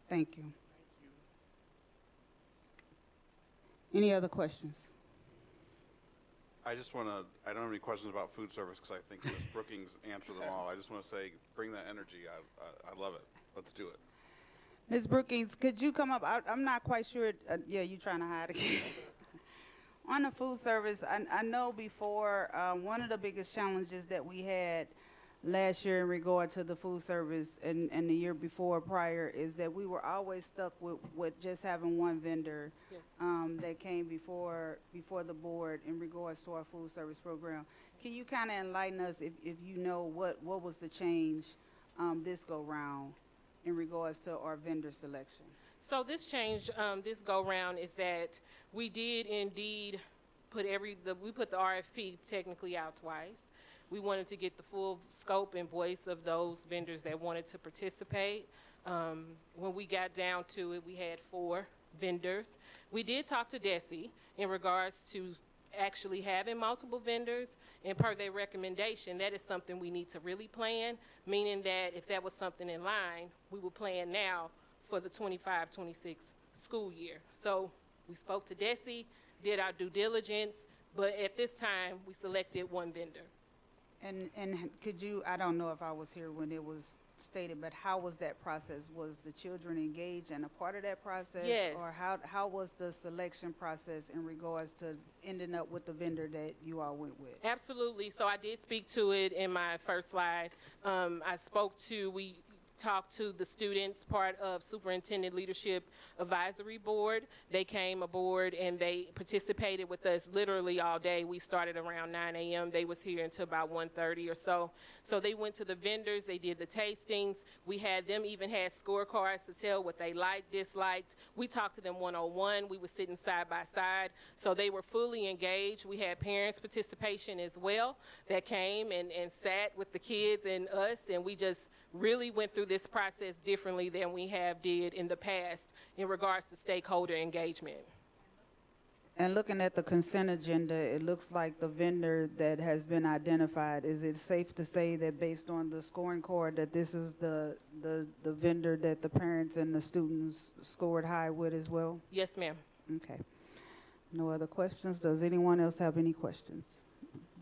Thank you. Any other questions? I just want to, I don't have any questions about food service because I think Ms. Brookings answered them all. I just want to say, bring that energy. I love it. Let's do it. Ms. Brookings, could you come up? I'm not quite sure. Yeah, you trying to hide again. On the food service, I know before, one of the biggest challenges that we had last year in regard to the food service and the year before prior is that we were always stuck with just having one vendor. Yes. That came before the board in regards to our food service program. Can you kind of enlighten us if you know what was the change this go round in regards to our vendor selection? So this change, this go round, is that we did indeed put we put the RFP technically out twice. We wanted to get the full scope and voice of those vendors that wanted to participate. When we got down to it, we had 4 vendors. We did talk to DESE in regards to actually having multiple vendors, and per their recommendation, that is something we need to really plan, meaning that if that was something in line, we would plan now for the 25-26 school year. So we spoke to DESE, did our due diligence, but at this time, we selected one vendor. And could you, I don't know if I was here when it was stated, but how was that process? Was the children engaged and a part of that process? Yes. Or how was the selection process in regards to ending up with the vendor that you all went with? Absolutely. So I did speak to it in my first slide. We talked to the students, part of Superintendent Leadership Advisory Board. They came aboard and they participated with us literally all day. We started around 9 a.m. They was here until about 1:30 or so. So they went to the vendors, they did the tastings. We had them even had scorecards to tell what they liked, disliked. We talked to them one-on-one. We were sitting side by side. So they were fully engaged. We had parents' participation as well that came and sat with the kids and us, and we just really went through this process differently than we have did in the past in regards to stakeholder engagement. And looking at the consent agenda, it looks like the vendor that has been identified, is it safe to say that based on the scoring card that this is the vendor that the parents and the students scored high with as well? Yes, ma'am. Okay. No other questions? Does anyone else have any questions?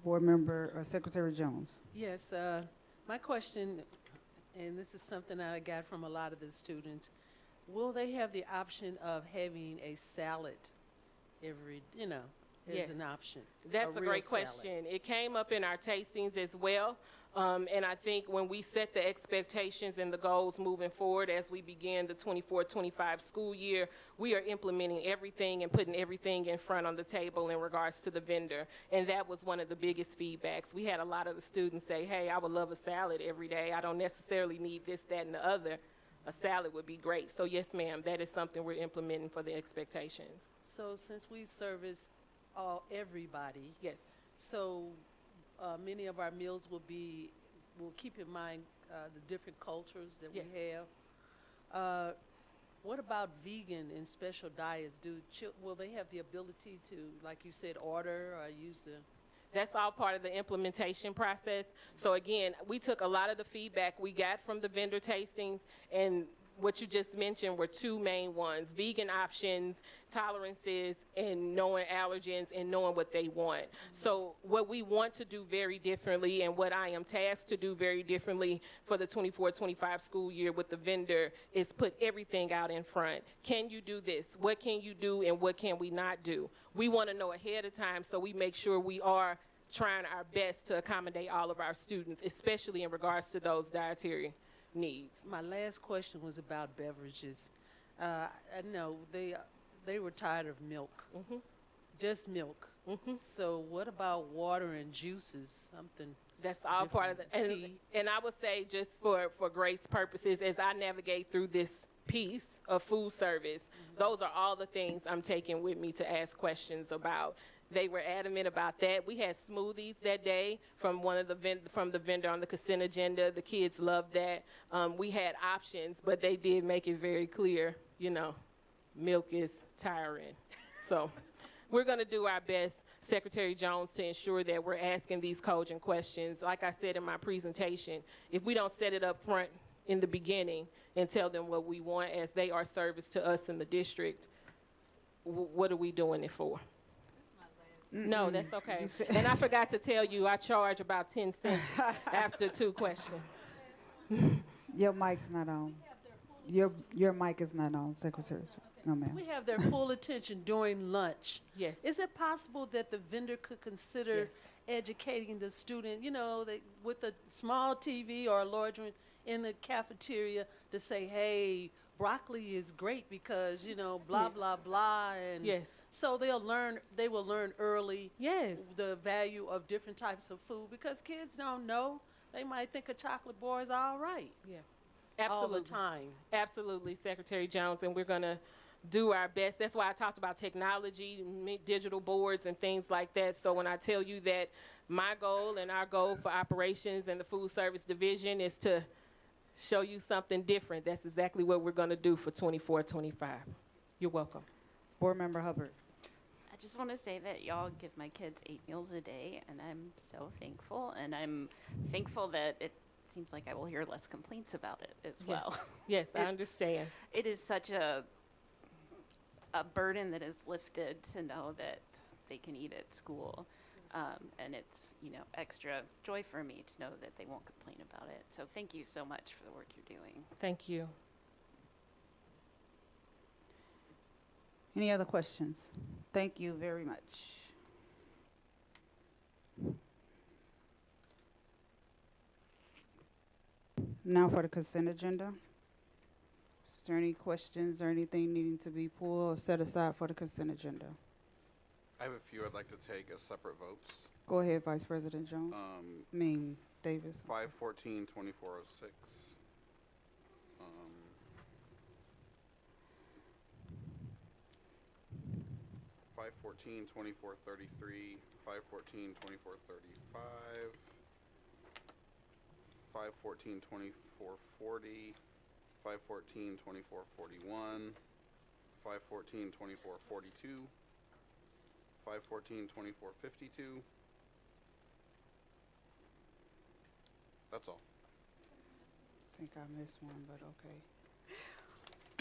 Board Member Secretary Jones. Yes, my question, and this is something that I got from a lot of the students, will they have the option of having a salad every, as an option? That's a great salad. question. It came up in our tastings as well. And I think when we set the expectations and the goals moving forward as we begin the 24-25 school year, we are implementing everything and putting everything in front on the table in regards to the vendor. And that was one of the biggest feedbacks. We had a lot of the students say, hey, I would love a salad every day. I don't necessarily need this, that, and the other. A salad would be great. So yes, ma'am, that is something we're implementing for the expectations. So since we service everybody, yes. So many of our meals will keep in mind the different cultures that Yes. we have. What about vegan and special diets? Will they have the ability to, like you said, order or use the? That's all part of the implementation process. So again, we took a lot of the feedback we got from the vendor tastings, and what you just mentioned were two main ones: vegan options, tolerances, and knowing allergens and knowing what they want. So what we want to do very differently, and what I am tasked to do very differently for the 24-25 school year with the vendor, is put everything out in front. Can you do this? What can you do and what can we not do? We want to know ahead of time so we make sure we are trying our best to accommodate all of our students, especially in regards to those dietary needs. My last question was about beverages. I know they were tired of milk, just milk. So what about water and juices? Something that's all part of the and I would say, just for grace purposes, as I navigate through this piece of food service, those are all the things I'm taking with me to ask questions about. They were adamant about that. We had smoothies that day from the vendor on the consent agenda. The kids loved that. We had options, but they did make it very clear, you know, milk is tiring. So we're going to do our best, Secretary Jones, to ensure that we're asking these cogent questions. Like I said in my presentation, if we don't set it up front in the beginning and tell them what we want as they are service to us in the district, what are we doing it for? No, that's okay. And I forgot to tell you, I charge about 10 cents after 2 questions. Your mic's not on. Your mic is not on, Secretary. No, ma'am. We have their full attention during lunch. Yes. Is it possible that the vendor could consider educating the student, you know, with a small TV or a large one in the cafeteria to say, hey, broccoli is great because, you know, blah, blah, blah. And so they will learn early the value of different types of food, because kids don't know. They might think a chocolate bar is all right. Yeah. Absolutely. All the time. Absolutely, Secretary Jones, and we're going to do our best. That's why I talked about technology, digital boards, and things like that. So when I tell you that my goal and our goal for operations and the food service division is to show you something different, that's exactly what we're going to do for 24-25. You're welcome. Board Member Hubbard. I just want to say that y'all give my kids 8 meals a day, and I'm so thankful. And I'm thankful that it seems like I will hear less complaints about it as well. Yes, I understand. It is such a burden that is lifted to know that they can eat at school. And it's, you know, extra joy for me to know that they won't complain about it. So thank you so much for the work you're doing. Thank you. Any other questions? Thank you very much. Now for the consent agenda. Is there any questions or anything needing to be pulled or set aside for the consent agenda? I have a few I'd like to take as separate votes. Go ahead, Vice President Jones. Davis. 514-2406. 514-2433, 514-2435, 514-2440, 514-2441, 514-2442, 514-2452. That's all. I think I missed one, but okay.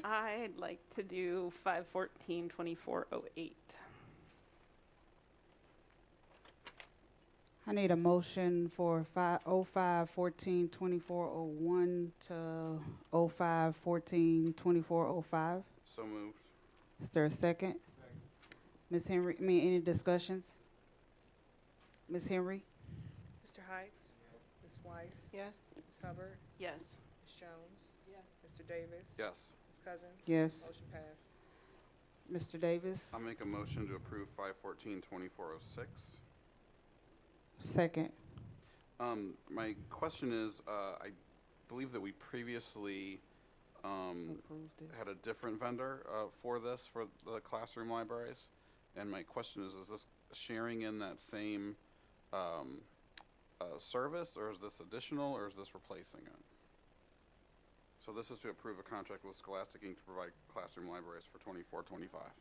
I'd like to do 514-2408. I need a motion for 05-14-2401 to 05-14-2405. So moved. Is there a second? Ms. Henry, any discussions? Ms. Henry? Mr. Heights? Ms. Weiss? Yes. Ms. Hubbard? Yes. Ms. Jones? Yes. Mr. Davis? Yes. Ms. Cousins? Yes. Motion passed. Mr. Davis? I'll make a motion to approve 514-2406. Second. My question is, I believe that we previously had a different vendor for this, for the classroom libraries. And my question is this sharing in that same service, or is this additional, or is this replacing it? So this is to approve a contract with Scholastic Inc. to provide classroom libraries for 24-25.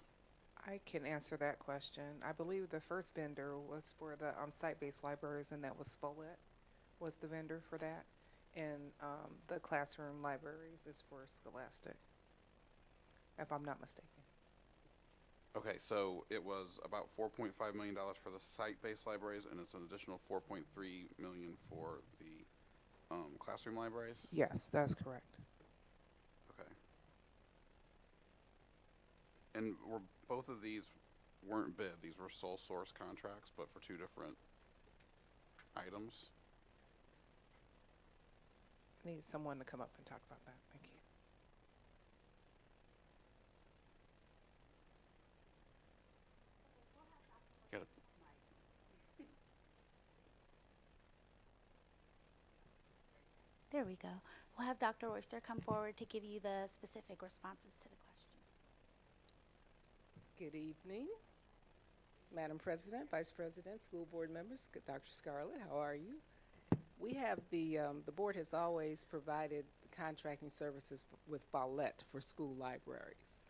I can answer that question. I believe the first vendor was for the site-based libraries, and that was Follett was the vendor for that. And the classroom libraries is for Scholastic, if I'm not mistaken. Okay, so it was about $4.5 million for the site-based libraries, and it's an additional $4.3 million for the classroom libraries? Yes, that's correct. Okay. And were both of these weren't bid, these were sole source contracts, but for two different items? I need someone to come up and talk about that. Thank you. Get it. There we go. We'll have Dr. Oyster come forward to give you the specific responses to the question. Good evening, Madam President, Vice President, school board members, Dr. Scarlett, how are you? We have the board has always provided contracting services with Follett for school libraries.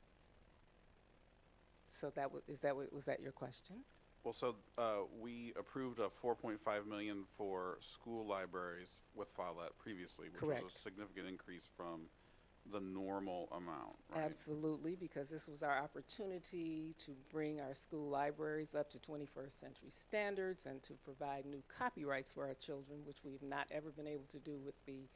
So was that your question? Well, so we approved a $4.5 million for school libraries with Follett previously, which Correct. was a significant increase from the normal amount, right? Absolutely, because this was our opportunity to bring our school libraries up to 21st century standards and to provide new copyrights for our children, which we've not ever been able to do with the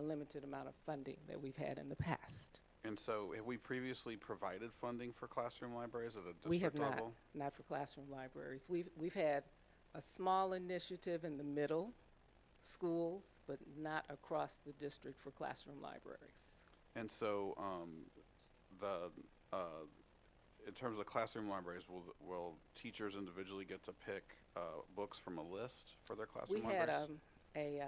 limited amount of funding that we've had in the past. And so have we previously provided funding for classroom libraries at a district We have level? not for classroom libraries. We've had a small initiative in the middle schools, but not across the district for classroom libraries. And so in terms of classroom libraries, will teachers individually get to pick books from a list for their classroom libraries? We had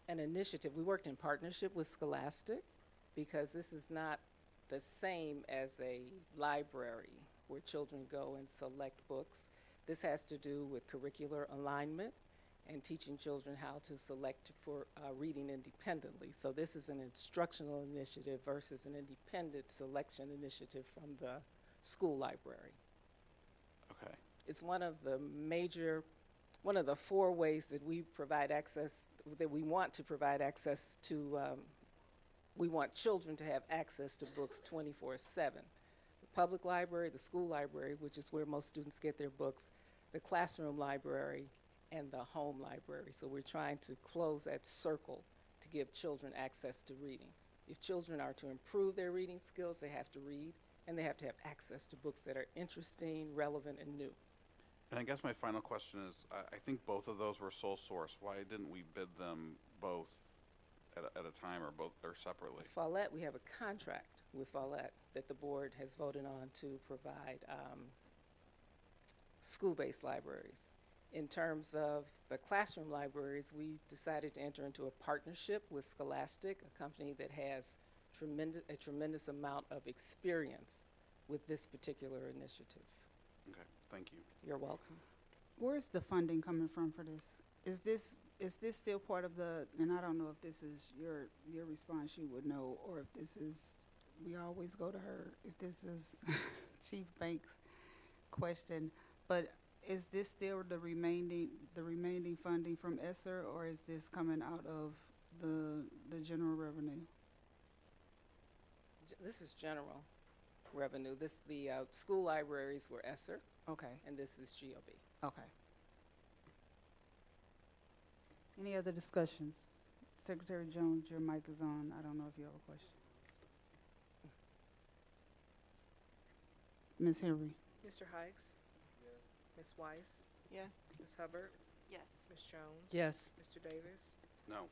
an initiative. We worked in partnership with Scholastic, because this is not the same as a library where children go and select books. This has to do with curricular alignment and teaching children how to select for reading independently. So this is an instructional initiative versus an independent selection initiative from the school library. Okay. It's one of the 4 ways that we provide access, that we want to provide access to, we want children to have access to books 24/7. The public library, the school library, which is where most students get their books, the classroom library, and the home library. So we're trying to close that circle to give children access to reading. If children are to improve their reading skills, they have to read, and they have to have access to books that are interesting, relevant, and new. And I guess my final question is, I think both of those were sole source. Why didn't we bid them both at a time or separately? Follett, we have a contract with Follett that the board has voted on to provide school-based libraries. In terms of the classroom libraries, we decided to enter into a partnership with Scholastic, a company that has a tremendous amount of experience with this particular initiative. Okay, thank you. You're welcome. Where's the funding coming from for this? Is this still part of the, and I don't know if this is your response, you would know, or if this is, we always go to her, if this is Chief Banks' question, but is this still the remaining funding from ESSER, or is this coming out of the general revenue? This is general revenue. The school libraries were ESSER. Okay. And this is GOB. Okay. Any other discussions? Secretary Jones, your mic is on. I don't know if you have a question. Ms. Henry. Mr. Hikes? Yes. Ms. Weiss? Yes. Ms. Hubbard? Yes. Ms. Jones? Yes. Mr. Davis? No.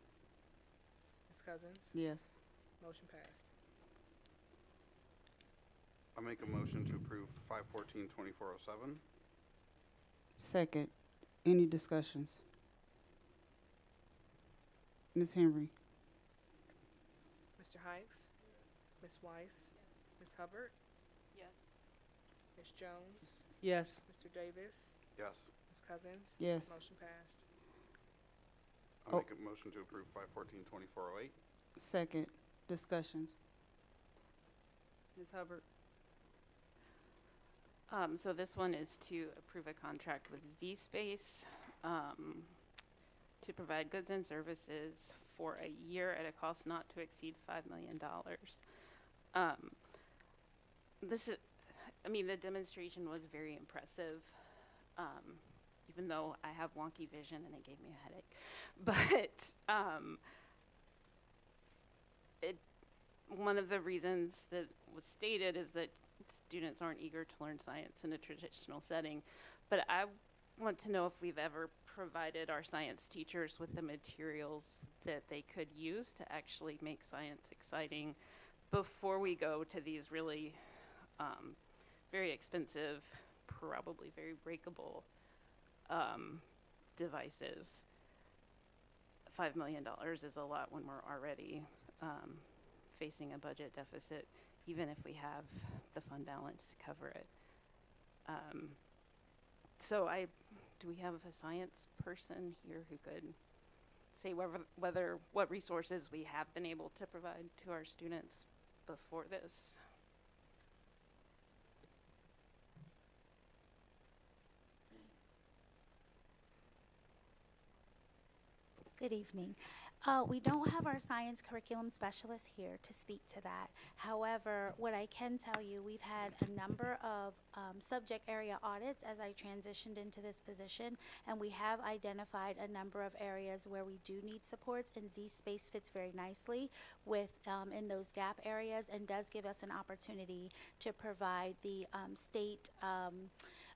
Ms. Cousins? Yes. Motion passed. I make a motion to approve 514-2407. Second. Any discussions? Ms. Henry. Mr. Hikes? Ms. Weiss? Ms. Hubbard? Yes. Ms. Jones? Yes. Mr. Davis? Yes. Ms. Cousins? Yes. Motion passed. I make a motion to approve 514-2408. Second. Discussions. Ms. Hubbard. So this one is to approve a contract with ZSpace to provide goods and services for a year at a cost not to exceed $5 million. This is, I mean, the demonstration was very impressive, even though I have wonky vision and it gave me a headache. But one of the reasons that was stated is that students aren't eager to learn science in a traditional setting. But I want to know if we've ever provided our science teachers with the materials that they could use to actually make science exciting before we go to these really very expensive, probably very breakable devices. $5 million is a lot when we're already facing a budget deficit, even if we have the fund balance to cover it. So do we have a science person here who could say what resources we have been able to provide to our students before this? Good evening. We don't have our science curriculum specialist here to speak to that. However, what I can tell you, we've had a number of subject area audits as I transitioned into this position, and we have identified a number of areas where we do need supports, and Z-Space fits very nicely with in those gap areas and does give us an opportunity to provide the state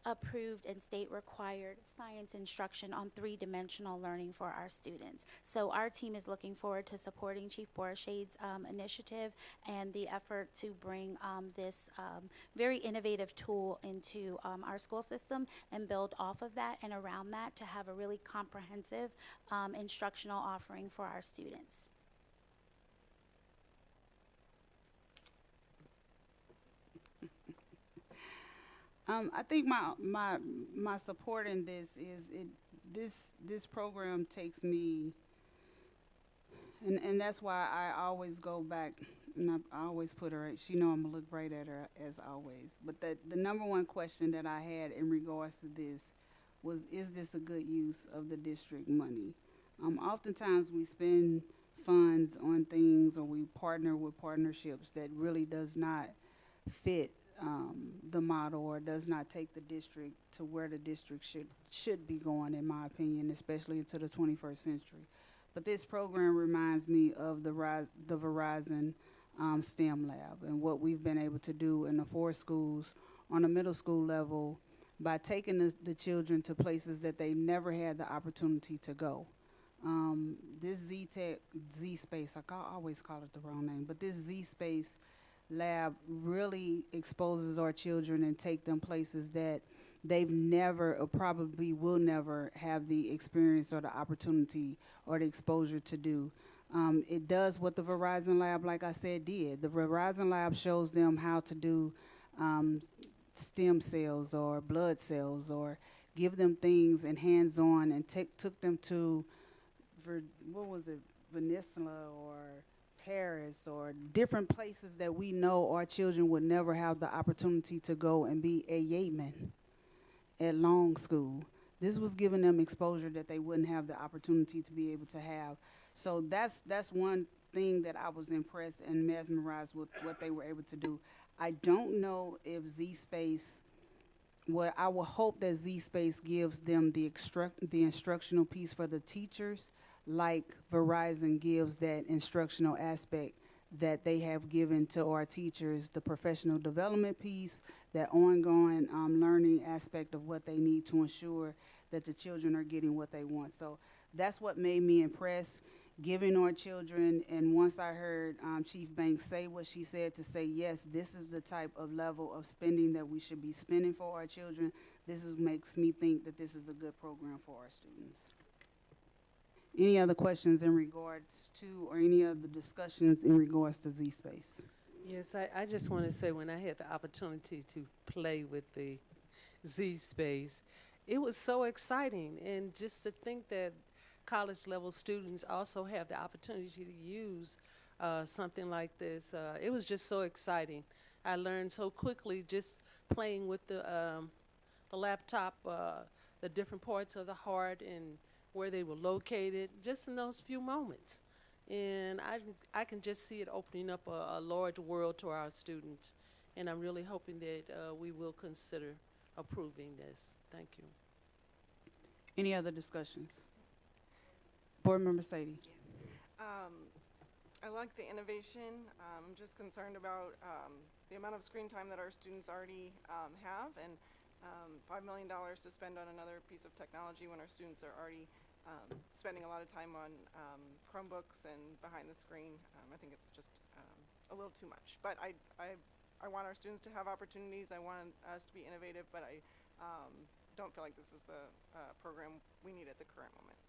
approved and state required science instruction on three-dimensional learning for our students. So our team is looking forward to supporting Chief Borshad's initiative and the effort to bring this very innovative tool into our school system and build off of that and around that to have a really comprehensive instructional offering for our students. I think my support in this is this program takes me, and that's why I always go back, and I always put her. She know I'm gonna look right at her as always. But the number one question that I had in regards to this was, is this a good use of the district money? Oftentimes we spend funds on things, or we partner with partnerships that really does not fit the model, or does not take the district to where the district should be going, in my opinion, especially into the 21st century. But this program reminds me of the Verizon STEM Lab and what we've been able to do in the 4 schools on a middle school level by taking the children to places that they never had the opportunity to go. This Z-Space, I always call it the wrong name, but this Z-Space lab really exposes our children and take them places that they've never, or probably will never, have the experience or the opportunity or the exposure to do. It does what the Verizon Lab, like I said, did. The Verizon Lab shows them how to do stem cells or blood cells, or give them things and hands-on, and took them to, what was it, Venezuela or Paris, or different places that we know our children would never have the opportunity to go and be a yeoman at long school. This was giving them exposure that they wouldn't have the opportunity to be able to have. So that's one thing that I was impressed and mesmerized with what they were able to do. I don't know if Z-Space, well, I would hope that Z-Space gives them the instructional piece for the teachers, like Verizon gives that instructional aspect that they have given to our teachers, the professional development piece, that ongoing learning aspect of what they need to ensure that the children are getting what they want. So that's what made me impressed, giving our children, and once I heard Chief Banks say what she said, to say, yes, this is the type of level of spending that we should be spending for our children, makes me think that this is a good program for our students. Any other questions in regards to, or any other discussions in regards to Z-Space? Yes, I just want to say, when I had the opportunity to play with the Z-Space, it was so exciting. And just to think that college level students also have the opportunity to use something like this, it was just so exciting. I learned so quickly just playing with the laptop, the different parts of the heart, and where they were located, just in those few moments. And I can just see it opening up a large world to our students. And I'm really hoping that we will consider approving this. Thank you. Any other discussions? Board Member Sadie. I like the innovation. I'm just concerned about the amount of screen time that our students already have, and $5 million to spend on another piece of technology when our students are already spending a lot of time on Chromebooks and behind the screen. I think it's just a little too much. But I want our students to have opportunities. I want us to be innovative, but I don't feel like this is the program we need at the current moment.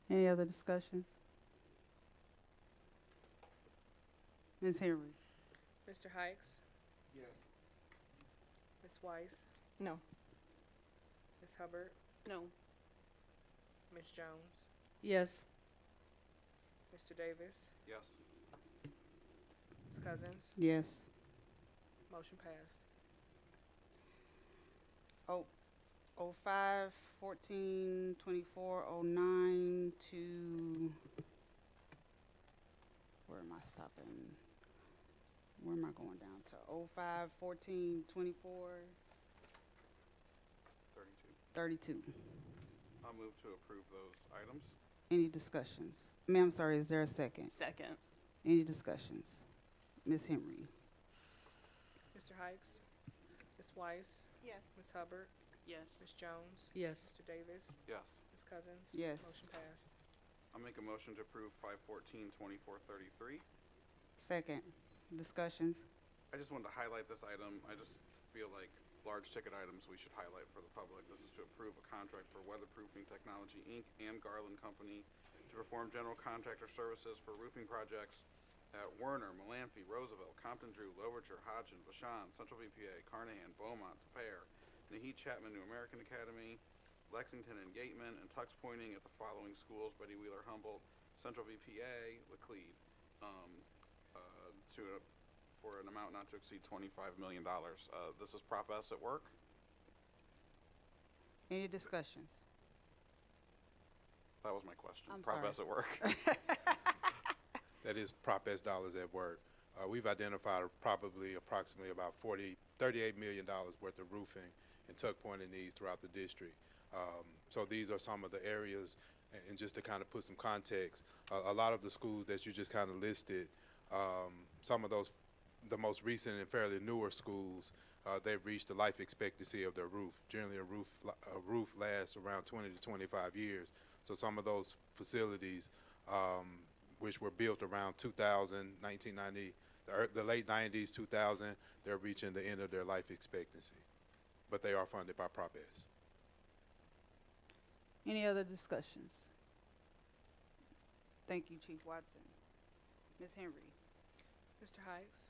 Any other discussions? Ms. Henry. Mr. Hikes? Yes. Ms. Weiss? No. Ms. Hubbard? No. Ms. Jones? Yes. Mr. Davis? Yes. Ms. Cousins? Yes. Motion passed. 05, 14, 24, 09 to, where am I stopping? Where am I going down to? 05, 14, 24, 32. I'll move to approve those items. Any discussions? Ma'am, sorry, is there a second? Second. Any discussions? Ms. Henry. Mr. Hikes? Ms. Weiss? Yes. Ms. Hubbard? Yes. Ms. Jones? Yes. Mr. Davis? Yes. Ms. Cousins? Yes. Motion passed. I'll make a motion to approve 514, 24, 33. Second. Discussions? I just wanted to highlight this item. I just feel like large ticket items we should highlight for the public. This is to approve a contract for Weatherproofing Technology, Inc. and Garland Company to perform general contractor services for roofing projects at Werner, Melanphy, Roosevelt, Compton Drew, Louverture, Hodgson, Vashon, Central VPA, Carnahan, Beaumont, Pear, Naheed Chapman, New American Academy, Lexington and Gateman, and Tux Pointing at the following schools: Betty Wheeler, Humboldt, Central VPA, Laclede, for an amount not to exceed $25 million. This is Prop S at work. Any discussions? That was my question. I'm Prop sorry. S at work. That is Prop S dollars at work. We've identified approximately about $38 million worth of roofing and tuck pointing needs throughout the district. So these are some of the areas, and just to kind of put some context, a lot of the schools that you just kind of listed, some of those, the most recent and fairly newer schools, they've reached the life expectancy of their roof. Generally, a roof lasts around 20 to 25 years. So some of those facilities, which were built around 2000, 1990, the late 90s, 2000, they're reaching the end of their life expectancy. But they are funded by Prop S. Any other discussions? Thank you, Chief Watson. Ms. Henry. Mr. Hikes?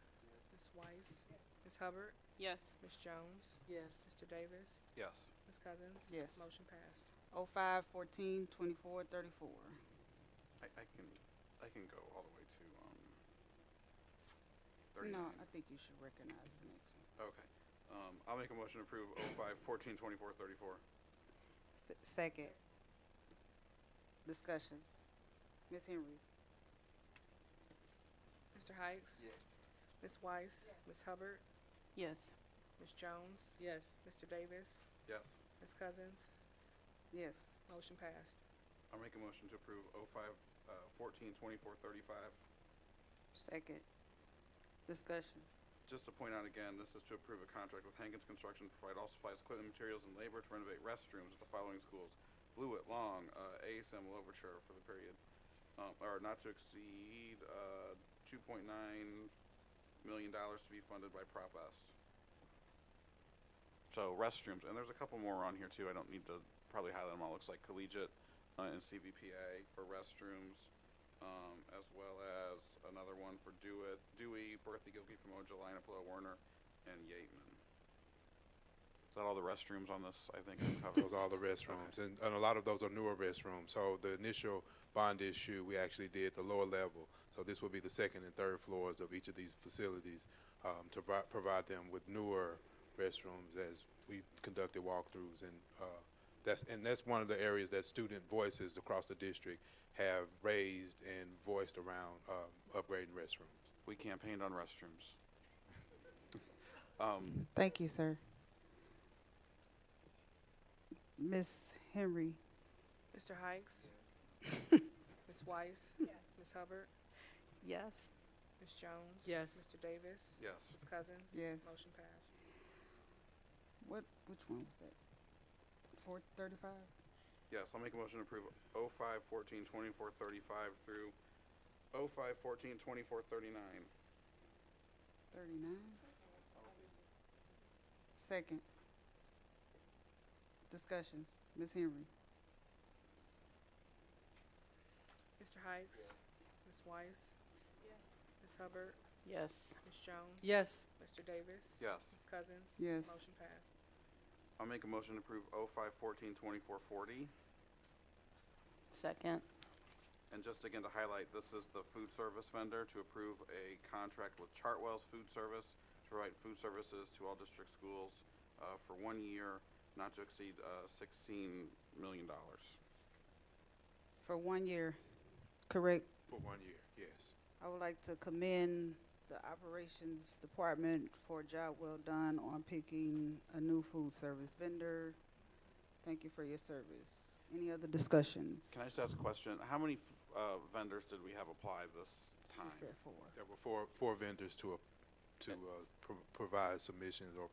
Ms. Weiss? Ms. Hubbard? Yes. Ms. Jones? Yes. Mr. Davis? Yes. Ms. Cousins? Yes. Motion passed. 05, 14, 24, 34. I can go all the way to 39. No, I think you should recognize the next one. Okay. I'll make a motion to approve 05, 14, 24, 34. Second. Discussions. Ms. Henry. Mr. Hikes? Yes. Ms. Weiss? Ms. Hubbard? Yes. Ms. Jones? Yes. Mr. Davis? Yes. Ms. Cousins? Yes. Motion passed. I'll make a motion to approve 05, 14, 24, 35. Second. Discussions. Just to point out again, this is to approve a contract with Hankins Construction to provide all supplies, equipment, materials, and labor to renovate restrooms at the following schools: Blewett, Long, ASM, Louverture for the period, or not to exceed $2.9 million to be funded by Prop S. So restrooms, and there's a couple more on here too. I don't need to probably highlight them all. Looks like Collegiate and CVPA for restrooms, as well as another one for Dewey, Bertha, Gilkey, Pomoja, Linaplo, Werner, and Yateman. Is that all the restrooms on this? I think Those are all the restrooms, and a lot of those are newer restrooms. So the initial bond issue, we actually did the lower level. So this will be the second and third floors of each of these facilities to provide them with newer restrooms as we conducted walkthroughs, and that's one of the areas that student voices across the district have raised and voiced around upgrading restrooms. We campaigned on restrooms. Thank you, sir. Ms. Henry. Mr. Hikes? Ms. Weiss? Ms. Hubbard? Yes. Ms. Jones? Yes. Mr. Davis? Yes. Ms. Cousins? Yes. Motion passed. Which one was that? 435? Yes, I'll make a motion to approve 0514 2435 through 0514 2439. 39? Second. Discussions. Ms. Henry. Mr. Hikes? Ms. Weiss? Ms. Hubbard? Yes. Ms. Jones? Yes. Mr. Davis? Yes. Ms. Cousins? Yes. Motion passed. I'll make a motion to approve 0514 2440. Second. And just again to highlight, this is the food service vendor to approve a contract with Chartwell's Food Service to provide food services to all district schools for 1 year, not to exceed $16 million. For 1 year, correct? For 1 year, yes. I would like to commend the operations department for a job well done on picking a new food service vendor. Thank you for your service. Any other discussions? Can I just ask a question? How many vendors did we have apply this time? You said 4. There were four vendors to provide submissions or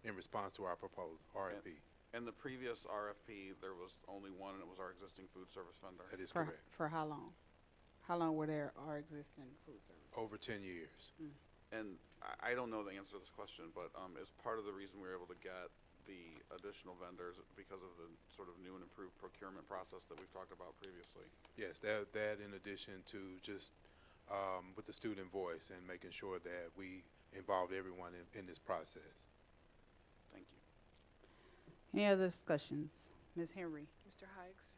in response to our proposed RFP. In the previous RFP, there was only one, and it was our existing food service vendor. That is For, correct. for how long? How long were there our existing food service? Over 10 years. And I don't know the answer to this question, but is part of the reason we were able to get the additional vendors because of the sort of new and improved procurement process that we've talked about previously? Yes, that in addition to just with the student voice and making sure that we involved everyone in this process. Thank you. Any other discussions? Ms. Henry. Mr. Hikes?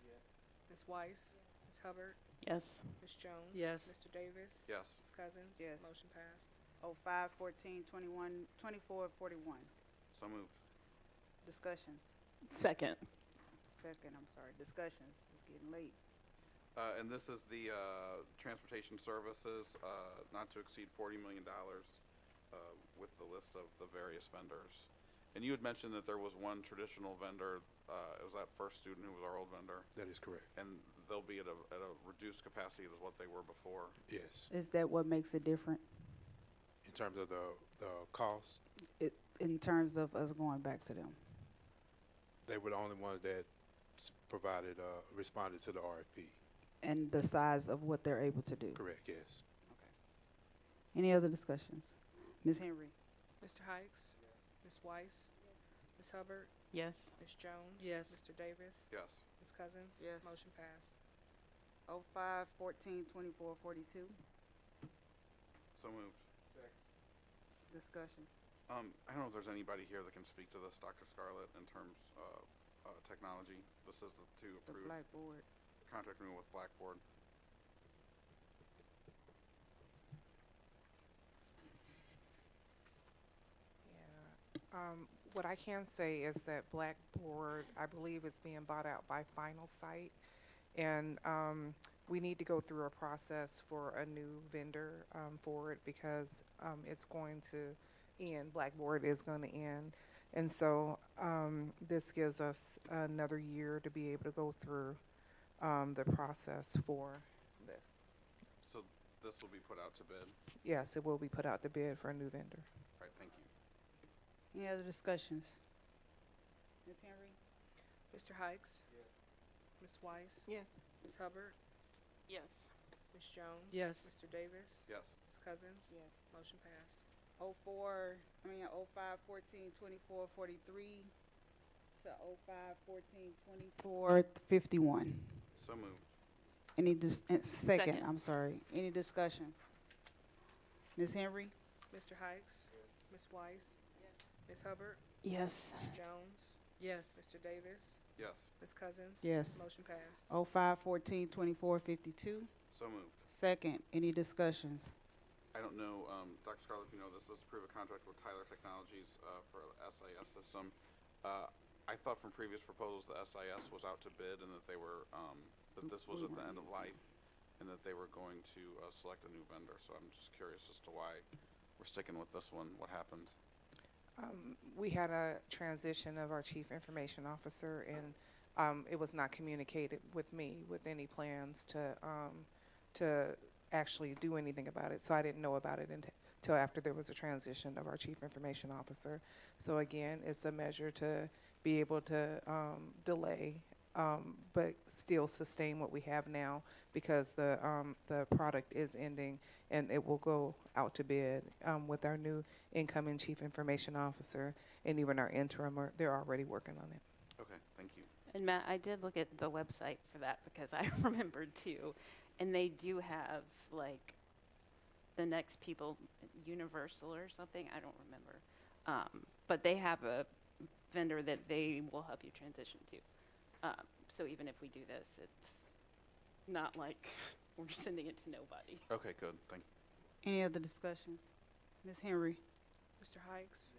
Ms. Weiss? Ms. Hubbard? Yes. Ms. Jones? Yes. Mr. Davis? Yes. Ms. Cousins? Yes. Motion passed. 05, 14, 21, 24, 41. So moved. Discussions. Second. Second, I'm sorry. Discussions. It's getting late. And this is the transportation services, not to exceed $40 million with the list of the various vendors. And you had mentioned that there was one traditional vendor. It was that first student who was our old vendor. That is correct. And they'll be at a reduced capacity as what they were before. Yes. Is that what makes it different? In terms of the cost, In terms of us going back to them? they were the only ones that provided, responded to the RFP. And the size of what they're able to do? Correct, yes. Any other discussions? Ms. Henry. Mr. Hikes? Ms. Weiss? Ms. Hubbard? Yes. Ms. Jones? Yes. Mr. Davis? Yes. Ms. Cousins? Yes. Motion passed. 05, 14, 24, 42. So moved. Discussions. I don't know if there's anybody here that can speak to this, Dr. Scarlett, in terms of technology. This is to The approve Blackboard. contract renewal with Blackboard. What I can say is that Blackboard, I believe, is being bought out by Final Site, and we need to go through a process for a new vendor for it because it's going to end. Blackboard is going to end, and so this gives us another year to be able to go through the process for this. So this will be put out to bid. Yes, it will be put out to bid for a new vendor. All right, thank you. Any other discussions? Ms. Henry. Mr. Hikes? Ms. Weiss? Yes. Ms. Hubbard? Yes. Ms. Jones? Yes. Mr. Davis? Yes. Ms. Cousins? Yes. Motion passed. 05, 14, 24, 43 to 05, 14, 24, 51. So moved. Any second, Second. I'm sorry. Any discussion? Ms. Henry? Mr. Hikes? Ms. Weiss? Ms. Hubbard? Yes. Ms. Jones? Yes. Mr. Davis? Yes. Ms. Cousins? Yes. Motion passed. 05, 14, 24, 52. So moved. Second, any discussions? I don't know, Dr. Scarlett, if you know this, let's approve a contract with Tyler Technologies for the SIS system. I thought from previous proposals the SIS was out to bid and that they were, that this was at the end of life and that they were going to select a new vendor. So I'm just curious as to why we're sticking with this one. What happened? We had a transition of our chief information officer, and it was not communicated with me with any plans to actually do anything about it. So I didn't know about it until after there was a transition of our chief information officer. So again, it's a measure to be able to delay, but still sustain what we have now, because the product is ending and it will go out to bid with our new incoming chief information officer, and even our interim, they're already working on it. Okay, thank you. And Matt, I did look at the website for that because I remembered too, and they do have like the next people, Universal or something, I don't remember, but they have a vendor that they will help you transition to. So even if we do this, it's not like we're sending it to nobody. Okay, good. Thank you. Any other discussions? Ms. Henry? Mr. Hikes?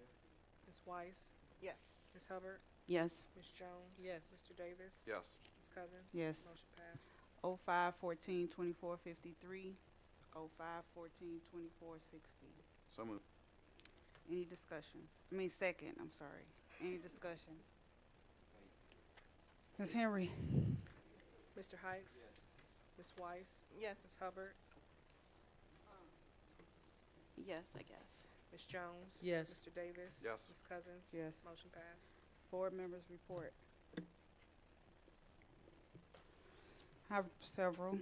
Ms. Weiss? Yes. Ms. Hubbard? Yes. Ms. Jones? Yes. Mr. Davis? Yes. Ms. Cousins? Yes. Motion passed. 05-14-2453, 05-14-2460. So moved. Any discussions? I mean, second, I'm sorry. Any discussions? Ms. Henry? Mr. Hikes? Ms. Weiss? Yes. Ms. Hubbard? Yes, I guess. Ms. Jones? Yes. Mr. Davis? Yes. Ms. Cousins? Yes. Motion passed. Board members report. Have several.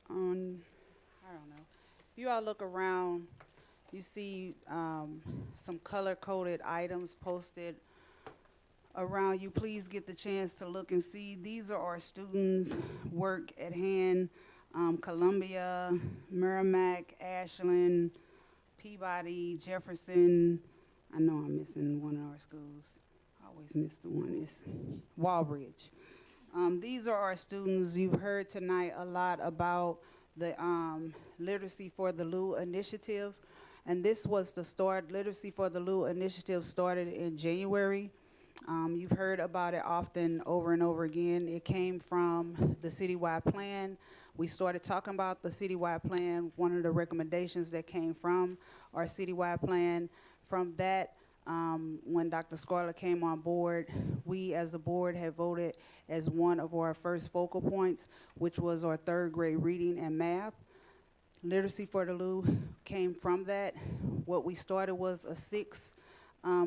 I don't know. You all look around, you see some color-coded items posted around you. Please get the chance to look and see. These are our students' work at hand. Columbia, Merrimack, Ashland, Peabody, Jefferson. I know I'm missing one of our schools. I always miss the one. It's Walbridge. These are our students. You've heard tonight a lot about the Literacy for the Lou initiative. And this was the start. Literacy for the Lou initiative started in January. You've heard about it often over and over again. It came from the citywide plan. We started talking about the citywide plan. One of the recommendations that came from our citywide plan, from that, when Dr. Scarlett came on board, we as a board have voted as one of our first focal points, which was our third grade reading and math. Literacy for the Lou came from that. What we started was a 6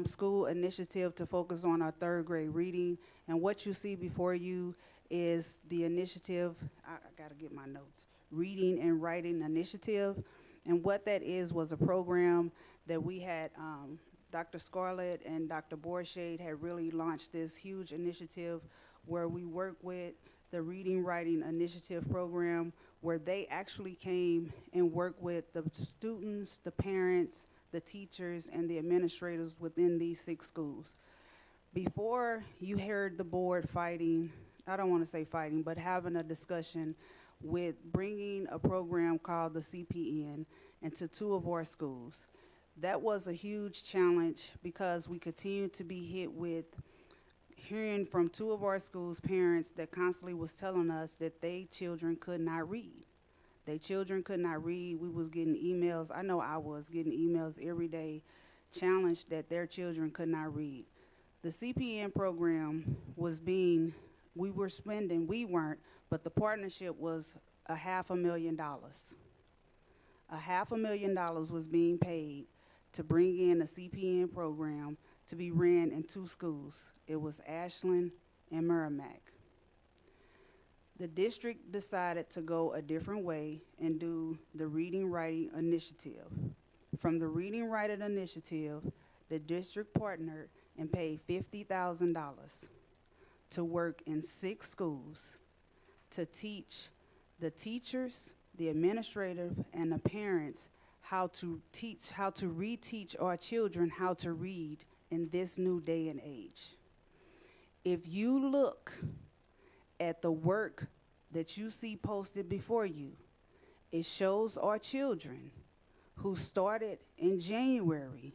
school initiative to focus on our third grade reading. And what you see before you is the initiative, I gotta get my notes, Reading and Writing Initiative. And what that is was a program that we had, Dr. Scarlett and Dr. Borshade had really launched this huge initiative where we work with the Reading Writing Initiative program, where they actually came and worked with the students, the parents, the teachers, and the administrators within these 6 schools. Before you heard the board fighting, I don't want to say fighting, but having a discussion with bringing a program called the CPN into 2 of our schools. That was a huge challenge because we continue to be hit with hearing from 2 of our schools' parents that constantly was telling us that they children could not read. They children could not read. We was getting emails. I know I was getting emails every day challenged that their children could not read. The CPN program was being, we weren't, but the partnership was $500,000. $500,000 was being paid to bring in a CPN program to be ran in 2 schools. It was Ashland and Merrimack. The district decided to go a different way and do the Reading Writing Initiative. From the Reading Writing Initiative, the district partnered and paid $50,000 to work in 6 schools to teach the teachers, the administrative, and the parents how to reteach our children how to read in this new day and age. If you look at the work that you see posted before you, it shows our children who started in January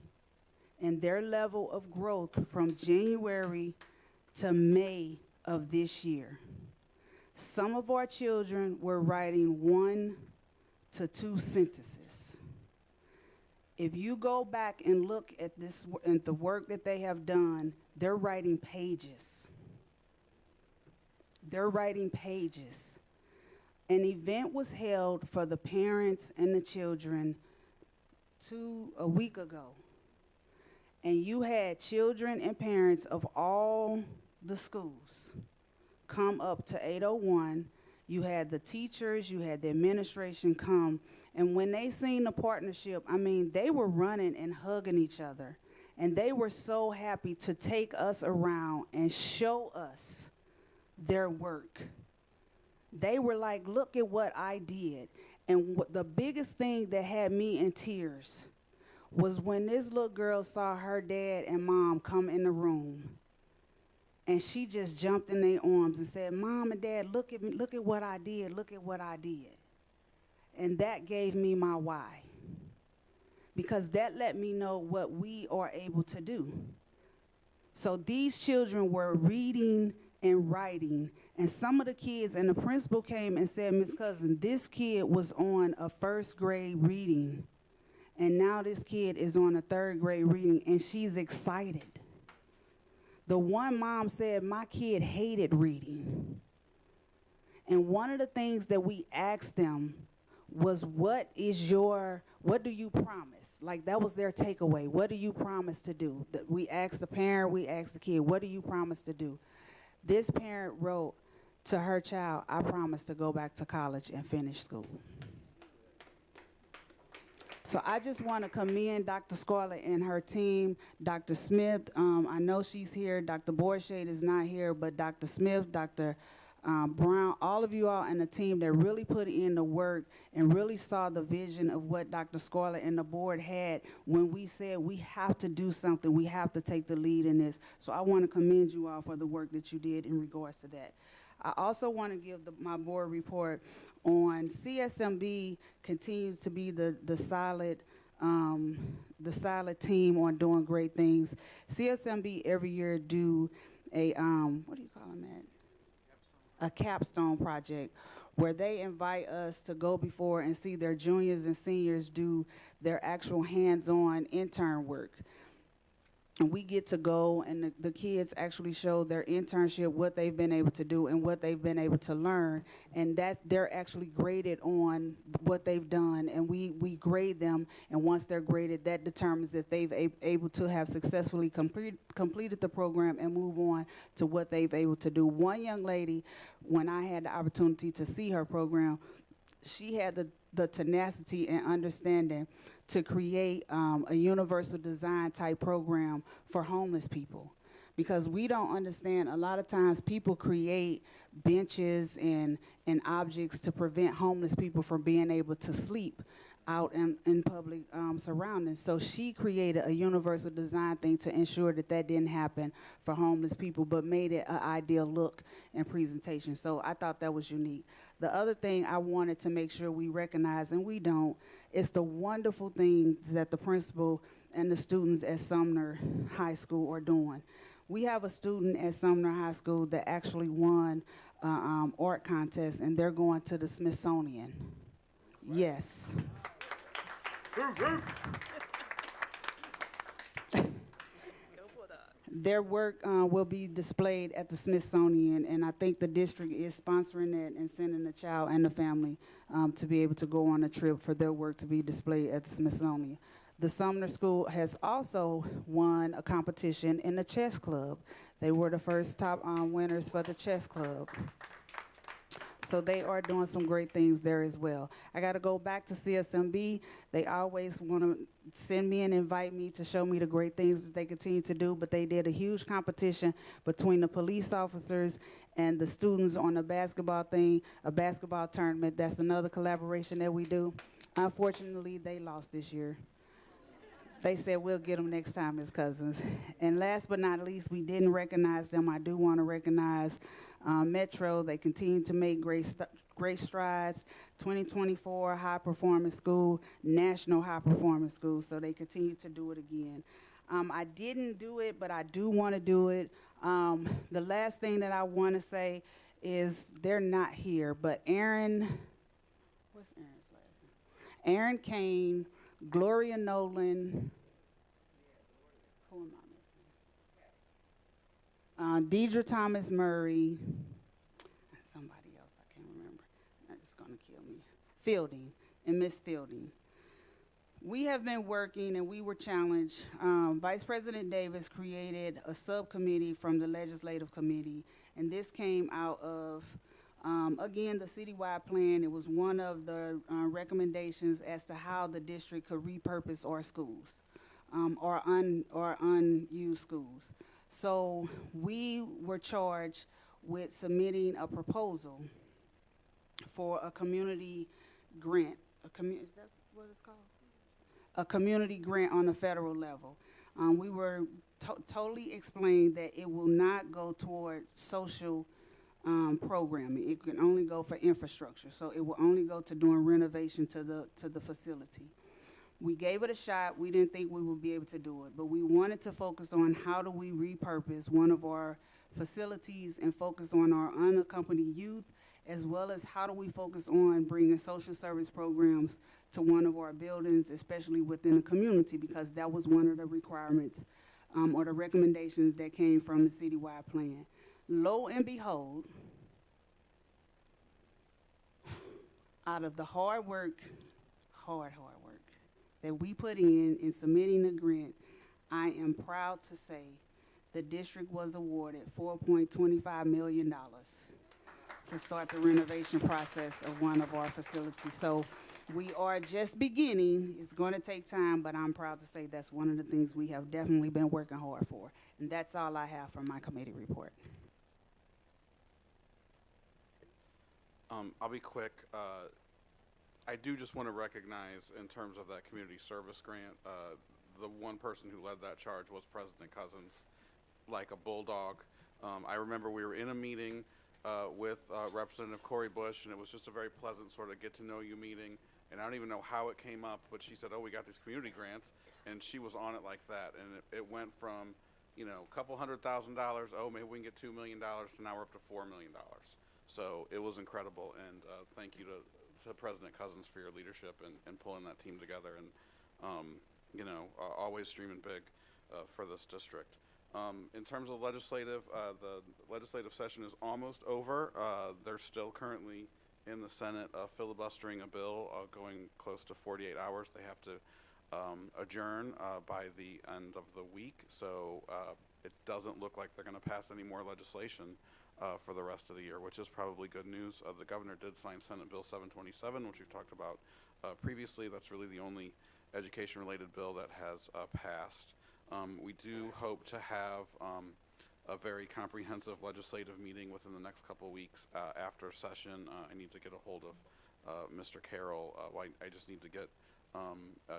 in their level of growth from January to May of this year. Some of our children were writing 1 to 2 sentences. If you go back and look at this and the work that they have done, they're writing pages. They're writing pages. An event was held for the parents and the children a week ago. And you had children and parents of all the schools come up to 801. You had the teachers, you had the administration come. And when they seen the partnership, I mean, they were running and hugging each other. And they were so happy to take us around and show us their work. They were like, look at what I did. And the biggest thing that had me in tears was when this little girl saw her dad and mom come in the room. And she just jumped in their arms and said, Mom and Dad, look at me, look at what I did, look at what I did. And that gave me my why. Because that let me know what we are able to do. So these children were reading and writing. And some of the kids, and the principal came and said, Miss Cousin, this kid was on a 1st grade reading. And now this kid is on a 3rd grade reading, and she's excited. The one mom said, my kid hated reading. And one of the things that we asked them was, what do you promise? Like, that was their takeaway. What do you promise to do? We asked the parent, we asked the kid, what do you promise to do? This parent wrote to her child, I promise to go back to college and finish school. So I just want to commend Dr. Scarlett and her team. Dr. Smith, I know she's here. Dr. Borshade is not here, but Dr. Smith, Dr. Brown, all of you all and the team that really put in the work and really saw the vision of what Dr. Scarlett and the board had when we said we have to do something, we have to take the lead in this. So I want to commend you all for the work that you did in regards to that. I also want to give my board report on CSMB continues to be the solid team on doing great things. CSMB every year do a, what do you call them that? A capstone project where they invite us to go before and see their juniors and seniors do their actual hands-on intern work. And we get to go, and the kids actually show their internship, what they've been able to do and what they've been able to learn. And that they're actually graded on what they've done. And we grade them, and once they're graded, that determines if they've able to have successfully completed the program and move on to what they've able to do. One young lady, when I had the opportunity to see her program, she had the tenacity and understanding to create a universal design type program for homeless people. Because we don't understand, a lot of times people create benches and objects to prevent homeless people from being able to sleep out in public surroundings. So she created a universal design thing to ensure that that didn't happen for homeless people, but made it an ideal look and presentation. So I thought that was unique. The other thing I wanted to make sure we recognize, and we don't, is the wonderful things that the principal and the students at Sumner High School are doing. We have a student at Sumner High School that actually won art contest, and they're going to the Smithsonian. Yes. Their work will be displayed at the Smithsonian, and I think the district is sponsoring it and sending the child and the family to be able to go on a trip for their work to be displayed at the Smithsonian. The Sumner School has also won a competition in the chess club. They were the first top winners for the chess club. So they are doing some great things there as well. I got to go back to CSMB. They always want to send me and invite me to show me the great things that they continue to do, but they did a huge competition between the police officers and the students on a basketball thing, a basketball tournament. That's another collaboration that we do. Unfortunately, they lost this year. They said, we'll get them next time as cousins. And last but not least, we didn't recognize them. I do want to recognize Metro. They continue to make great strides. 2024 High Performance School, National High Performance School, so they continue to do it again. I didn't do it, but I do want to do it. The last thing that I want to say is they're not here, but Aaron, what's Aaron's last name? Aaron Kane, Gloria Nolan, who am I missing? Deidre Thomas Murray, somebody else I can't remember. That's just gonna kill me. Fielding and Miss Fielding. We have been working and we were challenged. Vice President Davis created a subcommittee from the legislative committee, and this came out of, again, the citywide plan. It was one of the recommendations as to how the district could repurpose our schools or unused schools. So we were charged with submitting a proposal for a community grant. Is that what it's called? A community grant on the federal level. We were totally explained that it will not go toward social programming. It can only go for infrastructure. So it will only go to doing renovation to the facility. We gave it a shot. We didn't think we would be able to do it, but we wanted to focus on how do we repurpose one of our facilities and focus on our unaccompanied youth, as well as how do we focus on bringing social service programs to one of our buildings, especially within the community, because that was one of the requirements or the recommendations that came from the citywide plan. Lo and behold, out of the hard work that we put in submitting the grant, I am proud to say the district was awarded $4.25 million to start the renovation process of one of our facilities. So we are just beginning. It's going to take time, but I'm proud to say that's one of the things we have definitely been working hard for. And that's all I have for my committee report. I'll be quick. I do just want to recognize, in terms of that community service grant, the one person who led that charge was President Cousins, like a bulldog. I remember we were in a meeting with Representative Cori Bush, and it was just a very pleasant sort of get-to-know-you meeting. And I don't even know how it came up, but she said, "Oh, we got these community grants," and she was on it like that. And it went from, you know, a couple $100,000, oh, maybe we can get $2 million, to now we're up to $4 million. So it was incredible, and thank you to President Cousins for your leadership and pulling that team together, and you know, always streaming big for this district. In terms of legislative, the legislative session is almost over. They're still currently in the Senate filibustering a bill going close to 48 hours. They have to adjourn by the end of the week, so it doesn't look like they're going to pass any more legislation for the rest of the year, which is probably good news. The governor did sign Senate Bill 727, which we've talked about previously. That's really the only education-related bill that has passed. We do hope to have a very comprehensive legislative meeting within the next couple of weeks after session. I need to get a hold of Mr. Carroll. I just need to get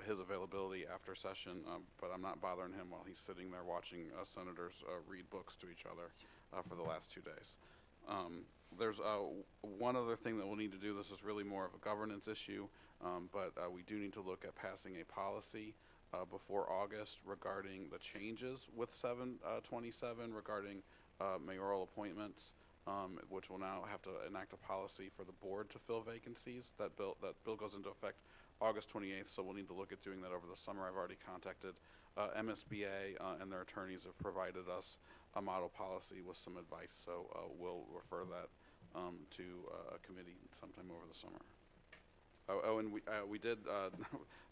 his availability after session, but I'm not bothering him while he's sitting there watching senators read books to each other for the last 2 days. There's one other thing that we'll need to do. This is really more of a governance issue, but we do need to look at passing a policy before August regarding the changes with 727 regarding mayoral appointments, which will now have to enact a policy for the board to fill vacancies. That bill goes into effect August 28th, so we'll need to look at doing that over the summer. I've already contacted MSBA, and their attorneys have provided us a model policy with some advice, so we'll refer that to a committee sometime over the summer. And we did,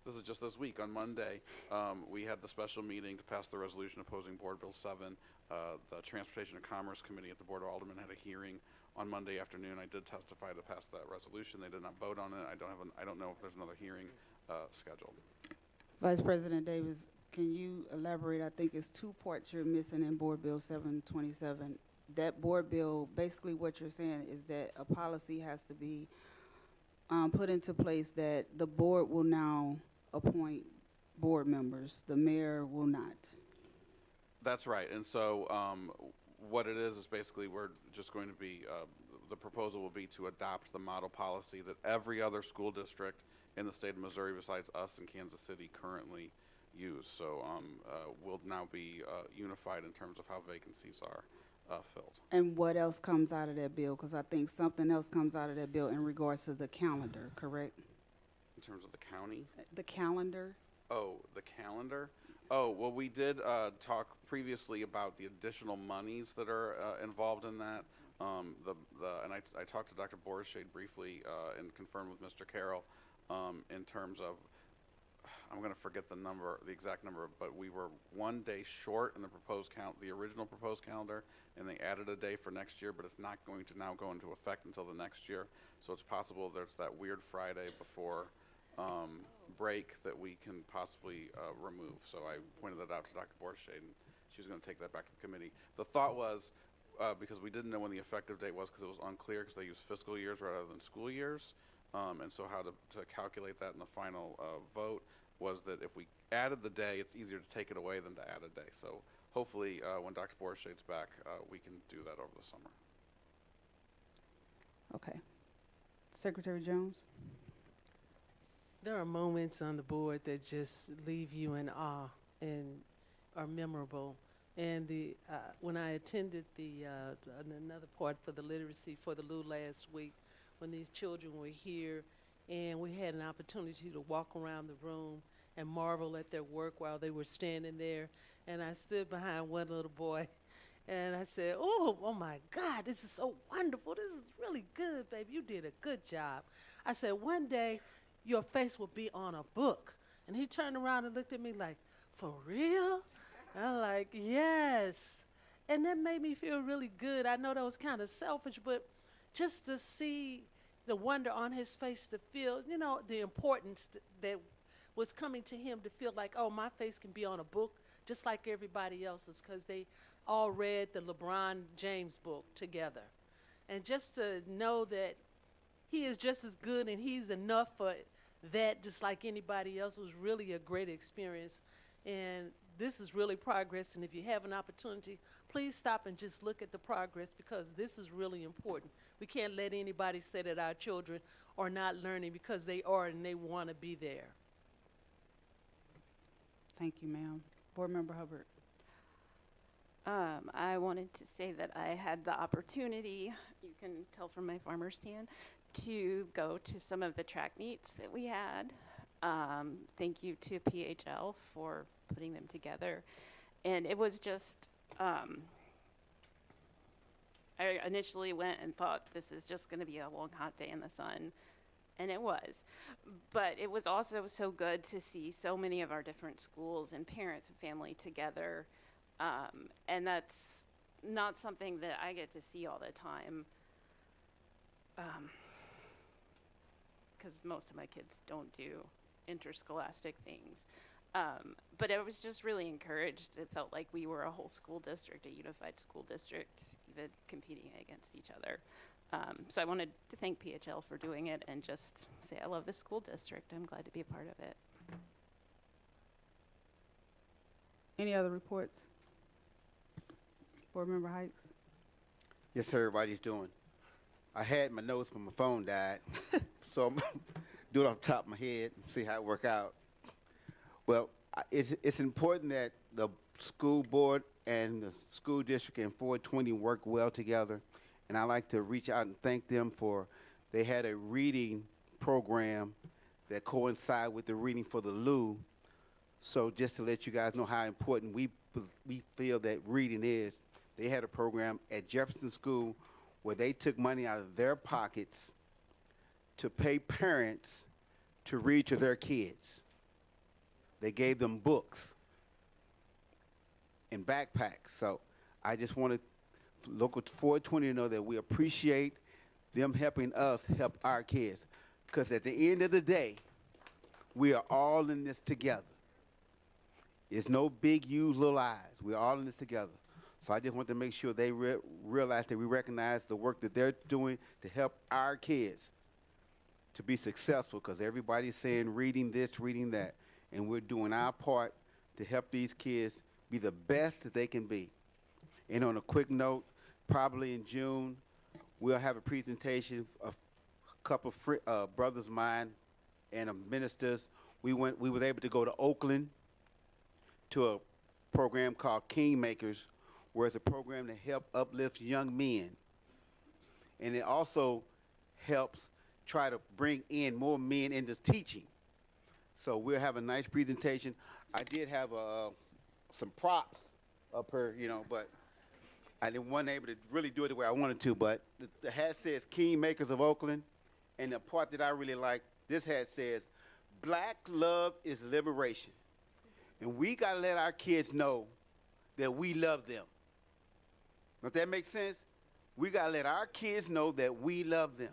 this is just this week, on Monday, we had the special meeting to pass the resolution opposing Board Bill 7. The Transportation and Commerce Committee at the Board of Aldermen had a hearing on Monday afternoon. I did testify to pass that resolution. They did not vote on it. I don't know if there's another hearing scheduled. Vice President Davis, can you elaborate? I think it's 2 parts you're missing in Board Bill 727. That board bill, basically what you're saying is that a policy has to be put into place that the board will now appoint board members. The mayor will not. That's right. And so what it is basically we're just going to be, the proposal will be to adopt the model policy that every other school district in the state of Missouri besides us and Kansas City currently used. So we'll now be unified in terms of how vacancies are filled. And what else comes out of that bill? Because I think something else comes out of that bill in regards to the calendar, correct? In terms of the county? The calendar? Oh, the calendar? Oh, well, we did talk previously about the additional monies that are involved in that. And I talked to Dr. Borisshade briefly and confirmed with Mr. Carroll in terms of, I'm going to forget the number, the exact number, but we were 1 day short in the proposed the original proposed calendar, and they added a day for next year, but it's not going to now go into effect until the next year. So it's possible there's that weird Friday before break that we can possibly remove. So I pointed that out to Dr. Borisshade, and she was going to take that back to the committee. The thought was, because we didn't know when the effective date was, because it was unclear, because they use fiscal years rather than school years, and so how to calculate that in the final vote was that if we added the day, it's easier to take it away than to add a day. So hopefully when Dr. Borishade's back, we can do that over the summer. Okay. Secretary Jones? There are moments on the board that just leave you in awe and are memorable. And when I attended another part for the literacy for the Lou last week, when these children were here, and we had an opportunity to walk around the room and marvel at their work while they were standing there. And I stood behind one little boy, and I said, oh my God, this is so wonderful. This is really good, baby. You did a good job. I said, one day, your face will be on a book. And he turned around and looked at me like, for real? And I'm like, yes. And that made me feel really good. I know that was kind of selfish, but just to see the wonder on his face, to feel, you know, the importance that was coming to him, to feel like, oh, my face can be on a book just like everybody else's, because they all read the LeBron James book together. And just to know that he is just as good and he's enough for that just like anybody else was really a great experience. And this is really progress, and if you have an opportunity, please stop and just look at the progress, because this is really important. We can't let anybody say that our children are not learning, because they are and they want to be there. Thank you, ma'am. Board Member Hubbard. I wanted to say that I had the opportunity, you can tell from my farmer stand, to go to some of the track meets that we had. Thank you to PHL for putting them together. And it was just, I initially went and thought this is just going to be a long, hot day in the sun. And it was. But it was also so good to see so many of our different schools and parents and family together. And that's not something that I get to see all the time. Because most of my kids don't do interscholastic things. But I was just really encouraged. It felt like we were a whole school district, a unified school district, even competing against each other. So I wanted to thank PHL for doing it and just say I love this school district. I'm glad to be a part of it. Any other reports? Board Member Hikes? Yes, sir, everybody's doing. I had my notes, but my phone died. So I'm do it off the top of my head and see how it work out. Well, it's important that the school board and the school district and 420 work well together. And I like to reach out and thank them for, they had a reading program that coincided with the reading for the Lou. So just to let you guys know how important we feel that reading is, they had a program at Jefferson School where they took money out of their pockets to pay parents to read to their kids. They gave them books and backpacks. So I just wanted Local 420 to know that we appreciate them helping us help our kids. Because at the end of the day, we are all in this together. It's no big U's, little I's. We're all in this together. So I just want to make sure they realize that we recognize the work that they're doing to help our kids to be successful, because everybody's saying reading this, reading that, and we're doing our part to help these kids be the best that they can be. And on a quick note, probably in June, we'll have a presentation of a couple of brothers of mine and ministers. We was able to go to Oakland to a program called Kingmakers, where it's a program to help uplift young men. And it also helps try to bring in more men into teaching. So we'll have a nice presentation. I did have some props up here, you know, but I wasn't able to really do it the way I wanted to. But the hat says Kingmakers of Oakland, and the part that I really like, this hat says, Black love is liberation. And we got to let our kids know that we love them. Does that make sense? We got to let our kids know that we love them.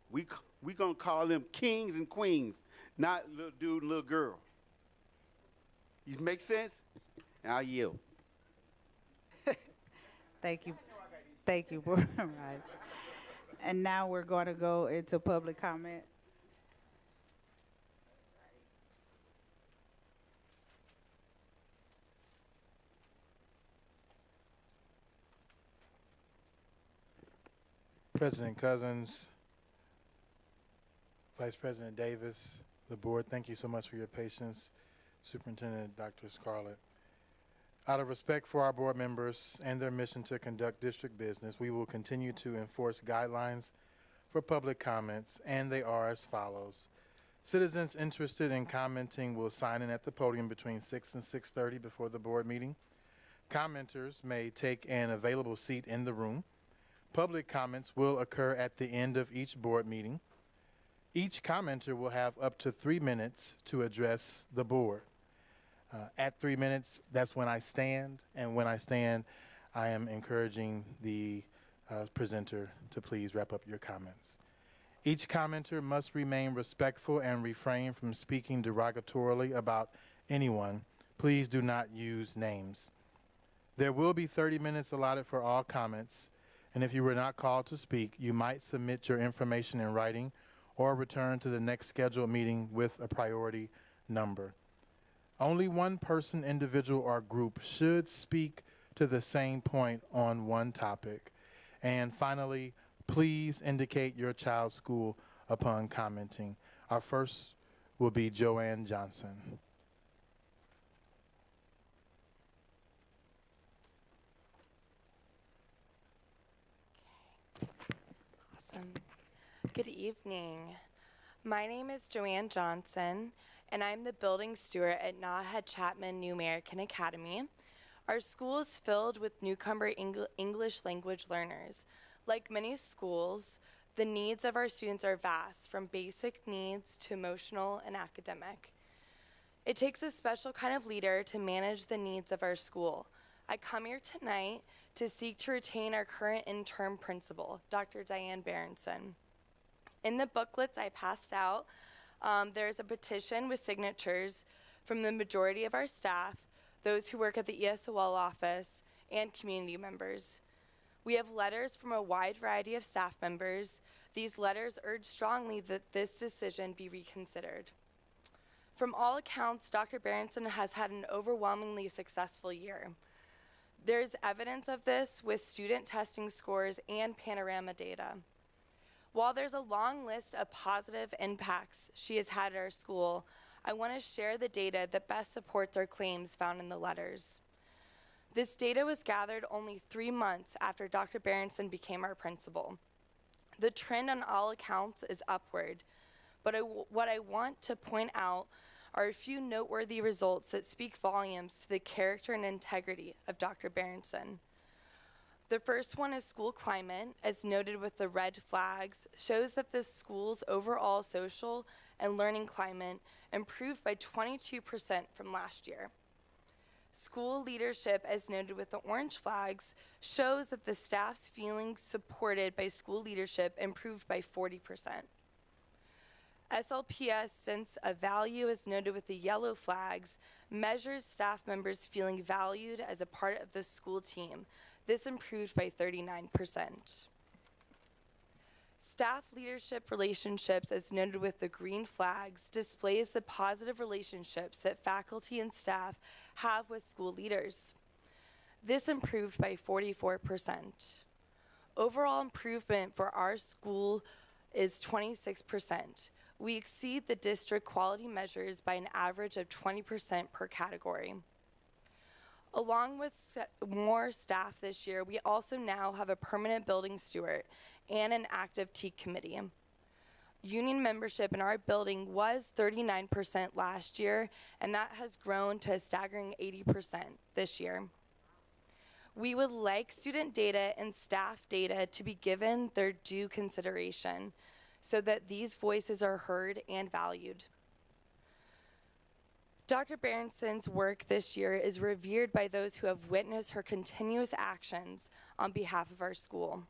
We going to call them kings and queens, not little dude and little girl. You make sense? And I'll yield. Thank you. Thank you, Board Member Rice. And now we're going to go into public comment. President Cousins, Vice President Davis, the board, thank you so much for your patience. Superintendent Dr. Scarlett. Out of respect for our board members and their mission to conduct district business, we will continue to enforce guidelines for public comments, and they are as follows. Citizens interested in commenting will sign in at the podium between 6 and 6:30 before the board meeting. Commenters may take an available seat in the room. Public comments will occur at the end of each board meeting. Each commenter will have up to 3 minutes to address the board. At 3 minutes, that's when I stand, and when I stand, I am encouraging the presenter to please wrap up your comments. Each commenter must remain respectful and refrain from speaking derogatorily about anyone. Please do not use names. There will be 30 minutes allotted for all comments, and if you were not called to speak, you might submit your information in writing or return to the next scheduled meeting with a priority number. Only one person, individual, or group should speak to the same point on one topic. And finally, please indicate your child's school upon commenting. Our first will be Joanne Johnson. Awesome. Good evening. My name is Joanne Johnson, and I'm the building steward at Nahead Chapman New American Academy. Our school is filled with newcomer English language learners. Like many schools, the needs of our students are vast, from basic needs to emotional and academic. It takes a special kind of leader to manage the needs of our school. I come here tonight to seek to retain our current interim principal, Dr. Diane Berenson. In the booklets I passed out, there's a petition with signatures from the majority of our staff, those who work at the ESOL office, and community members. We have letters from a wide variety of staff members. These letters urge strongly that this decision be reconsidered. From all accounts, Dr. Berenson has had an overwhelmingly successful year. There's evidence of this with student testing scores and panorama data. While there's a long list of positive impacts she has had at our school, I want to share the data that best supports our claims found in the letters. This data was gathered only 3 months after Dr. Berenson became our principal. The trend on all accounts is upward, but what I want to point out are a few noteworthy results that speak volumes to the character and integrity of Dr. Berenson. The first one is school climate, as noted with the red flags, shows that the school's overall social and learning climate improved by 22% from last year. School leadership, as noted with the orange flags, shows that the staff's feeling supported by school leadership improved by 40%. SLPS sense of value, as noted with the yellow flags, measures staff members feeling valued as a part of the school team. This improved by 39%. Staff leadership relationships, as noted with the green flags, displays the positive relationships that faculty and staff have with school leaders. This improved by 44%. Overall improvement for our school is 26%. We exceed the district quality measures by an average of 20% per category. Along with more staff this year, we also now have a permanent building steward and an active T committee. Union membership in our building was 39% last year, and that has grown to a staggering 80% this year. We would like student data and staff data to be given their due consideration so that these voices are heard and valued. Dr. Berenson's work this year is revered by those who have witnessed her continuous actions on behalf of our school.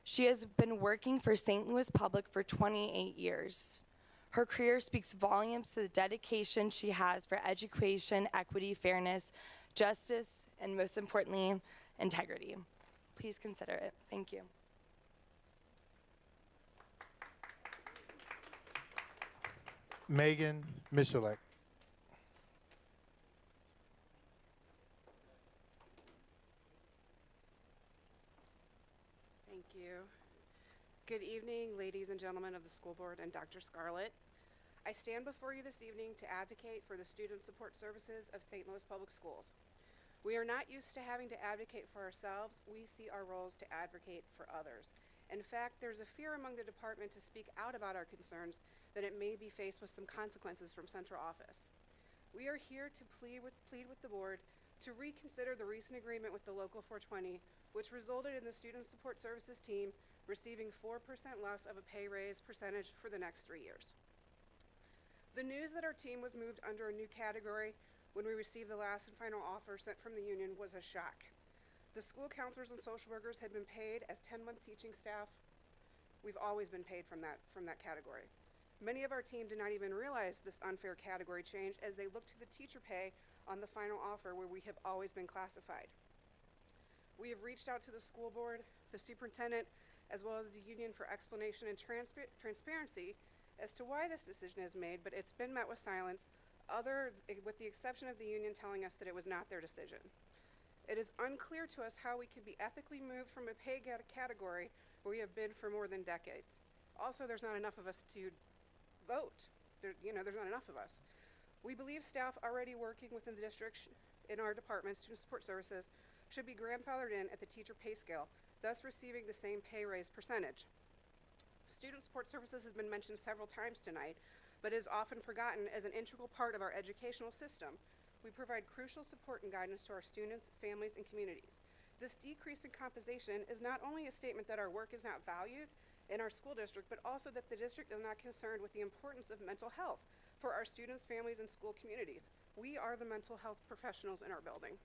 She has been working for St. Louis Public for 28 years. Her career speaks volumes to the dedication she has for education, equity, fairness, justice, and most importantly, integrity. Please consider it. Thank you. Megan Michalek. Thank you. Good evening, ladies and gentlemen of the school board and Dr. Scarlett. I stand before you this evening to advocate for the student support services of St. Louis Public Schools. We are not used to having to advocate for ourselves. We see our roles to advocate for others. In fact, there's a fear among the department to speak out about our concerns that it may be faced with some consequences from central office. We are here to plead with the board to reconsider the recent agreement with the Local 420, which resulted in the Student Support Services team receiving 4% less of a pay raise percentage for the next 3 years. The news that our team was moved under a new category when we received the last and final offer sent from the union was a shock. The school counselors and social workers had been paid as 10-month teaching staff. We've always been paid from that category. Many of our team did not even realize this unfair category change as they looked to the teacher pay on the final offer where we have always been classified. We have reached out to the school board, the superintendent, as well as the union for explanation and transparency as to why this decision is made, but it's been met with silence, with the exception of the union telling us that it was not their decision. It is unclear to us how we could be ethically moved from a pay category where we have been for more than decades. Also, there's not enough of us to vote. There's not enough of us. We believe staff already working within the district in our department, student support services, should be grandfathered in at the teacher pay scale, thus receiving the same pay raise percentage. Student support services has been mentioned several times tonight, but is often forgotten as an integral part of our educational system. We provide crucial support and guidance to our students, families, and communities. This decrease in compensation is not only a statement that our work is not valued in our school district, but also that the district is not concerned with the importance of mental health for our students, families, and school communities. We are the mental health professionals in our building.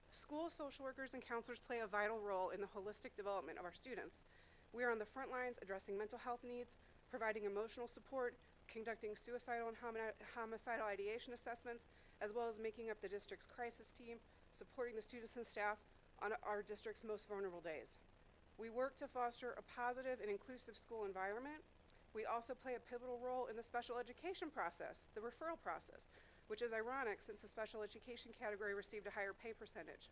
School social workers and counselors play a vital role in the holistic development of our students. We are on the front lines addressing mental health needs, providing emotional support, conducting suicidal and homicidal ideation assessments, as well as making up the district's crisis team, supporting the students and staff on our district's most vulnerable days. We work to foster a positive and inclusive school environment. We also play a pivotal role in the special education process, the referral process, which is ironic since the special education category received a higher pay percentage.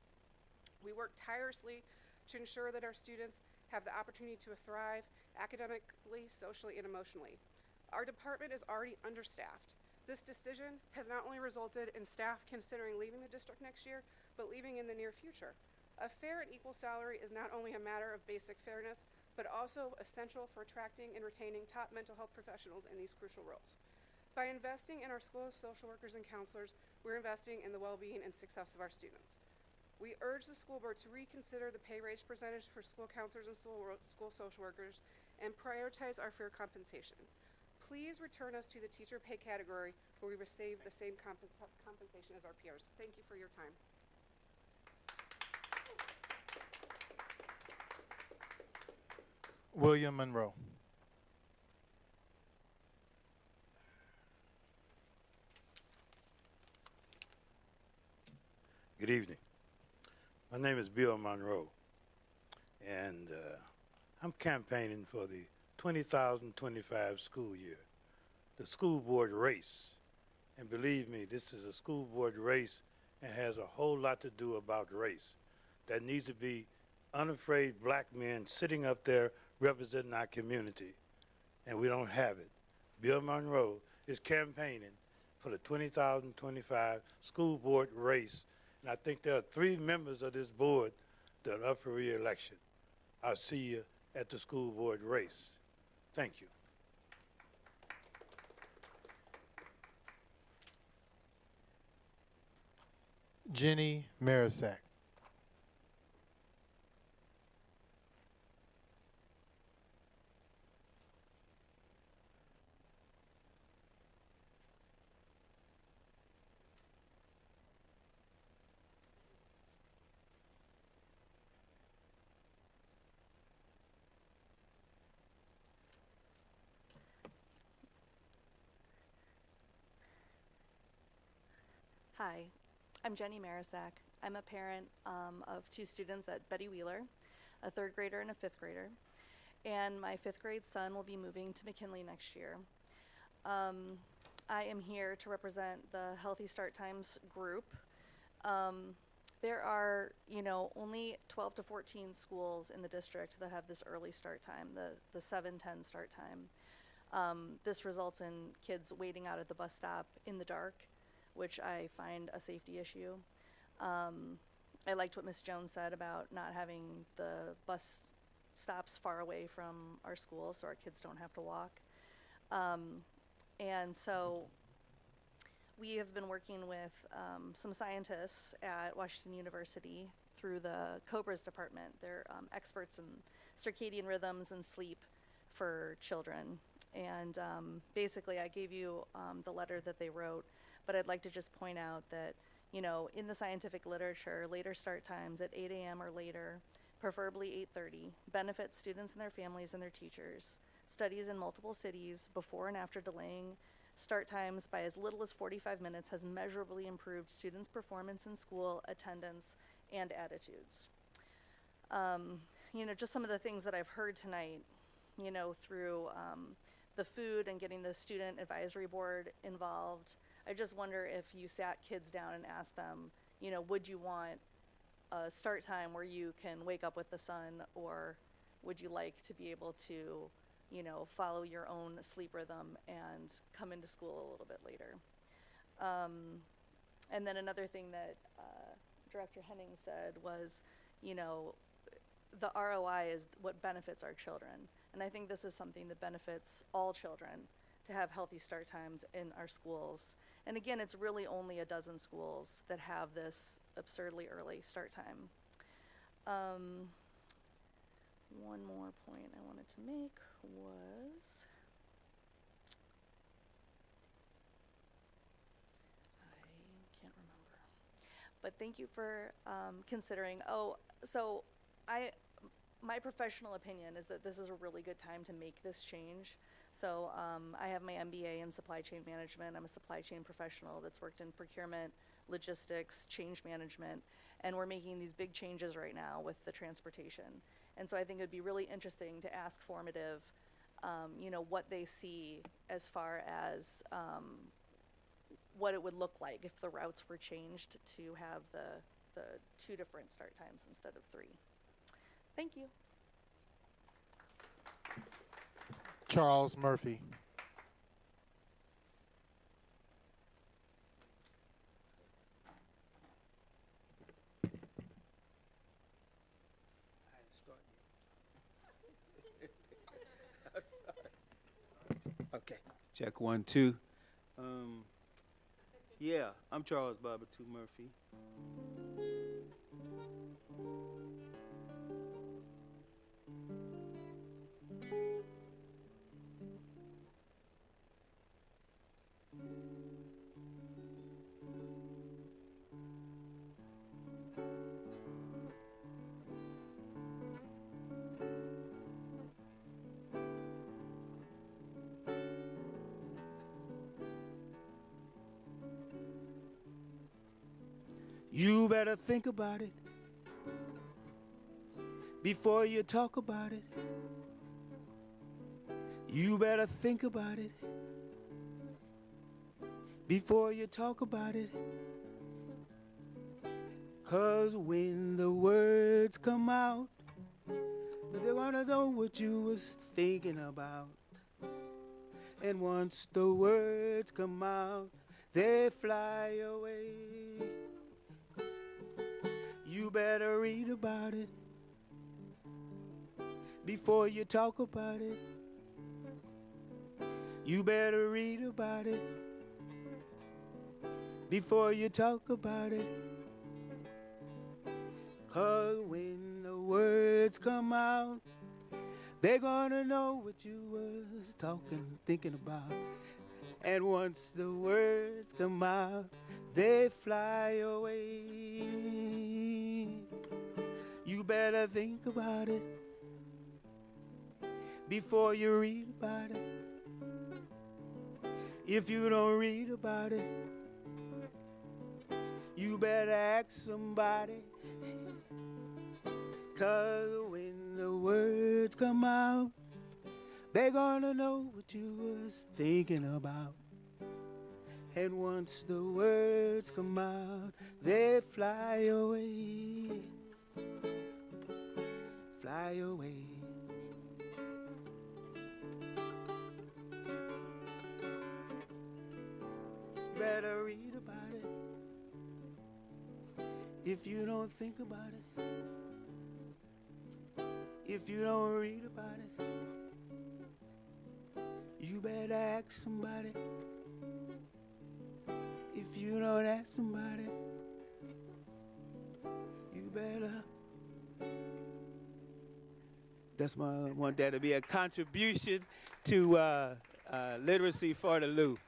We work tirelessly to ensure that our students have the opportunity to thrive academically, socially, and emotionally. Our department is already understaffed. This decision has not only resulted in staff considering leaving the district next year, but leaving in the near future. A fair and equal salary is not only a matter of basic fairness, but also essential for attracting and retaining top mental health professionals in these crucial roles. By investing in our school's social workers and counselors, we're investing in the well-being and success of our students. We urge the school board to reconsider the pay raise percentage for school counselors and school social workers and prioritize our fair compensation. Please return us to the teacher pay category where we receive the same compensation as our peers. Thank you for your time. William Monroe. Good evening. My name is Bill Monroe, and I'm campaigning for the 2025 school year, the school board race. And believe me, this is a school board race and has a whole lot to do about race. There needs to be unafraid black men sitting up there representing our community, and we don't have it. Bill Monroe is campaigning for the 2025 school board race. And I think there are 3 members of this board that are up for re-election. I'll see you at the school board race. Thank you. Jenny Marisak. Hi, I'm Jenny Marisak. I'm a parent of 2 students at Betty Wheeler, a 3rd grader and a 5th grader. And my 5th grade son will be moving to McKinley next year. I am here to represent the Healthy Start Times group. There are, only 12 to 14 schools in the district that have this early start time, the 7:10 start time. This results in kids waiting out at the bus stop in the dark, which I find a safety issue. I liked what Ms. Jones said about not having the bus stops far away from our schools so our kids don't have to walk. And so we have been working with some scientists at Washington University through the COBRAS department. They're experts in circadian rhythms and sleep for children. And basically I gave you the letter that they wrote, but I'd like to just point out that, in the scientific literature, later start times at 8 a.m. or later, preferably 8:30, benefit students and their families and their teachers. Studies in multiple cities before and after delaying start times by as little as 45 minutes has measurably improved students' performance in school, attendance, and attitudes. Just some of the things that I've heard tonight, through the food and getting the student advisory board involved. I just wonder if you sat kids down and asked them, would you want a start time where you can wake up with the sun, or would you like to be able to, follow your own sleep rhythm and come into school a little bit later? And then another thing that Director Henning said was, the ROI is what benefits our children. And I think this is something that benefits all children, to have healthy start times in our schools. And again, it's really only a dozen schools that have this absurdly early start time. One more point I wanted to make was, I can't remember. But thank you for considering. My professional opinion is that this is a really good time to make this change. So I have my MBA in supply chain management. I'm a supply chain professional that's worked in procurement, logistics, change management, and we're making these big changes right now with the transportation. And so I think it would be really interesting to ask Formative, what they see as far as what it would look like if the routes were changed to have the 2 different start times instead of 3. Thank you. Charles Murphy. Okay, check 1, 2. Yeah, I'm Charles Barber 2 Murphy. You better think about it before you talk about it. You better think about it before you talk about it. 'Cause when the words come out, they wanna know what you was thinking about. And once the words come out, they fly away. You better read about it before you talk about it. You better read about it before you talk about it. 'Cause when the words come out, they're gonna know what you was thinking about. And once the words come out, they fly away. You better think about it before you read about it. If you don't read about it, you better ask somebody. 'Cause when the words come out, they're gonna know what you was thinking about. And once the words come out, they fly away. Fly away. Better read about it. If you don't think about it, if you don't read about it, you better ask somebody. If you don't ask somebody, you better. I want that to be a contribution to literacy for the Lou.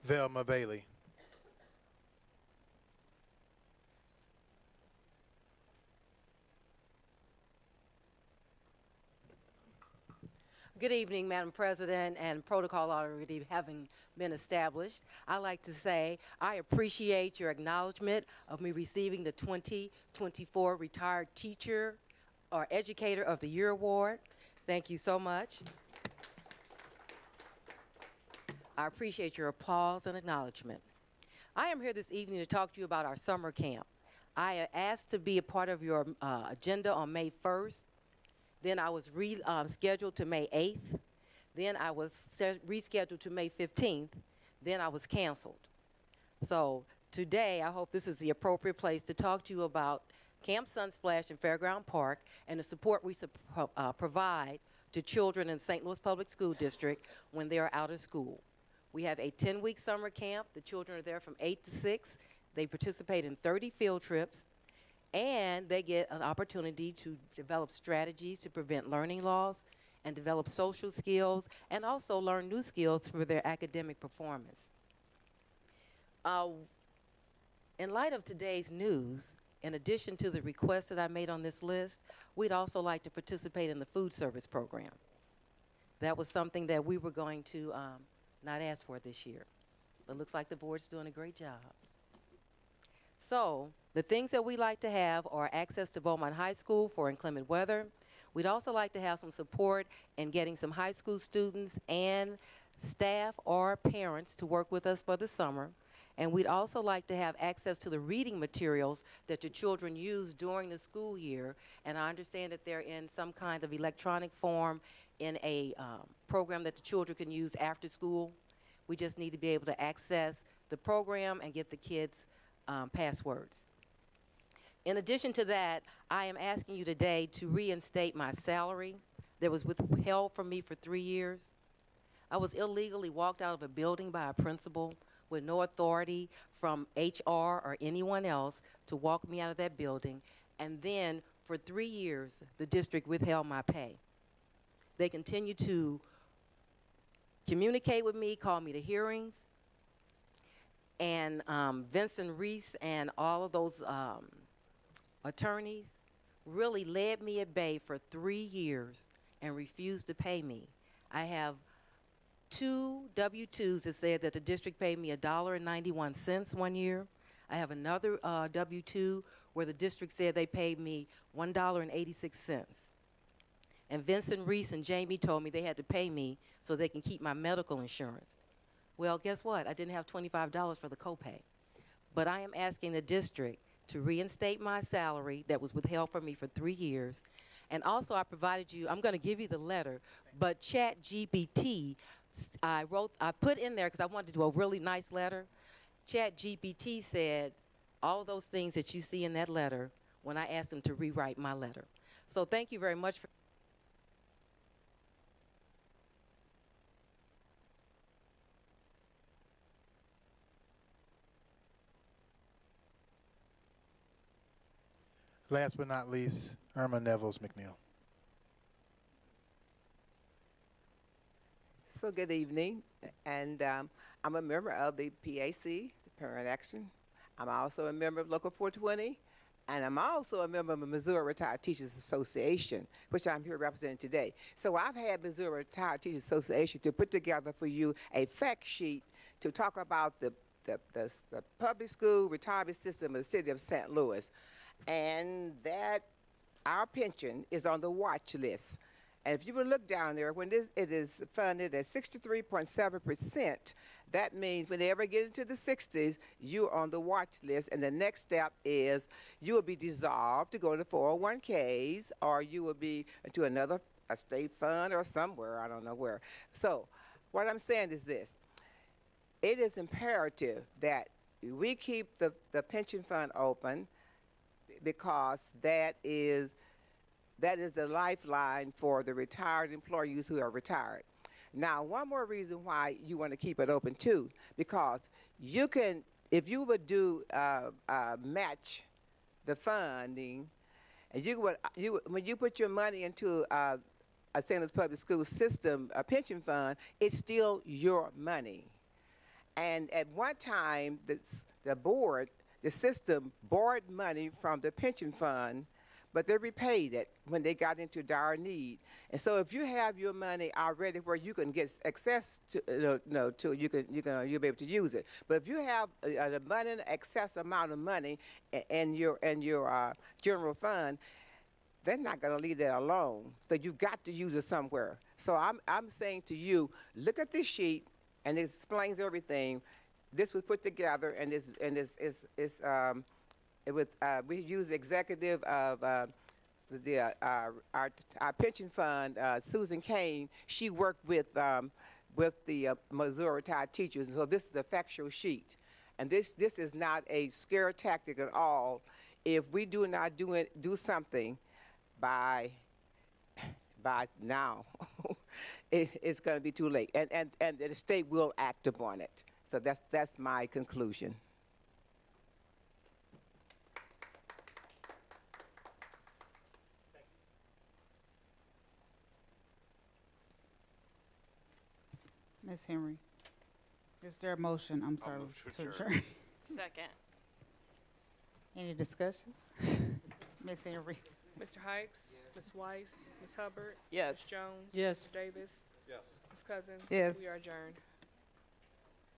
Velma Bailey. Good evening, Madam President, and protocol already having been established. I'd like to say I appreciate your acknowledgement of me receiving the 2024 Retired Teacher or Educator of the Year Award. Thank you so much. I appreciate your applause and acknowledgement. I am here this evening to talk to you about our summer camp. I asked to be a part of your agenda on May 1st. Then I was scheduled to May 8th. Then I was rescheduled to May 15th. Then I was canceled. So today, I hope this is the appropriate place to talk to you about Camp Sunsplash in Fairground Park and the support we provide to children in St. Louis Public School District when they are out of school. We have a 10-week summer camp. The children are there from 8 to 6. They participate in 30 field trips. And they get an opportunity to develop strategies to prevent learning loss and develop social skills and also learn new skills for their academic performance. In light of today's news, in addition to the requests that I made on this list, we'd also like to participate in the food service program. That was something that we were going to not ask for this year. But it looks like the board's doing a great job. So the things that we like to have are access to Beaumont High School for inclement weather. We'd also like to have some support in getting some high school students and staff or parents to work with us for the summer. And we'd also like to have access to the reading materials that your children use during the school year. And I understand that they're in some kind of electronic form in a program that the children can use after school. We just need to be able to access the program and get the kids passwords. In addition to that, I am asking you today to reinstate my salary that was withheld from me for 3 years. I was illegally walked out of a building by a principal with no authority from HR or anyone else to walk me out of that building. And then for 3 years, the district withheld my pay. They continue to communicate with me, call me to hearings. And Vincent Reese and all of those attorneys really led me at bay for 3 years and refused to pay me. I have 2 W-2s that said that the district paid me $1.91 one year. I have another W-2 where the district said they paid me $1.86. And Vincent Reese and Jamie told me they had to pay me so they can keep my medical insurance. Well, guess what? I didn't have $25 for the copay. But I am asking the district to reinstate my salary that was withheld from me for 3 years And also I provided you, I'm going to give you the letter, but ChatGPT, I put in there because I wanted to do a really nice letter. ChatGPT said all those things that you see in that letter when I asked him to rewrite my letter. So thank you very much for Last but not least, Irma Nevels McNeil. So good evening, and I'm a member of the PAC, the Parent Action. I'm also a member of Local 420, and I'm also a member of the Missouri Retired Teachers Association, which I'm here representing today. So I've had Missouri Retired Teachers Association to put together for you a fact sheet to talk about the public school retirement system in the city of St. Louis, and that our pension is on the watch list. And if you would look down there, when it is funded at 63.7%, that means when they ever get into the 60s, you're on the watch list. And the next step is you will be dissolved to go to 401ks, or you will be into a state fund or somewhere, I don't know where. So what I'm saying is this. It is imperative that we keep the pension fund open, because that is the lifeline for the retired employees who are retired. Now, one more reason why you want to keep it open too, because you can, if you would do match the funding, and when you put your money into a St. Louis Public School system, a pension fund, it's still your money. And at one time, the system borrowed money from the pension fund, but they repaid it when they got into dire need. And so if you have your money already where you can get access to, you'll be able to use it. But if you have an excess amount of money in your general fund, they're not going to leave that alone. So you've got to use it somewhere. So I'm saying to you, look at this sheet, and it explains everything. This was put together, and we use the executive of our pension fund, Susan Kane. She worked with the Missouri retired teachers. So this is a factual sheet, and this is not a scare tactic at all. If we do not do something by now, it's going to be too late, and the state will act upon it. So that's my conclusion. Ms. Henry, is there a motion? I'm sorry. move to to adjourn. adjourn. Second. Any discussions? Ms. Henry. Mr. Hikes, Ms. Weiss, Ms. Hubbard, Yes. Ms. Jones, Yes. Mr. Davis, Yes. Ms. Cousins. Yes. We are adjourned.